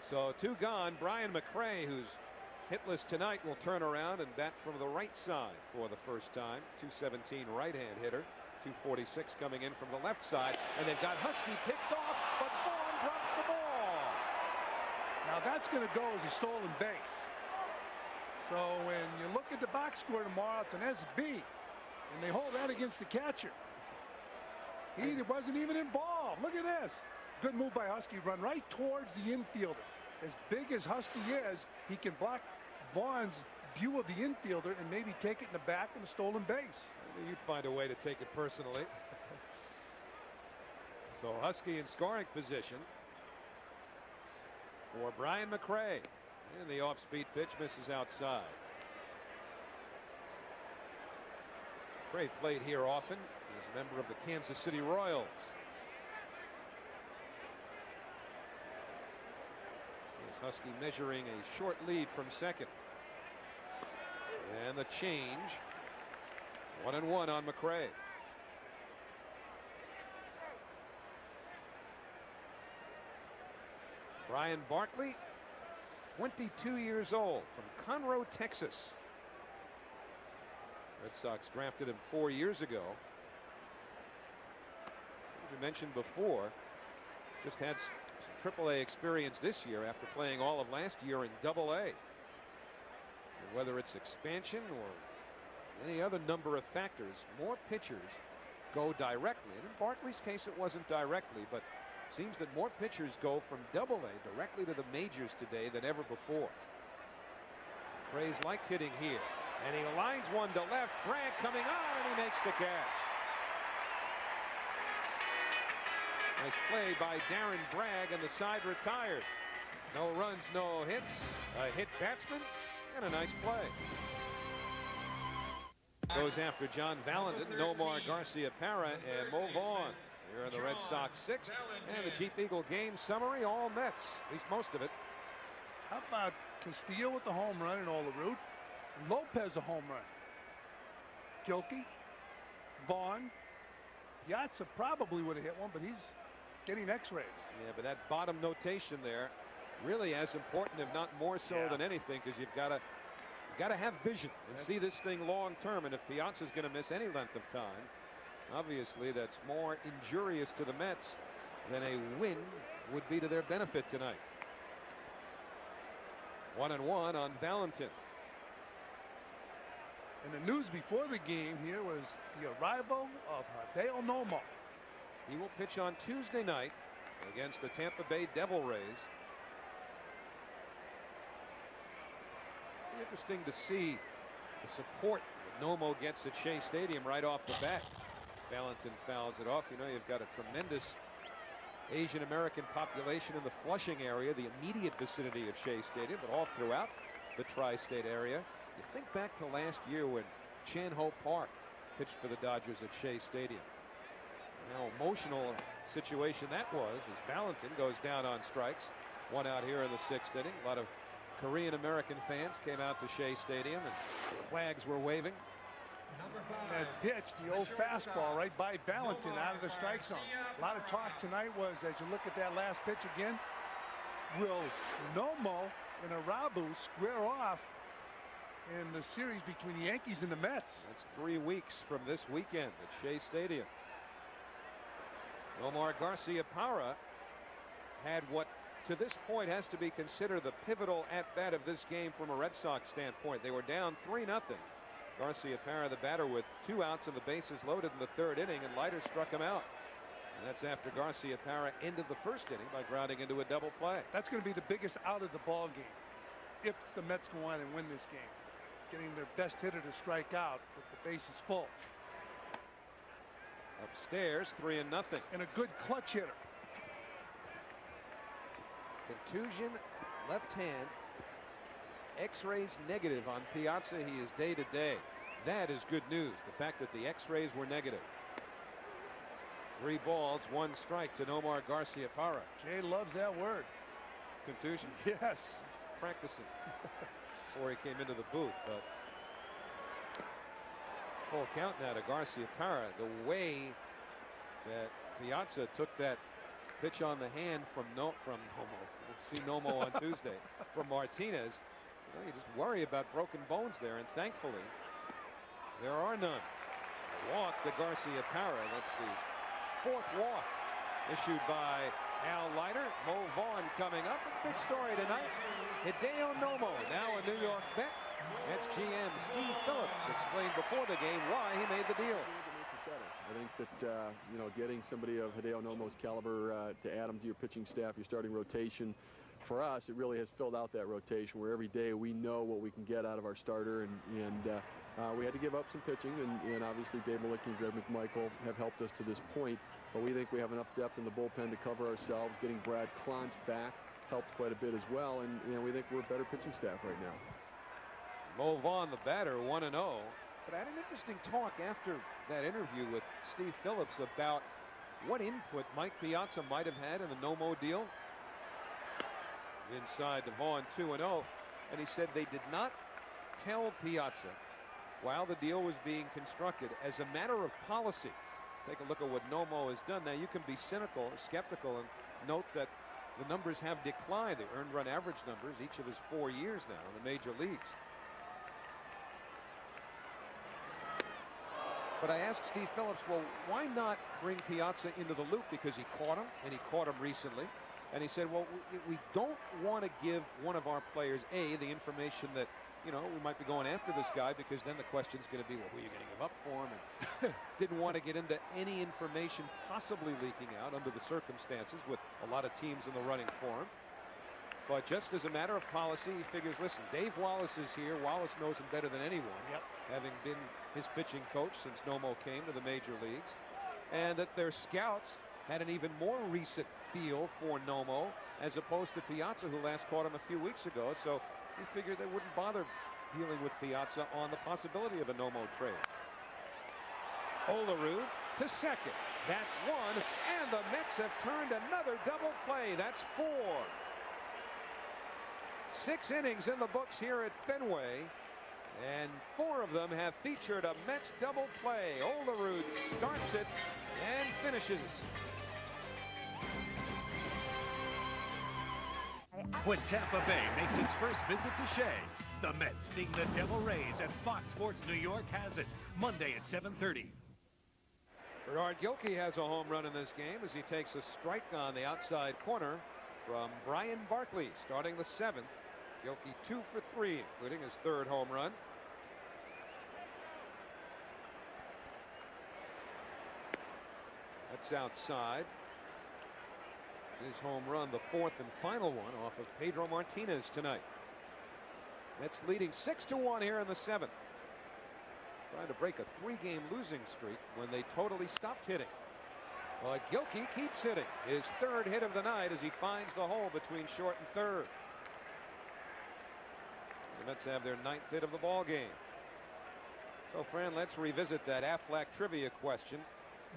So 2 gone. Brian McRae, who's hitless tonight, will turn around and bat from the right side for the first time. .217 right-hand hitter. .246 coming in from the left side, and they've got Husky picked off, but Vaughn drops the ball. Now that's going to go as a stolen base. So when you look at the box score tomorrow, it's an SB, and they hold that against the catcher. He wasn't even involved. Look at this. Good move by Husky. Run right towards the infielder. As big as Husky is, he can block Vaughn's view of the infielder and maybe take it in the back with a stolen base. You'd find a way to take it personally. So Husky in scoring position for Brian McRae. And the off-speed pitch misses outside. McRae played here often. He's a member of the Kansas City Royals. Here's Husky measuring a short lead from second. And the change. 1-1 on McRae. Brian Barkley, 22 years old, from Conroe, Texas. Red Sox drafted him 4 years ago. As we mentioned before, just had some AAA experience this year after playing all of last year in AA. And whether it's expansion or any other number of factors, more pitchers go directly. And in Barkley's case, it wasn't directly, but it seems that more pitchers go from AA directly to the majors today than ever before. McRae's like hitting here, and he lines one to left. Bragg coming on, and he makes the catch. Nice play by Darren Bragg, and the side retired. No runs, no hits. A hit batsman, and a nice play. Goes after John Valentin, Nomar Garcia-Parra, and Mo Vaughn. Here in the Red Sox 6th, and the Jeep Eagle game summary, all Mets, at least most of it. How about Castillo with the home run and Olerud? Lopez a home run. Gilkey, Vaughn, Piazza probably would have hit one, but he's getting x-rays. Yeah, but that bottom notation there, really as important, if not more so than anything, because you've got to have vision and see this thing long term. And if Piazza's going to miss any length of time, obviously that's more injurious to the Mets than a win would be to their benefit tonight. 1-1 on Valentin. And the news before the game here was the arrival of Hideo Nomo. He will pitch on Tuesday night against the Tampa Bay Devil Rays. Interesting to see the support that Nomo gets at Shea Stadium right off the bat. Valentin fouls it off. You know, you've got a tremendous Asian American population in the Flushing area, the immediate vicinity of Shea Stadium, but all throughout the tri-state area. You think back to last year when Chan Ho Park pitched for the Dodgers at Shea Stadium. How emotional situation that was as Valentin goes down on strikes. One out here in the 6th inning. A lot of Korean American fans came out to Shea Stadium and flags were waving. And pitched the old fastball right by Valentin out of the strike zone. A lot of talk tonight was, as you look at that last pitch again, will Nomo and Arabu square off in the series between the Yankees and the Mets? That's 3 weeks from this weekend at Shea Stadium. Nomar Garcia-Parra had what to this point has to be considered the pivotal at-bat of this game from a Red Sox standpoint. They were down 3-0. Garcia-Parra, the batter, with 2 outs and the bases loaded in the 3rd inning, and Leiter struck him out. And that's after Garcia Parra ended the first inning by grounding into a double play. That's going to be the biggest out of the ball game if the Mets go on and win this game. Getting their best hitter to strike out with the bases full. Upstairs, 3-0. And a good clutch hitter. Contusion, left hand. X-rays negative on Piazza. He is day to day. That is good news. The fact that the X-rays were negative. 3 balls, 1 strike to Nomar Garcia Parra. Jay loves that word. Contusion. Yes. Practicing before he came into the booth, but full count now to Garcia Parra. The way that Piazza took that pitch on the hand from Nomo. We'll see Nomo on Tuesday. From Martinez. You just worry about broken bones there, and thankfully there are none. A walk to Garcia Parra. That's the 4th walk issued by Al Leiter. Mo Vaughn coming up. A big story tonight. Hideo Nomo, now a New York Met. Mets GM Steve Phillips explained before the game why he made the deal. I think that getting somebody of Hideo Nomo's caliber to add him to your pitching staff, your starting rotation, for us, it really has filled out that rotation where every day we know what we can get out of our starter, and we had to give up some pitching, and obviously Dave Malicki and Greg McMichael have helped us to this point, but we think we have enough depth in the bullpen to cover ourselves. Getting Brad Klontz back helped quite a bit as well, and we think we're a better pitching staff right now. Mo Vaughn, the batter, 1-0. But I had an interesting talk after that interview with Steve Phillips about what input Mike Piazza might have had in the Nomo deal. Inside to Vaughn, 2-0, and he said they did not tell Piazza while the deal was being constructed, as a matter of policy. Take a look at what Nomo has done. Now you can be cynical or skeptical and note that the numbers have declined, the earned run average numbers, each of his 4 years now in the major leagues. But I asked Steve Phillips, well, why not bring Piazza into the loop? Because he caught him, and he caught him recently. And he said, well, we don't want to give one of our players, the information that, we might be going after this guy, because then the question's going to be, well, who are you going to give up for him? And didn't want to get into any information possibly leaking out under the circumstances with a lot of teams in the running for him. But just as a matter of policy, he figures, listen, Dave Wallace is here. Wallace knows him better than anyone, having been his pitching coach since Nomo came to the major leagues. And that their scouts had an even more recent feel for Nomo as opposed to Piazza, who last caught him a few weeks ago. So he figured they wouldn't bother dealing with Piazza on the possibility of a Nomo trade. Olerud to second. That's 1, and the Mets have turned another double play. That's 4. 6 innings in the books here at Fenway, and 4 of them have featured a Mets double play. Olerud starts it and finishes. When Tampa Bay makes its first visit to Shea, the Mets sting the Devil Rays, and Fox Sports New York has it Monday at 7:30. Bernard Gilkey has a home run in this game as he takes a strike on the outside corner from Brian Barkley, starting the 7th. Gilkey 2 for 3, including his 3rd home run. That's outside. His home run, the 4th and final one off of Pedro Martinez tonight. Mets leading 6-1 here in the 7th. Trying to break a 3-game losing streak when they totally stopped hitting. But Gilkey keeps hitting. His 3rd hit of the night as he finds the hole between short and 3rd. The Mets have their 9th hit of the ball game. So, Fran, let's revisit that Aflac trivia question.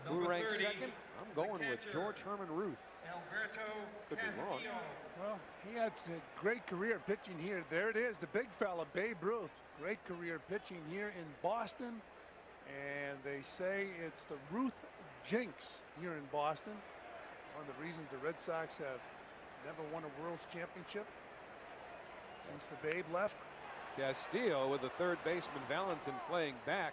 Who ranks 2nd? I'm going with George Herman Ruth. Could be wrong. Well, he had a great career pitching here. There it is, the big fella, Babe Ruth. Great career pitching here in Boston. And they say it's the Ruth jinx here in Boston. One of the reasons the Red Sox have never won a World Championship since the Babe left. Castillo, with the 3rd baseman Valentin playing back,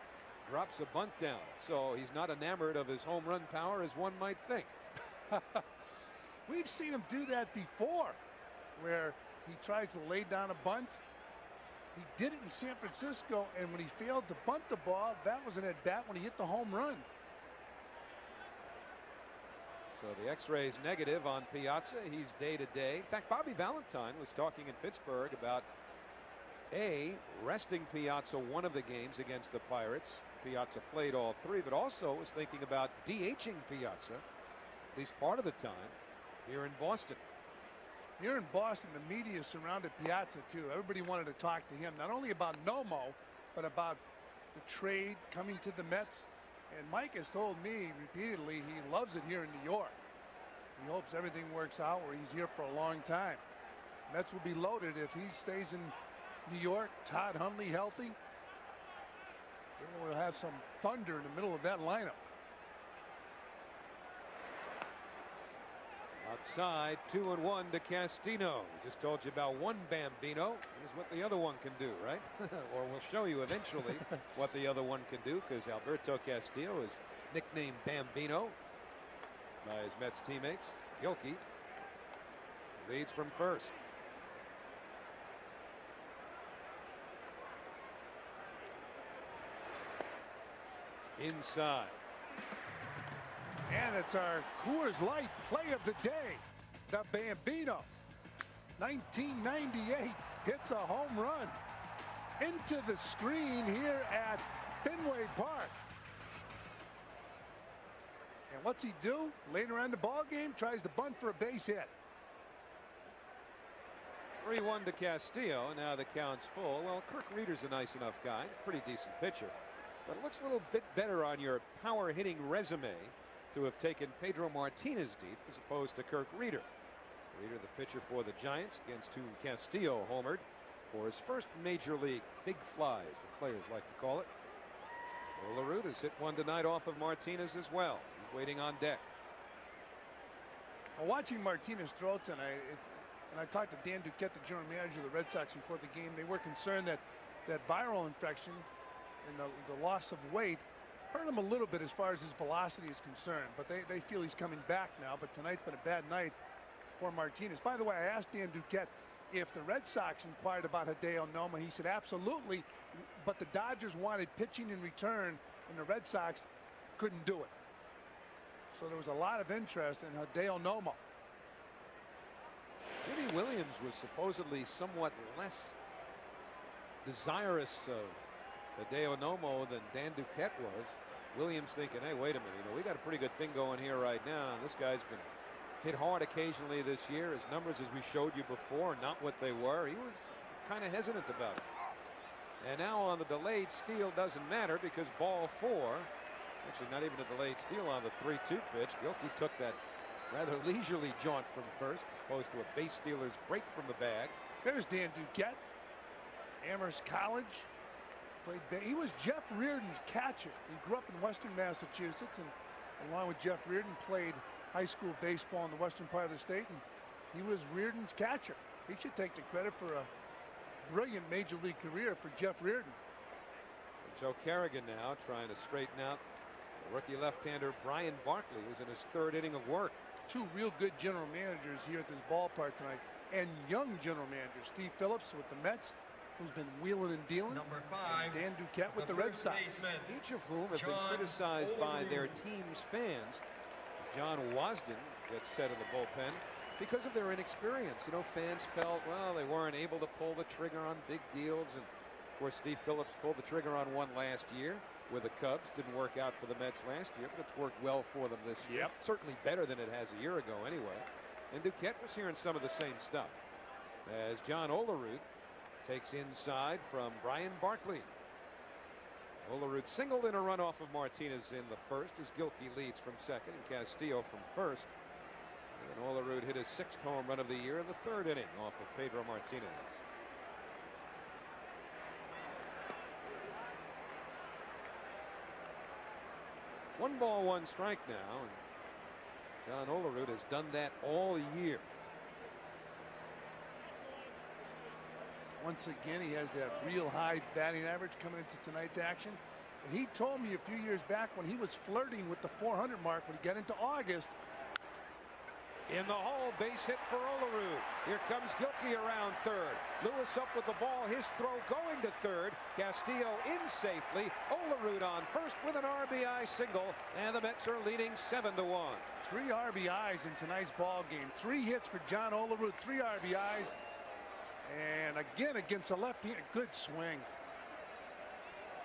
drops a bunt down. So he's not enamored of his home run power as one might think. We've seen him do that before, where he tries to lay down a bunt. He did it in San Francisco, and when he failed to bunt the ball, that was an at-bat when he hit the home run. So the X-ray's negative on Piazza. He's day-to-day. In fact, Bobby Valentine was talking in Pittsburgh about resting Piazza one of the games against the Pirates. Piazza played all three, but also was thinking about DHing Piazza at least part of the time here in Boston. Here in Boston, the media surrounded Piazza too. Everybody wanted to talk to him, not only about Nomo, but about the trade coming to the Mets. And Mike has told me repeatedly he loves it here in New York. He hopes everything works out where he's here for a long time. Mets will be loaded if he stays in New York. Todd Hundley healthy. We'll have some thunder in the middle of that lineup. Outside, 2-1 to Castino. Just told you about one Bambino. Here's what the other one can do, right? Or we'll show you eventually what the other one can do, because Alberto Castillo is nicknamed Bambino by his Mets teammates. Gilkey leads from first. Inside. And it's our Coors Light play of the day. The Bambino, 1998, hits a home run into the screen here at Fenway Park. And what's he do? Later on in the ball game, tries to bunt for a base hit. 3-1 to Castillo. Now the count's full. Well, Kirk Reeder's a nice enough guy, pretty decent pitcher, but it looks a little bit better on your power hitting resume to have taken Pedro Martinez deep as opposed to Kirk Reeder. Reeder, the pitcher for the Giants, against whom Castillo homered for his first major league big fly, as the players like to call it. Olerud has hit one tonight off of Martinez as well. He's waiting on deck. Well, watching Martinez throw tonight, and I talked to Dan Duquette, the general manager of the Red Sox, before the game. They were concerned that viral infection and the loss of weight hurt him a little bit as far as his velocity is concerned, but they feel he's coming back now. But tonight's been a bad night for Martinez. By the way, I asked Dan Duquette if the Red Sox inquired about Hideo Nomo. He said absolutely, but the Dodgers wanted pitching in return, and the Red Sox couldn't do it. So there was a lot of interest in Hideo Nomo. Jimmy Williams was supposedly somewhat less desirous of Hideo Nomo than Dan Duquette was. Williams thinking, hey, wait a minute, we got a pretty good thing going here right now. And this guy's been hit hard occasionally this year. His numbers, as we showed you before, not what they were. He was kind of hesitant about it. And now on the delayed steal doesn't matter, because ball four, actually not even a delayed steal on the 3-2 pitch. Gilkey took that rather leisurely jaunt from first, as opposed to a base stealer's break from the bag. There's Dan Duquette, Amherst College. He was Jeff Reardon's catcher. He grew up in Western Massachusetts, and along with Jeff Reardon, played high school baseball in the western part of the state, and he was Reardon's catcher. He should take the credit for a brilliant major league career for Jeff Reardon. Joe Kerrigan now trying to straighten out the rookie left-hander Brian Barkley, who's in his third inning of work. Two real good general managers here at this ballpark tonight, and young general managers. Steve Phillips with the Mets, who's been wheeling and dealing. Number 5, Dan Duquette with the Red Sox. Each of whom have been criticized by their team's fans. John Wasden gets set in the bullpen because of their inexperience. Fans felt, well, they weren't able to pull the trigger on big deals. And of course, Steve Phillips pulled the trigger on one last year with the Cubs. Didn't work out for the Mets last year, but it's worked well for them this year. Certainly better than it has a year ago anyway. And Duquette was hearing some of the same stuff as John Olerud takes inside from Brian Barkley. Olerud singled in a run off of Martinez in the first as Gilkey leads from second and Castillo from first. And Olerud hit his 6th home run of the year in the 3rd inning off of Pedro Martinez. One ball, one strike now, and John Olerud has done that all year. Once again, he has that real high batting average coming into tonight's action. And he told me a few years back when he was flirting with the 400 mark when he got into August, In the hole, base hit for Olerud. Here comes Gilkey around third. Lewis up with the ball. His throw going to third. Castillo in safely. Olerud on first with an RBI single, and the Mets are leading 7-1. 3 RBIs in tonight's ball game. 3 hits for John Olerud. 3 RBIs, and again against a lefty, a good swing.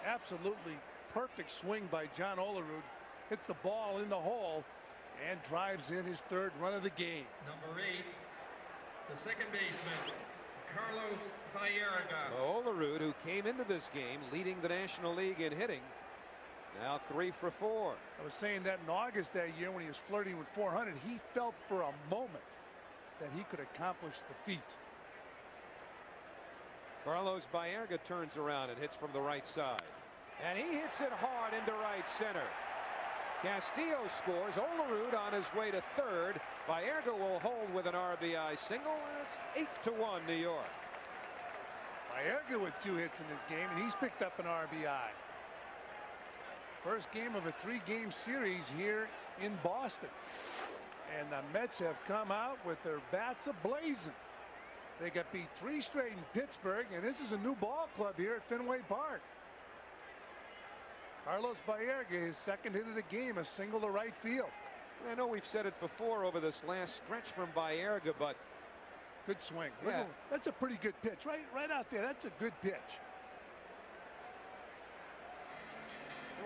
Absolutely perfect swing by John Olerud. Hits the ball in the hole and drives in his 3rd run of the game. Number 8, the second baseman, Carlos Baerga. Olerud, who came into this game leading the National League in hitting, now 3 for 4. I was saying that in August that year when he was flirting with 400, he felt for a moment that he could accomplish the feat. Carlos Baerga turns around and hits from the right side, and he hits it hard into right center. Castillo scores. Olerud on his way to third. Baerga will hold with an RBI single, and it's 8-1 New York. Baerga with 2 hits in this game, and he's picked up an RBI. First game of a 3-game series here in Boston. And the Mets have come out with their bats ablazing. They got beat 3 straight in Pittsburgh, and this is a new ball club here at Fenway Park. Carlos Baerga, his 2nd hit of the game, a single to right field. I know we've said it before over this last stretch from Baerga, but good swing. Yeah. That's a pretty good pitch. Right out there. That's a good pitch.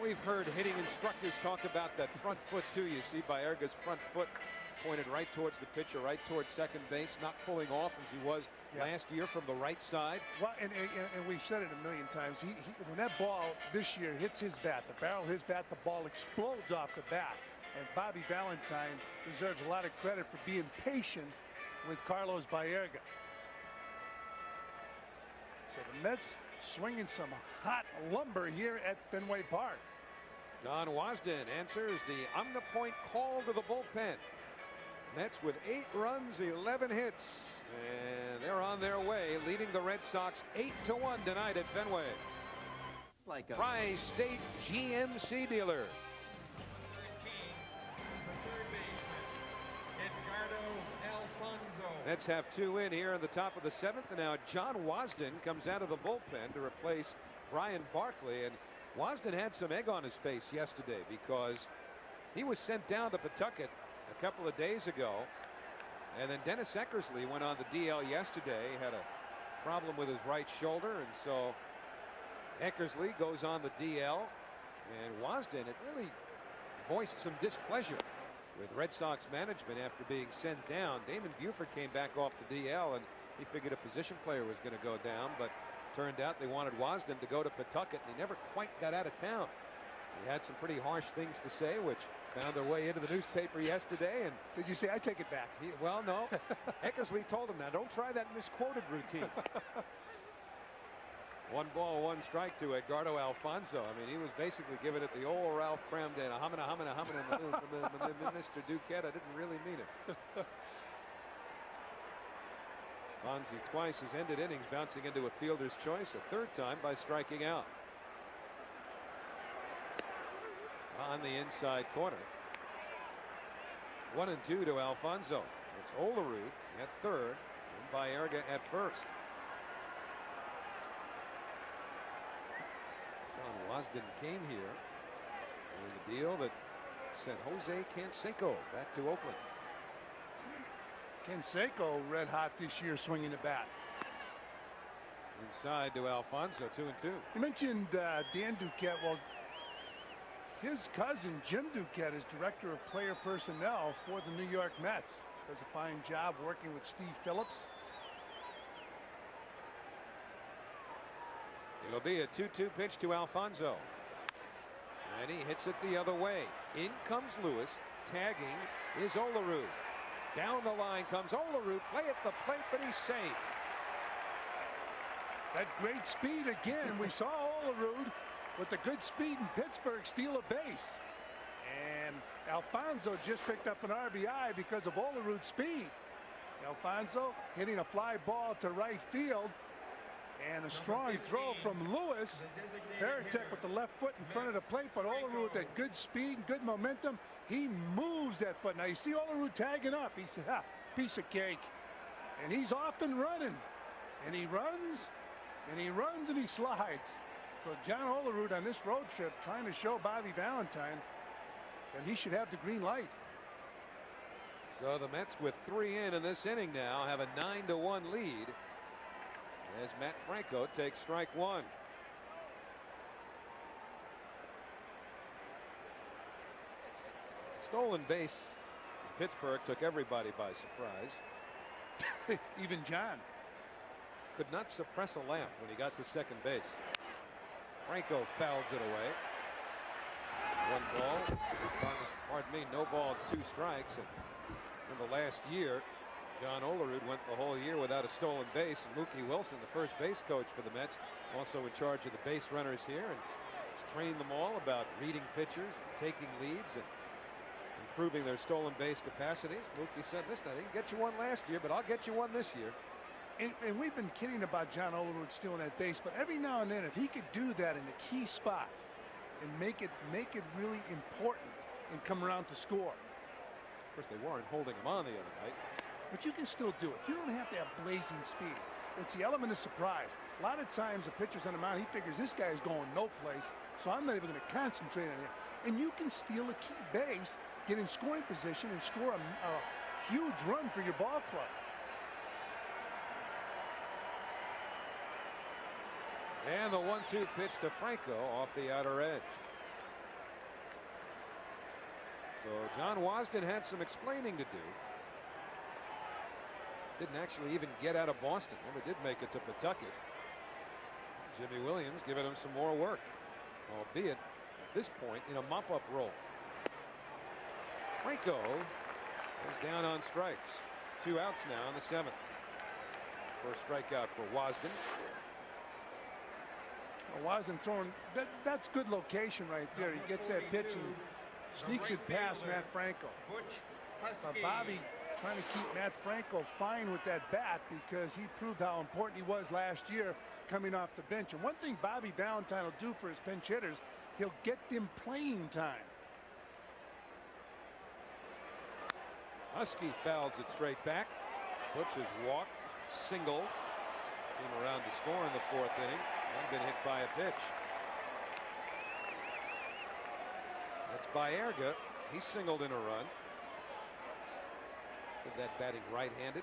We've heard hitting instructors talk about that front foot too. You see Baerga's front foot pointed right towards the pitcher, right towards second base, not pulling off as he was last year from the right side. Well, and we've said it a million times. When that ball this year hits his bat, the barrel of his bat, the ball explodes off the bat. And Bobby Valentine deserves a lot of credit for being patient with Carlos Baerga. So the Mets swinging some hot lumber here at Fenway Park. Don Wasden answers the on-the-point call to the bullpen. Mets with 8 runs, 11 hits, and they're on their way, leading the Red Sox 8-1 tonight at Fenway. Like a Tri-State GMC dealer. Mets have 2 in here in the top of the 7th, and now John Wasden comes out of the bullpen to replace Brian Barkley. And Wasden had some egg on his face yesterday because he was sent down to Pawtucket a couple of days ago, and then Dennis Eckersley went on the DL yesterday. He had a problem with his right shoulder, and so Eckersley goes on the DL, and Wasden, it really voiced some displeasure with Red Sox management after being sent down. Damon Buford came back off the DL, and he figured a position player was going to go down, but turned out they wanted Wasden to go to Pawtucket, and he never quite got out of town. He had some pretty harsh things to say, which found their way into the newspaper yesterday. And did you say, I take it back? Well, no. Eckersley told him, now don't try that misquoted routine. 1 ball, 1 strike to Edgardo Alfonso. I mean, he was basically giving it the old Ralph Cramden, humana, Mr. Duquette. I didn't really mean it. Fonzie twice has ended innings bouncing into a fielder's choice, a 3rd time by striking out. On the inside corner. 1-2 to Alfonso. It's Olerud at 3rd and Baerga at 1st. John Wasden came here with a deal that sent Jose Canseco back to Oakland. Canseco red hot this year swinging the bat. Inside to Alfonso, 2-2. You mentioned Dan Duquette. Well, his cousin Jim Duquette is director of player personnel for the New York Mets. Does a fine job working with Steve Phillips. It'll be a 2-2 pitch to Alfonso, and he hits it the other way. In comes Lewis. Tagging is Olerud. Down the line comes Olerud. Play at the plate, but he's safe. That great speed again. We saw Olerud with the good speed in Pittsburgh steal a base. And Alfonso just picked up an RBI because of Olerud's speed. Alfonso hitting a fly ball to right field. And a strong throw from Lewis. Veritek with the left foot in front of the plate, but Olerud with that good speed and good momentum He moves that foot. Now you see Olerud tagging up. He said, "Ha, piece of cake." And he's off and running. And he runs, and he runs, and he slides. So John Olerud on this road trip trying to show Bobby Valentine that he should have the green light. So the Mets with 3 in this inning now have a 9-1 lead as Matt Franco takes strike 1. Stolen base in Pittsburgh took everybody by surprise. Even John could not suppress a laugh when he got to second base. Franco fouls it away. 1 ball. Pardon me, no balls, 2 strikes. And in the last year, John Olerud went the whole year without a stolen base. And Mookie Wilson, the first base coach for the Mets, also in charge of the base runners here, and has trained them all about reading pitchers and taking leads and improving their stolen base capacities. Mookie said, "Listen, I didn't get you one last year, but I'll get you one this year." And we've been kidding about John Olerud stealing that base, but every now and then, if he could do that in a key spot and make it really important and come around to score. Of course, they weren't holding him on the other night. But you can still do it. You don't have to have blazing speed. It's the element of surprise. A lot of times, a pitcher's on the mound, he figures this guy's going no place, so I'm not even going to concentrate on him. And you can steal a key base, get in scoring position, and score a huge run for your ball club. And the 1-2 pitch to Franco off the outer edge. So John Wasden had some explaining to do. Didn't actually even get out of Boston. Never did make it to Pawtucket. Jimmy Williams giving him some more work, albeit at this point in a mop-up role. Franco is down on strikes. 2 outs now in the 7th. First strikeout for Wasden. Wasden throwing, that's good location right there. He gets that pitch and sneaks it past Matt Franco. Bobby trying to keep Matt Franco fine with that bat because he proved how important he was last year coming off the bench. And one thing Bobby Valentine will do for his pinch hitters, he'll get them playing time. Husky fouls it straight back. Butch has walked, single, came around to score in the 4th inning. And been hit by a pitch. That's Baerga. He singled in a run. Did that batting right-handed.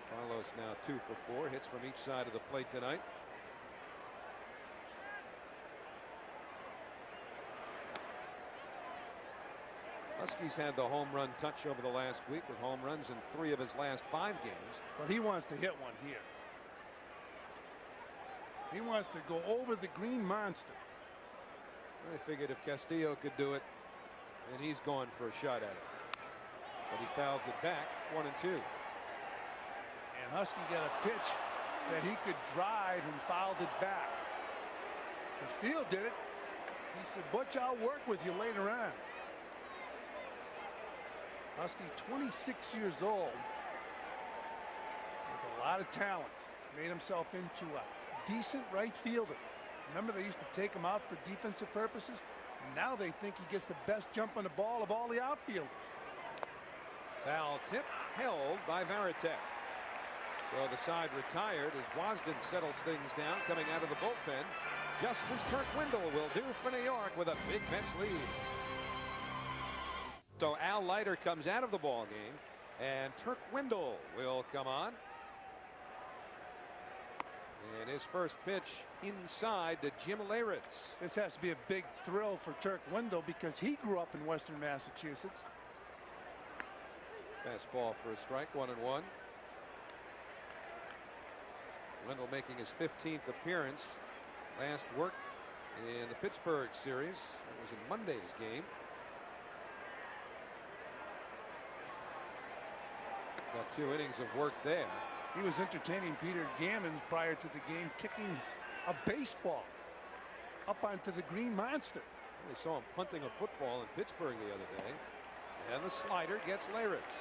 Carlos now 2 for 4. Hits from each side of the plate tonight. Huskies had the home run touch over the last week with home runs in 3 of his last 5 games. But he wants to hit one here. He wants to go over the green monster. I figured if Castillo could do it, then he's going for a shot at it. But he fouls it back, 1-2. And Husky got a pitch that he could drive and fouled it back. Castillo did it. He said, "Butch, I'll work with you later on." Husky, 26 years old, with a lot of talent, made himself into a decent right fielder. Remember, they used to take him out for defensive purposes. Now they think he gets the best jump on the ball of all the outfielders. Foul tip held by Varitek. So the side retired as Wasden settles things down coming out of the bullpen, just as Turk Windle will do for New York with a big Mets lead. So Al Leiter comes out of the ball game, and Turk Windle will come on. And his first pitch inside to Jim Leyritz. This has to be a big thrill for Turk Windle because he grew up in Western Massachusetts. Fastball for a strike, 1-1. Windle making his 15th appearance. Last work in the Pittsburgh series. It was in Monday's game. Got 2 innings of work there. He was entertaining Peter Gammons prior to the game, kicking a baseball up onto the green monster. They saw him punting a football in Pittsburgh the other day. And the slider gets Leyritz.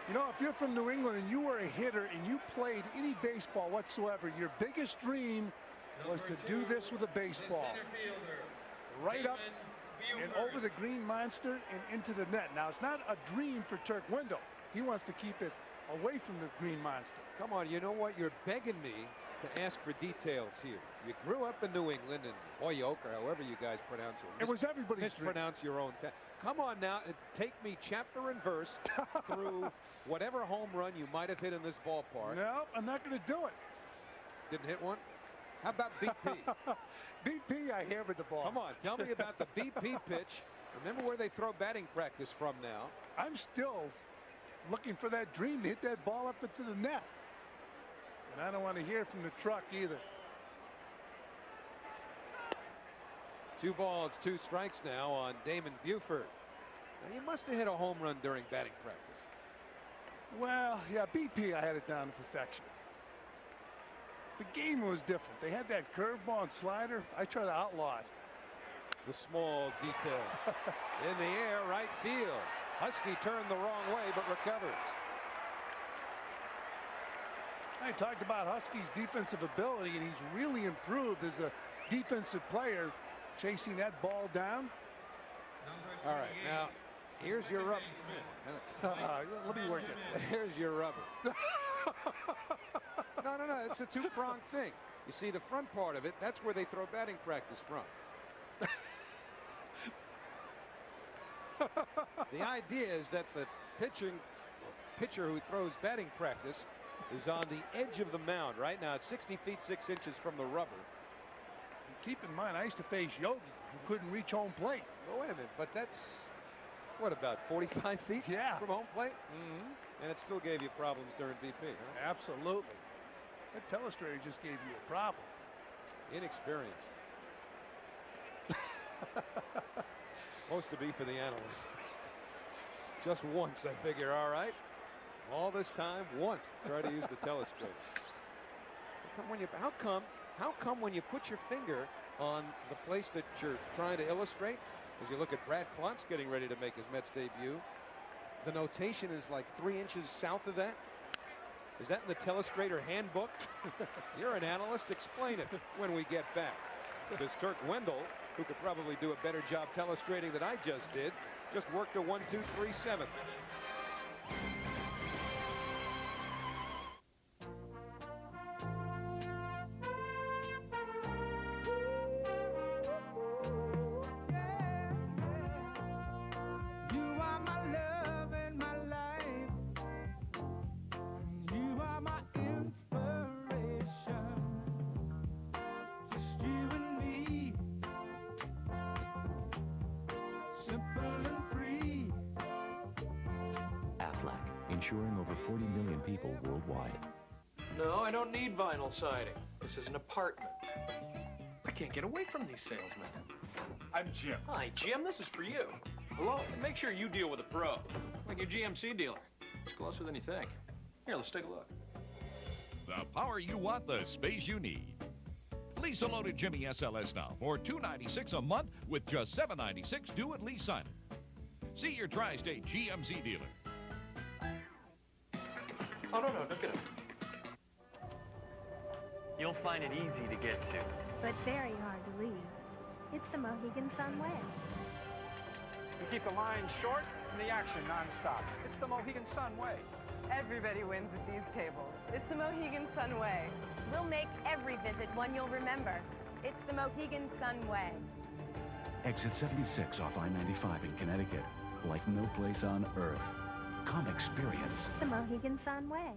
You know, if you're from New England and you were a hitter and you played any baseball whatsoever, your biggest dream was to do this with a baseball. right up and over the green monster and into the net. Now, it's not a dream for Turk Wendell. He wants to keep it away from the green monster. Come on, you know what? You're begging me to ask for details here. You grew up in New England, in Holyoke, or however you guys pronounce it. It was everybody's dream. Mispronounce your own town. Come on now, and take me chapter and verse through whatever home run you might have hit in this ballpark. No, I'm not going to do it. Didn't hit one? How about BP? BP, I hammered the ball. Come on, tell me about the BP pitch. Remember where they throw batting practice from now. I'm still looking for that dream to hit that ball up into the net. And I don't want to hear from the truck either. 2 balls, 2 strikes now on Damon Buford. Now, you must have hit a home run during batting practice. Well, yeah, BP, I had it down to perfection. The game was different. They had that curveball and slider. I tried to outlaw it. The small detail. In the air, right field. Husky turned the wrong way, but recovers. I talked about Husky's defensive ability, and he's really improved as a defensive player, chasing that ball down. All right, now, here's your rubber. Let me work it. Here's your rubber. No, it's a 2-pronged thing. You see, the front part of it, that's where they throw batting practice from. The idea is that the pitcher who throws batting practice is on the edge of the mound. Right now, it's 60 feet 6 inches from the rubber. And keep in mind, I used to face Yogi, who couldn't reach home plate. Oh, wait a minute, but that's, what, about 45 feet from home plate? And it still gave you problems during BP, huh? Absolutely. That telestrator just gave you a problem. Inexperienced. Supposed to be for the analyst. Just once, I figure, all right. All this time, once, try to use the telestrator. How come when you put your finger on the place that you're trying to illustrate, as you look at Brad Klontz getting ready to make his Mets debut, the notation is like 3 inches south of that? Is that in the telestrator handbook? You're an analyst. Explain it when we get back. Because Turk Wendell, who could probably do a better job telestrating than I just did, just worked a 1-2-3-7. Insuring over 40 million people worldwide. No, I don't need vinyl siding. This is an apartment. I can't get away from these salesmen. I'm Jim. Hi, Jim. This is for you. Hello. And make sure you deal with a pro, like your GMC dealer. It's closer than you think. Here, let's take a look. The power you want, the space you need. Lease a loaded Jimmy SLS now for $296 a month with just $796 due at lease signing. See your tri-state GMC dealer. Oh, no, don't get it. You'll find it easy to get to. But very hard to leave. It's the Mohegan Sun way. You keep the line short and the action nonstop. It's the Mohegan Sun way. Everybody wins at these tables. It's the Mohegan Sun way. We'll make every visit one you'll remember. It's the Mohegan Sun way. Exit 76 off I-95 in Connecticut. Like no place on earth. Come experience the Mohegan Sun way.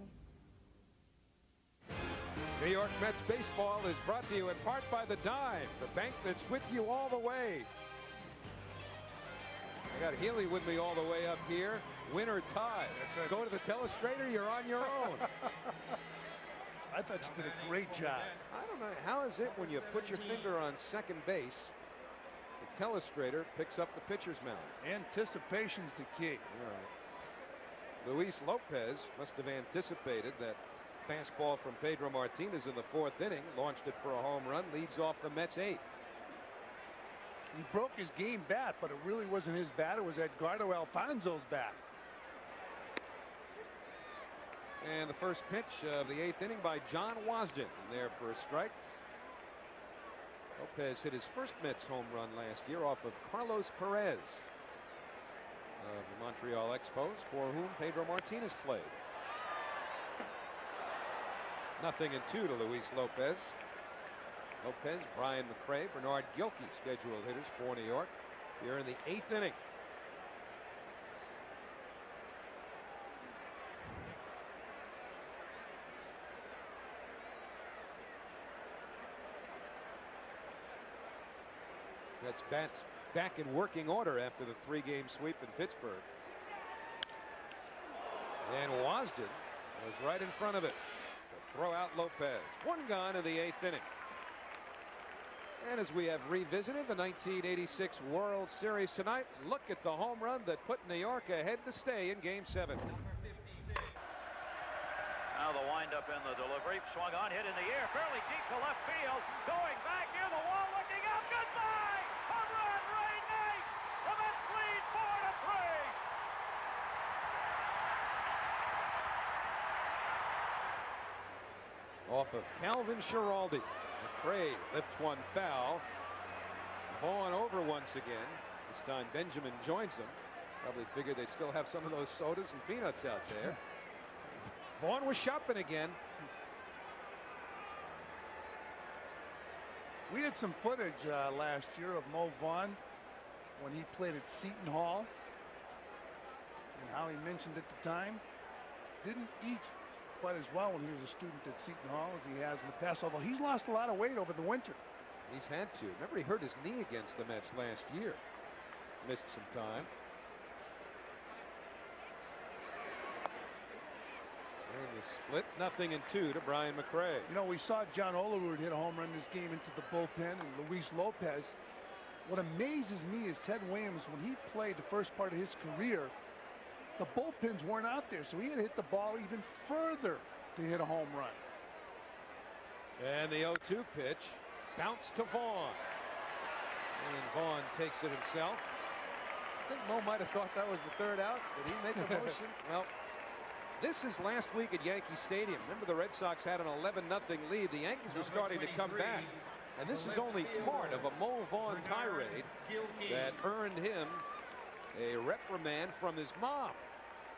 New York Mets baseball is brought to you in part by the Dime, the bank that's with you all the way. I got Healy with me all the way up here. Win or tie. Right. Go to the telestrator, you're on your own. I thought you did a great job. I don't know. How is it when you put your finger on second base, the telestrator picks up the pitcher's mound? Anticipation's the key. All right. Luis Lopez must have anticipated that fastball from Pedro Martinez in the 4th inning, launched it for a home run, leads off the Mets' 8th. He broke his game bat, but it really wasn't his bat. It was Edgardo Alfonzo's bat. And the first pitch of the 8th inning by John Wasden, there for a strike. Lopez hit his first Mets home run last year off of Carlos Perez of the Montreal Expos, for whom Pedro Martinez played. 0-2 to Luis Lopez. Lopez, Brian McRae, Bernard Gilkey, scheduled hitters for New York here in the 8th inning. That's bats back in working order after the 3-game sweep in Pittsburgh. And Wasden was right in front of it to throw out Lopez. 1 gone in the 8th inning. And as we have revisited the 1986 World Series tonight, look at the home run that put New York ahead to stay in Game 7. Now the windup in the delivery. Swung on, hit in the air, fairly deep to left field. Going back near the wall, looking up. Goodbye! Home run, Ray Knight! The Mets lead 4-3. Off of Calvin Schiraldi. McRae lifts one foul. Vaughn over once again. This time Benjamin joins them. Probably figured they'd still have some of those sodas and peanuts out there. Vaughn was shopping again. We had some footage last year of Mo Vaughn when he played at Seton Hall, and how he mentioned at the time didn't eat quite as well when he was a student at Seton Hall as he has in the past, although he's lost a lot of weight over the winter. He's had to. Remember, he hurt his knee against the Mets last year. Missed some time. And the split, 0-2 to Brian McRae. You know, we saw John Olerud hit a home run this game into the bullpen, and Luis Lopez. What amazes me is Ted Williams, when he played the first part of his career, the bullpens weren't out there, so he had to hit the ball even further to hit a home run. And the 0-2 pitch bounced to Vaughn. And Vaughn takes it himself. I think Mo might have thought that was the 3rd out. Did he make a motion? Well, this is last week at Yankee Stadium. Remember, the Red Sox had an 11-0 lead. The Yankees were starting to come back. And this is only part of a Mo Vaughn tirade that earned him a reprimand from his mom.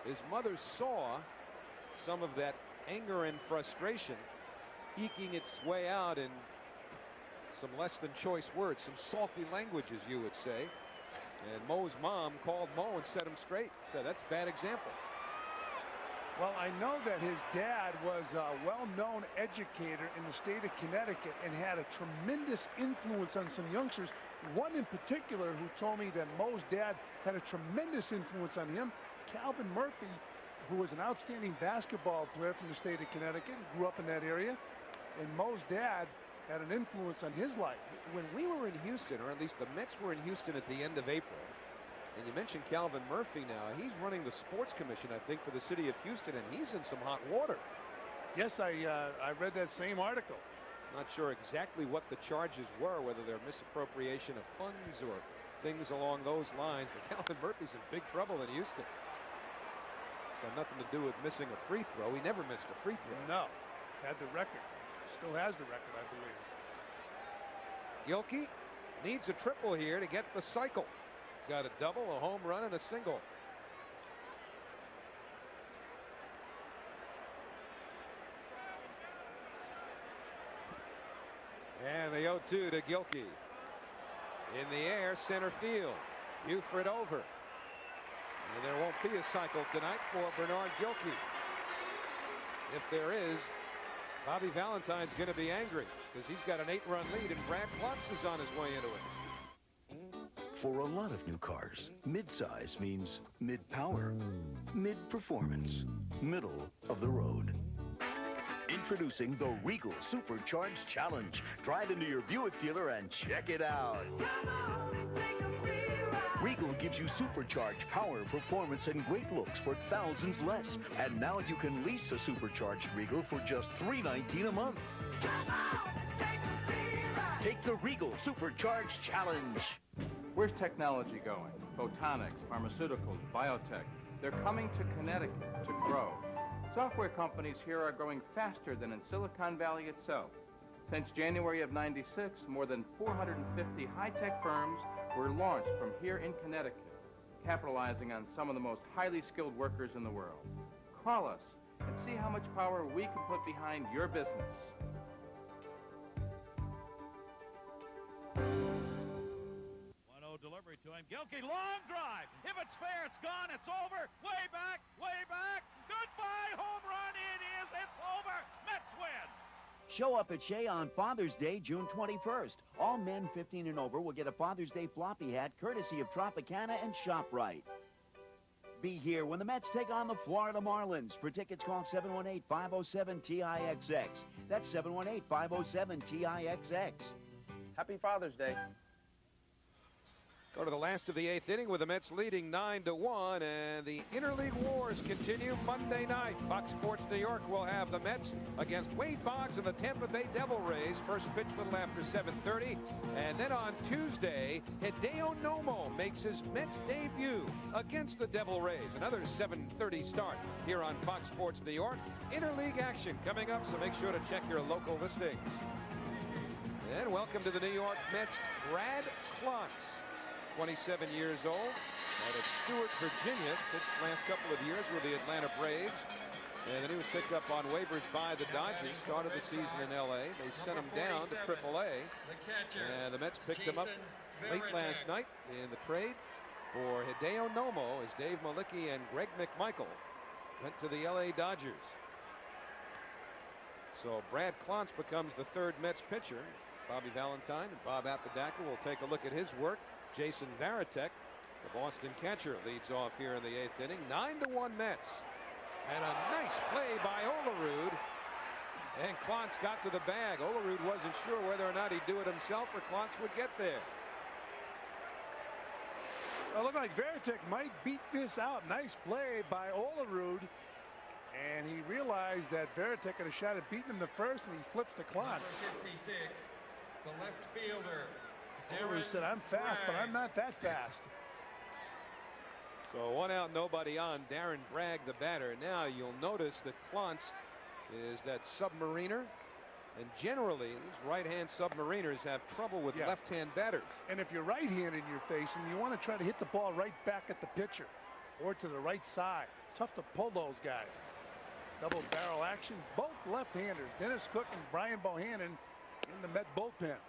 His mother saw some of that anger and frustration eking its way out in some less than choice words, some salty language, as you would say. And Mo's mom called Mo and set him straight. Said, that's a bad example. Well, I know that his dad was a well-known educator in the state of Connecticut and had a tremendous influence on some youngsters. One in particular who told me that Mo's dad had a tremendous influence on him, Calvin Murphy, who was an outstanding basketball player from the state of Connecticut, grew up in that area, and Mo's dad had an influence on his life. When we were in Houston, or at least the Mets were in Houston at the end of April, and you mentioned Calvin Murphy now, he's running the sports commission, I think, for the city of Houston, and he's in some hot water. Yes, I read that same article. Not sure exactly what the charges were, whether they're misappropriation of funds or things along those lines, but Calvin Murphy's in big trouble in Houston. It's got nothing to do with missing a free throw. He never missed a free throw. No, had the record. Still has the record, I believe. Gilkey needs a triple here to get the cycle. Got a double, a home run, and a single. And the 0-2 to Gilkey. In the air, center field. Buford over. And there won't be a cycle tonight for Bernard Gilkey. If there is, Bobby Valentine's going to be angry because he's got an 8-run lead and Brad Plotz is on his way into it. For a lot of new cars, mid-size means mid-power, mid-performance, middle of the road. Introducing the Regal Supercharged Challenge. Drive into your Buick dealer and check it out. Regal gives you supercharged power, performance, and great looks for thousands less. And now you can lease a supercharged Regal for just $319 a month. Take the Regal Supercharged Challenge. Where's technology going? Photonics, pharmaceuticals, biotech. They're coming to Connecticut to grow. Software companies here are growing faster than in Silicon Valley itself. Since January of '96, more than 450 high-tech firms were launched from here in Connecticut, capitalizing on some of the most highly skilled workers in the world. Call us and see how much power we can put behind your business. 1-0 delivery to him. Gilkey, long drive. If it's fair, it's gone. It's over. Way back. Way back. Goodbye. Home run. It is. It's over. Mets win. Show up at Shea on Father's Day, June 21st. All men 15 and over will get a Father's Day floppy hat courtesy of Tropicana and ShopRite. Be here when the Mets take on the Florida Marlins. For tickets, call 718-507-TIXX. That's 718-507-TIXX. Happy Father's Day. Go to the last of the 8th inning with the Mets leading 9-1, and the interleague wars continue Monday night. Fox Sports New York will have the Mets against Wade Boggs and the Tampa Bay Devil Rays. First pitch a little after 7:30, and then on Tuesday, Hideo Nomo makes his Mets debut against the Devil Rays. Another 7:30 start here on Fox Sports New York. Interleague action coming up, so make sure to check your local listings. And welcome to the New York Mets, Brad Klontz. 27 years old, out of Stewart, Virginia, pitched last couple of years with the Atlanta Braves, and then he was picked up on waivers by the Dodgers, started the season in LA. They sent him down to AAA, and the Mets picked him up late last night in the trade for Hideo Nomo as Dave Malicki and Greg McMichael went to the LA Dodgers. So Brad Klontz becomes the third Mets pitcher. Bobby Valentine and Bob Apodaca will take a look at his work. Jason Varitek, the Boston catcher, leads off here in the 8th inning. 9-1 Mets. And a nice play by Olerud. And Klontz got to the bag. Olerud wasn't sure whether or not he'd do it himself or Klontz would get there. It looked like Varitek might beat this out. Nice play by Olerud. And he realized that Varitek had a shot at beating him the first, and he flips to Klontz. Number 56, the left fielder. Olerud said, I'm fast, but I'm not that fast. So 1 out, nobody on. Darren Bragg, the batter. Now you'll notice that Klontz is that submariner. And generally, these right-hand submariners have trouble with left-hand batters. And if you're right-handed you're facing, you want to try to hit the ball right back at the pitcher or to the right side. Tough to pull those guys. Double barrel action, both left-handers. Dennis Cook and Brian Bohannon in the Met bullpen.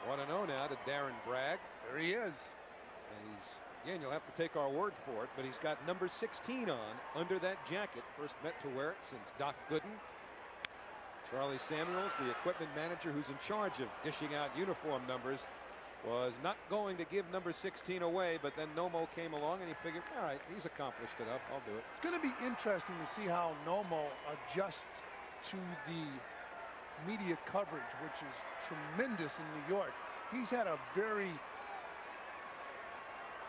1-0 now to Darren Bragg. There he is. And he's, again, you'll have to take our word for it, but he's got number 16 on under that jacket. First Met to wear it since Doc Gooden. Charlie Samuels, the equipment manager who's in charge of dishing out uniform numbers, was not going to give number 16 away, but then Nomo came along and he figured, all right, he's accomplished enough, I'll do it. It's going to be interesting to see how Nomo adjusts to the media coverage, which is tremendous in New York. He's had a very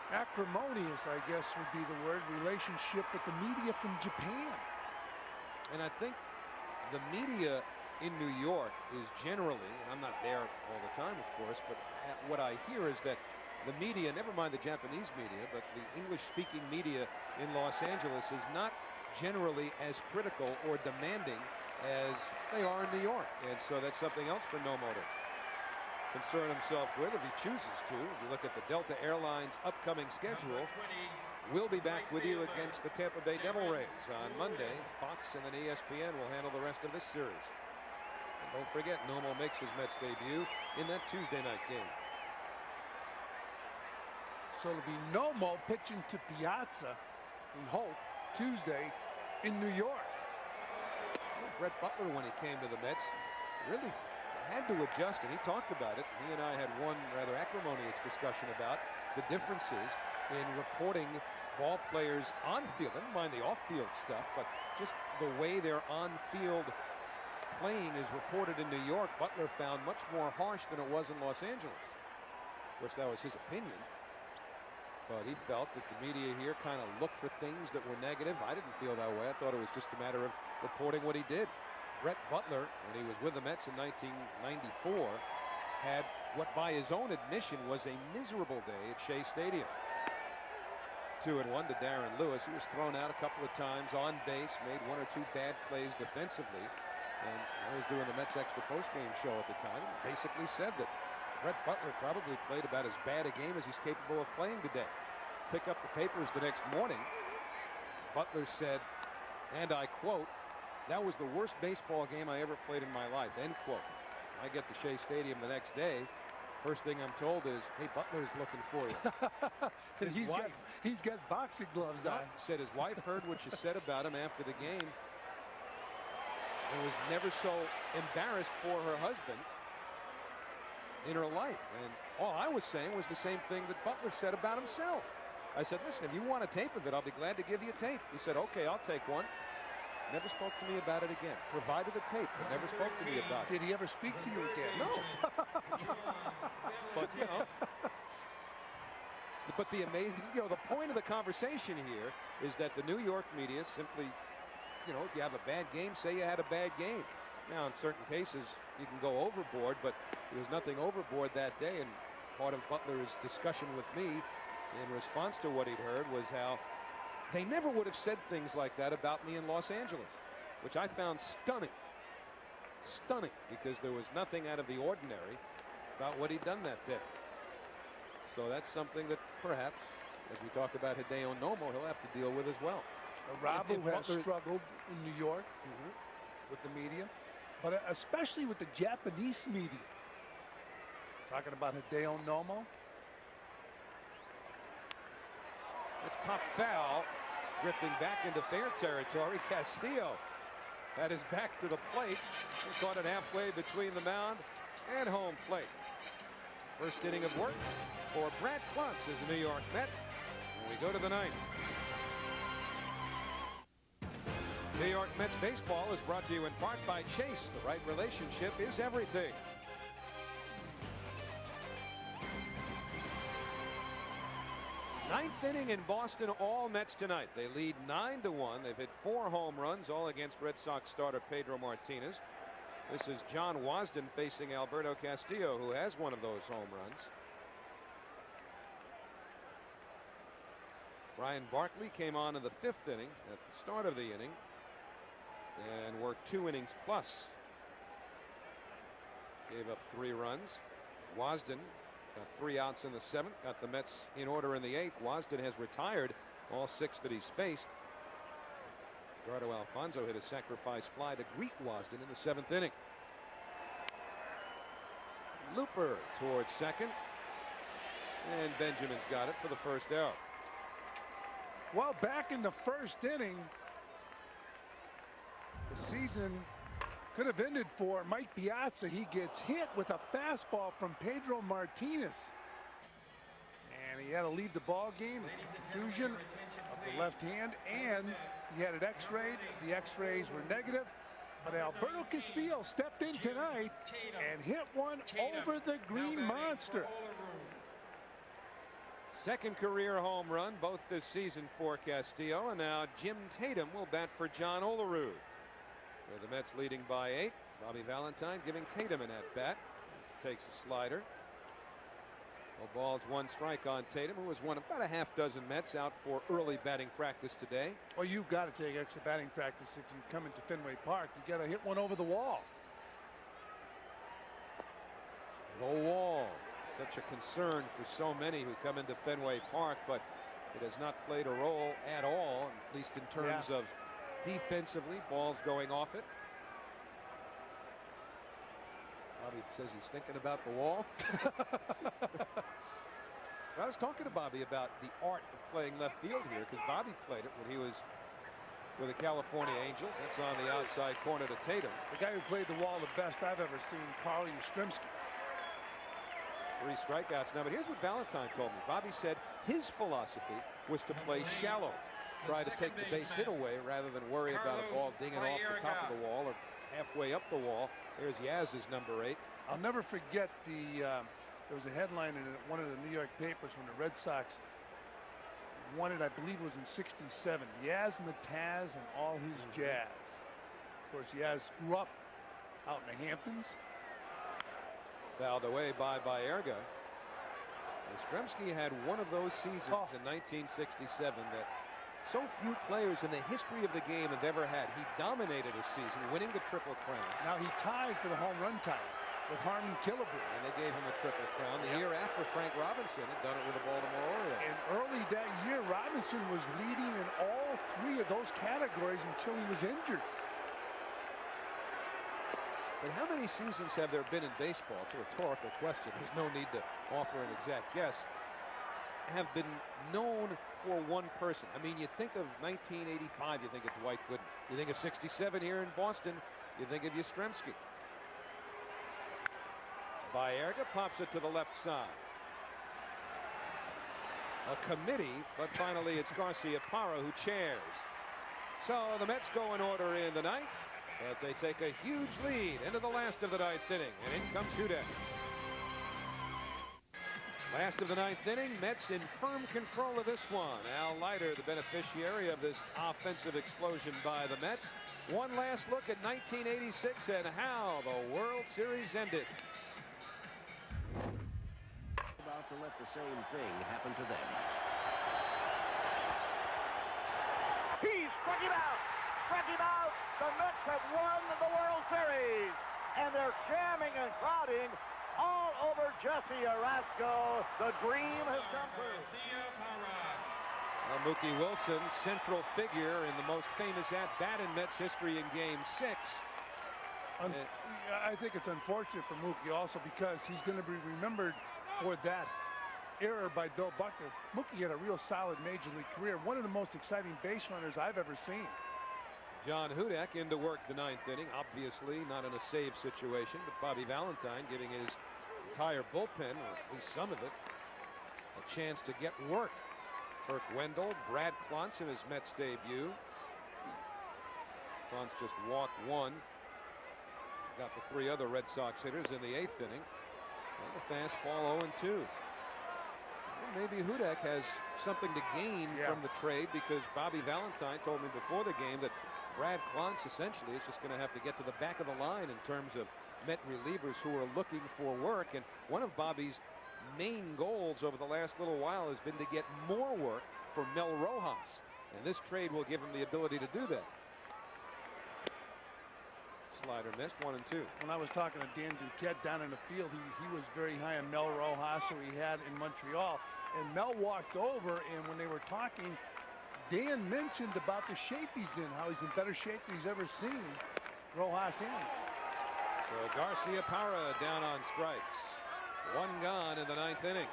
acrimonious, I guess would be the word, relationship with the media from Japan. And I think the media in New York is generally, and I'm not there all the time, of course, but what I hear is that the media, never mind the Japanese media, but the English-speaking media in Los Angeles is not generally as critical or demanding as they are in New York. And so that's something else for Nomo to concern himself with if he chooses to. If you look at the Delta Airlines upcoming schedule, we'll be back with you against the Tampa Bay Devil Rays on Monday. Fox and then ESPN will handle the rest of this series. And don't forget, Nomo makes his Mets debut in that Tuesday night game. So it'll be Nomo pitching to Piazza, we hope, Tuesday in New York. Brett Butler, when he came to the Mets, really had to adjust, and he talked about it. He and I had one rather acrimonious discussion about the differences in reporting ball players on field. Never mind the off-field stuff, but just the way their on-field playing is reported in New York. Butler found much more harsh than it was in Los Angeles. Of course, that was his opinion. But he felt that the media here kind of looked for things that were negative. I didn't feel that way. I thought it was just a matter of reporting what he did. Brett Butler, when he was with the Mets in 1994, had what by his own admission was a miserable day at Shea Stadium. 2-1 to Darren Lewis. He was thrown out a couple of times on base, made 1 or 2 bad plays defensively. And I was doing the Mets extra postgame show at the time. Basically said that Brett Butler probably played about as bad a game as he's capable of playing today. Pick up the papers the next morning. Butler said, and I quote, "That was the worst baseball game I ever played in my life," end quote. I get to Shea Stadium the next day. First thing I'm told is, "Hey, Butler's looking for you." He's got boxing gloves on. Said his wife heard what you said about him after the game and was never so embarrassed for her husband in her life. And all I was saying was the same thing that Butler said about himself. I said, "Listen, if you want a tape of it, I'll be glad to give you a tape." He said, "Okay, I'll take one." Never spoke to me about it again. Provided a tape, but never spoke to me about it. Did he ever speak to you again? No. But, you know. But the amazing, the point of the conversation here is that the New York media simply, if you have a bad game, say you had a bad game. Now, in certain cases, you can go overboard, but there was nothing overboard that day. And part of Butler's discussion with me in response to what he'd heard was how they never would have said things like that about me in Los Angeles, which I found stunning. Stunning, because there was nothing out of the ordinary about what he'd done that day. So that's something that perhaps, as we talk about Hideo Nomo, he'll have to deal with as well. Rob, who has struggled in New York with the media, but especially with the Japanese media. Talking about Hideo Nomo. It's pop foul, drifting back into fair territory. Castillo had his back to the plate. He caught it halfway between the mound and home plate. First inning of work for Brad Cluntz as a New York Met. And we go to the ninth. New York Mets baseball is brought to you in part by Chase. The right relationship is everything. Ninth inning in Boston, all Mets tonight. They lead 9-1. They've hit 4 home runs, all against Red Sox starter Pedro Martinez. This is John Wasden facing Alberto Castillo, who has one of those home runs. Brian Barkley came on in the 5th inning at the start of the inning and worked 2 innings plus. Gave up 3 runs. Wasden got 3 outs in the 7th, got the Mets in order in the 8th. Wasden has retired all 6 that he's faced. Eduardo Alfonso hit a sacrifice fly to greet Wasden in the 7th inning. Looper towards second, and Benjamin's got it for the first out. Well, back in the 1st inning, the season could have ended for Mike Piazza. He gets hit with a fastball from Pedro Martinez. And he had to leave the ball game. It's a contusion of the left hand, and he had it x-rayed. The x-rays were negative. But Alberto Castillo stepped in tonight and hit one over the Green Monster. Second career home run, both this season for Castillo. And now Jim Tatum will bat for John Olerud. The Mets leading by 8. Bobby Valentine giving Tatum an at-bat. Takes a slider. No balls, 1 strike on Tatum, who was one of about a half dozen Mets out for early batting practice today. Well, you've got to take extra batting practice if you come into Fenway Park. You got to hit one over the wall. The wall, such a concern for so many who come into Fenway Park, but it has not played a role at all, at least in terms of defensively, balls going off it. Bobby says he's thinking about the wall. I was talking to Bobby about the art of playing left field here, because Bobby played it when he was with the California Angels. That's on the outside corner to Tatum. The guy who played the wall the best I've ever seen, Carl Yastrzemski. 3 strikeouts now, but here's what Valentine told me. Bobby said his philosophy was to play shallow. Try to take the base hit away rather than worry about a ball dinging off the top of the wall or halfway up the wall. There's Yaz's number 8. I'll never forget there was a headline in one of the New York papers when the Red Sox won it, I believe it was in '67. Yaz Mataz and all his jazz. Of course, Yaz grew up out in the Hamptons. Fouled away by Baerga. Yastrzemski had one of those seasons in 1967 that so few players in the history of the game have ever had. He dominated a season, winning the Triple Crown. Now he tied for the home run title with Harmon Killebrew. And they gave him a Triple Crown the year after Frank Robinson had done it with the Baltimore Orioles. And early that year, Robinson was leading in all three of those categories until he was injured. But how many seasons have there been in baseball? It's a rhetorical question. There's no need to offer an exact guess. Have been known for one person. I mean, you think of 1985, you think of Dwight Gooden. You think of 67 here in Boston, you think of Yastrzemski. Baerga pops it to the left side. A committee, but finally it's Garcia-Parra who chairs. So the Mets go in order in the ninth, but they take a huge lead into the last of the ninth inning, and in comes Hudak. Last of the ninth inning, Mets in firm control of this one. Al Leiter, the beneficiary of this offensive explosion by the Mets. One last look at 1986 and how the World Series ended. About to let the same thing happen to them. He struck him out. Struck him out. The Mets have won the World Series, and they're jamming and crowding all over Jesse Orasco. The dream has come true. Mookie Wilson, central figure in the most famous at-bat in Mets history in Game 6. I think it's unfortunate for Mookie also because he's going to be remembered for that error by Bill Buckner. Mookie had a real solid major league career. One of the most exciting base runners I've ever seen. John Hudak into work the ninth inning, obviously not in a save situation, but Bobby Valentine giving his entire bullpen, or at least some of it, a chance to get work. Kirk Wendell, Brad Klontz in his Mets debut. Klontz just walked one. Got the three other Red Sox hitters in the eighth inning. And the fastball 0-2. Well, maybe Hudak has something to gain from the trade because Bobby Valentine told me before the game that Brad Klontz essentially is just going to have to get to the back of the line in terms of Met relievers who are looking for work. And one of Bobby's main goals over the last little while has been to get more work for Mel Rojas. And this trade will give him the ability to do that. Slider missed, 1-2. When I was talking to Dan Duquette down in the field, he was very high on Mel Rojas, who he had in Montreal. And Mel walked over, and when they were talking, Dan mentioned about the shape he's in, how he's in better shape than he's ever seen Rojas in. So Garcia-Parra down on strikes. One gone in the ninth inning.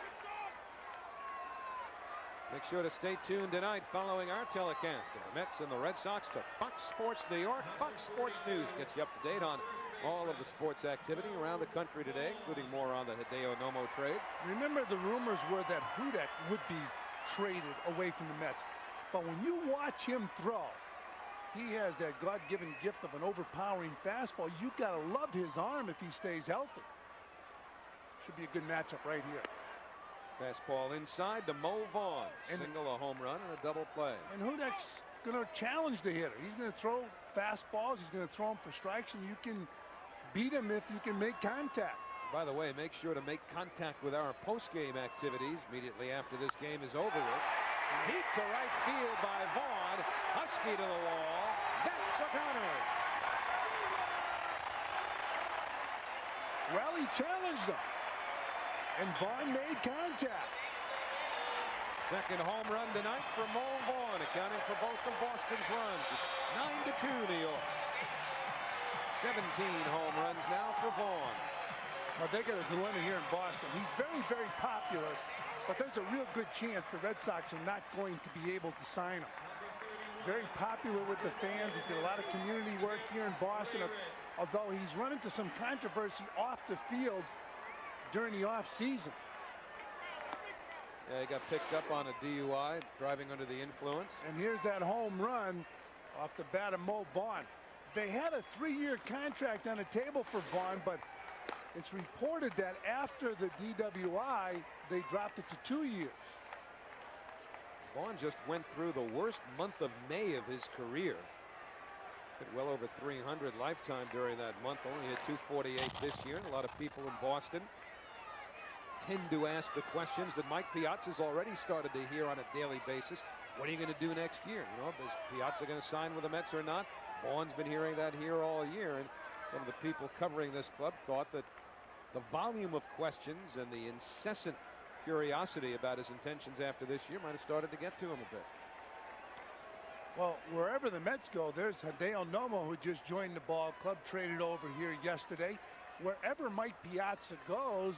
Make sure to stay tuned tonight following our telecast of the Mets and the Red Sox to Fox Sports New York. Fox Sports News gets you up to date on all of the sports activity around the country today, including more on the Hideo Nomo trade. Remember, the rumors were that Hudak would be traded away from the Mets. But when you watch him throw, he has that God-given gift of an overpowering fastball. You've got to love his arm if he stays healthy. Should be a good matchup right here. Fastball inside to Mo Vaughn. Single, a home run, and a double play. And Hudak's going to challenge the hitter. He's going to throw fastballs. He's going to throw them for strikes, and you can beat him if you can make contact. By the way, make sure to make contact with our post-game activities immediately after this game is over with. Deep to right field by Vaughn. Husky to the wall. That's a counter. Well, he challenged him. And Vaughn made contact. Second home run tonight for Mo Vaughn, accounting for both of Boston's runs. It's 9-2 New York. 17 home runs now for Vaughn. Well, they got a dilemma here in Boston. He's very, very popular, but there's a real good chance the Red Sox are not going to be able to sign him. Very popular with the fans. He did a lot of community work here in Boston, although he's run into some controversy off the field during the off-season. Yeah, he got picked up on a DUI, driving under the influence. And here's that home run off the bat of Mo Vaughn. They had a 3-year contract on the table for Vaughn, but it's reported that after the DWI, they dropped it to 2 years. Vaughn just went through the worst month of May of his career. Hit well over 300 lifetime during that month. Only hit 248 this year. And a lot of people in Boston tend to ask the questions that Mike Piazza's already started to hear on a daily basis. What are you going to do next year? You know, is Piazza going to sign with the Mets or not? Vaughn's been hearing that here all year, and some of the people covering this club thought that the volume of questions and the incessant curiosity about his intentions after this year might have started to get to him a bit. Well, wherever the Mets go, there's Hideo Nomo, who just joined the ball club, traded over here yesterday. Wherever Mike Piazza goes,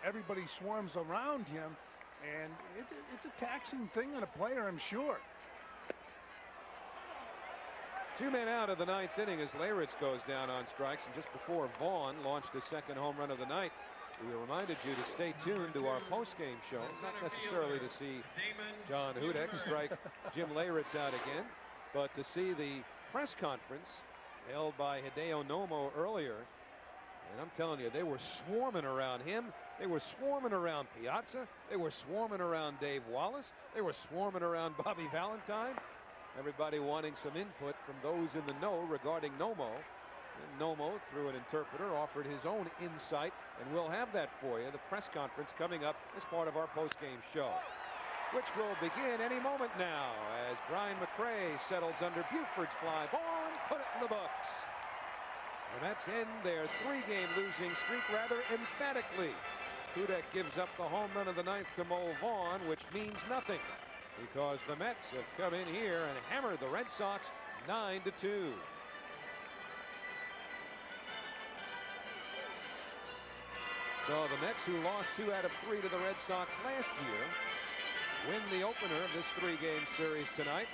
everybody swarms around him, and it's a taxing thing on a player, I'm sure. 2 men out of the 9th inning as Leyritz goes down on strikes, and just before Vaughn launched his 2nd home run of the night, we reminded you to stay tuned to our post-game show, not necessarily to see John Hudek strike Jim Leyritz out again, but to see the press conference held by Hideo Nomo earlier. And I'm telling you, they were swarming around him. They were swarming around Piazza. They were swarming around Dave Wallace. They were swarming around Bobby Valentine. Everybody wanting some input from those in the know regarding Nomo. And Nomo, through an interpreter, offered his own insight, and we'll have that for you. The press conference coming up as part of our post-game show, which will begin any moment now as Brian McRae settles under Buford's fly ball and put it in the books. The Mets end their 3-game losing streak rather emphatically. Hudek gives up the home run of the 9th to Mo Vaughn, which means nothing because the Mets have come in here and hammered the Red Sox 9-2. So the Mets, who lost 2 out of 3 to the Red Sox last year, win the opener of this 3-game series tonight.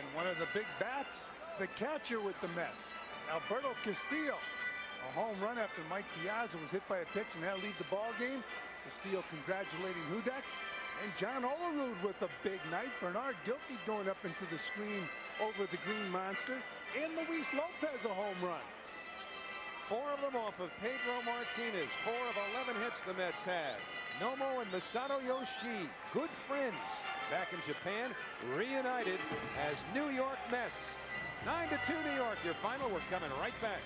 And one of the big bats, the catcher with the Mets, Alberto Castillo. A home run after Mike Piazza was hit by a pitch and had to lead the ball game. Castillo congratulating Hudek. And John Olerud with a big night. Bernard Gilkey going up into the screen over the Green Monster. And Luis Lopez a home run. 4 of them off of Pedro Martinez. 4 of 11 hits the Mets had. Nomo and Masato Yoshii, good friends, back in Japan, reunited as New York Mets. 9-2 New York, your final. We're coming right back.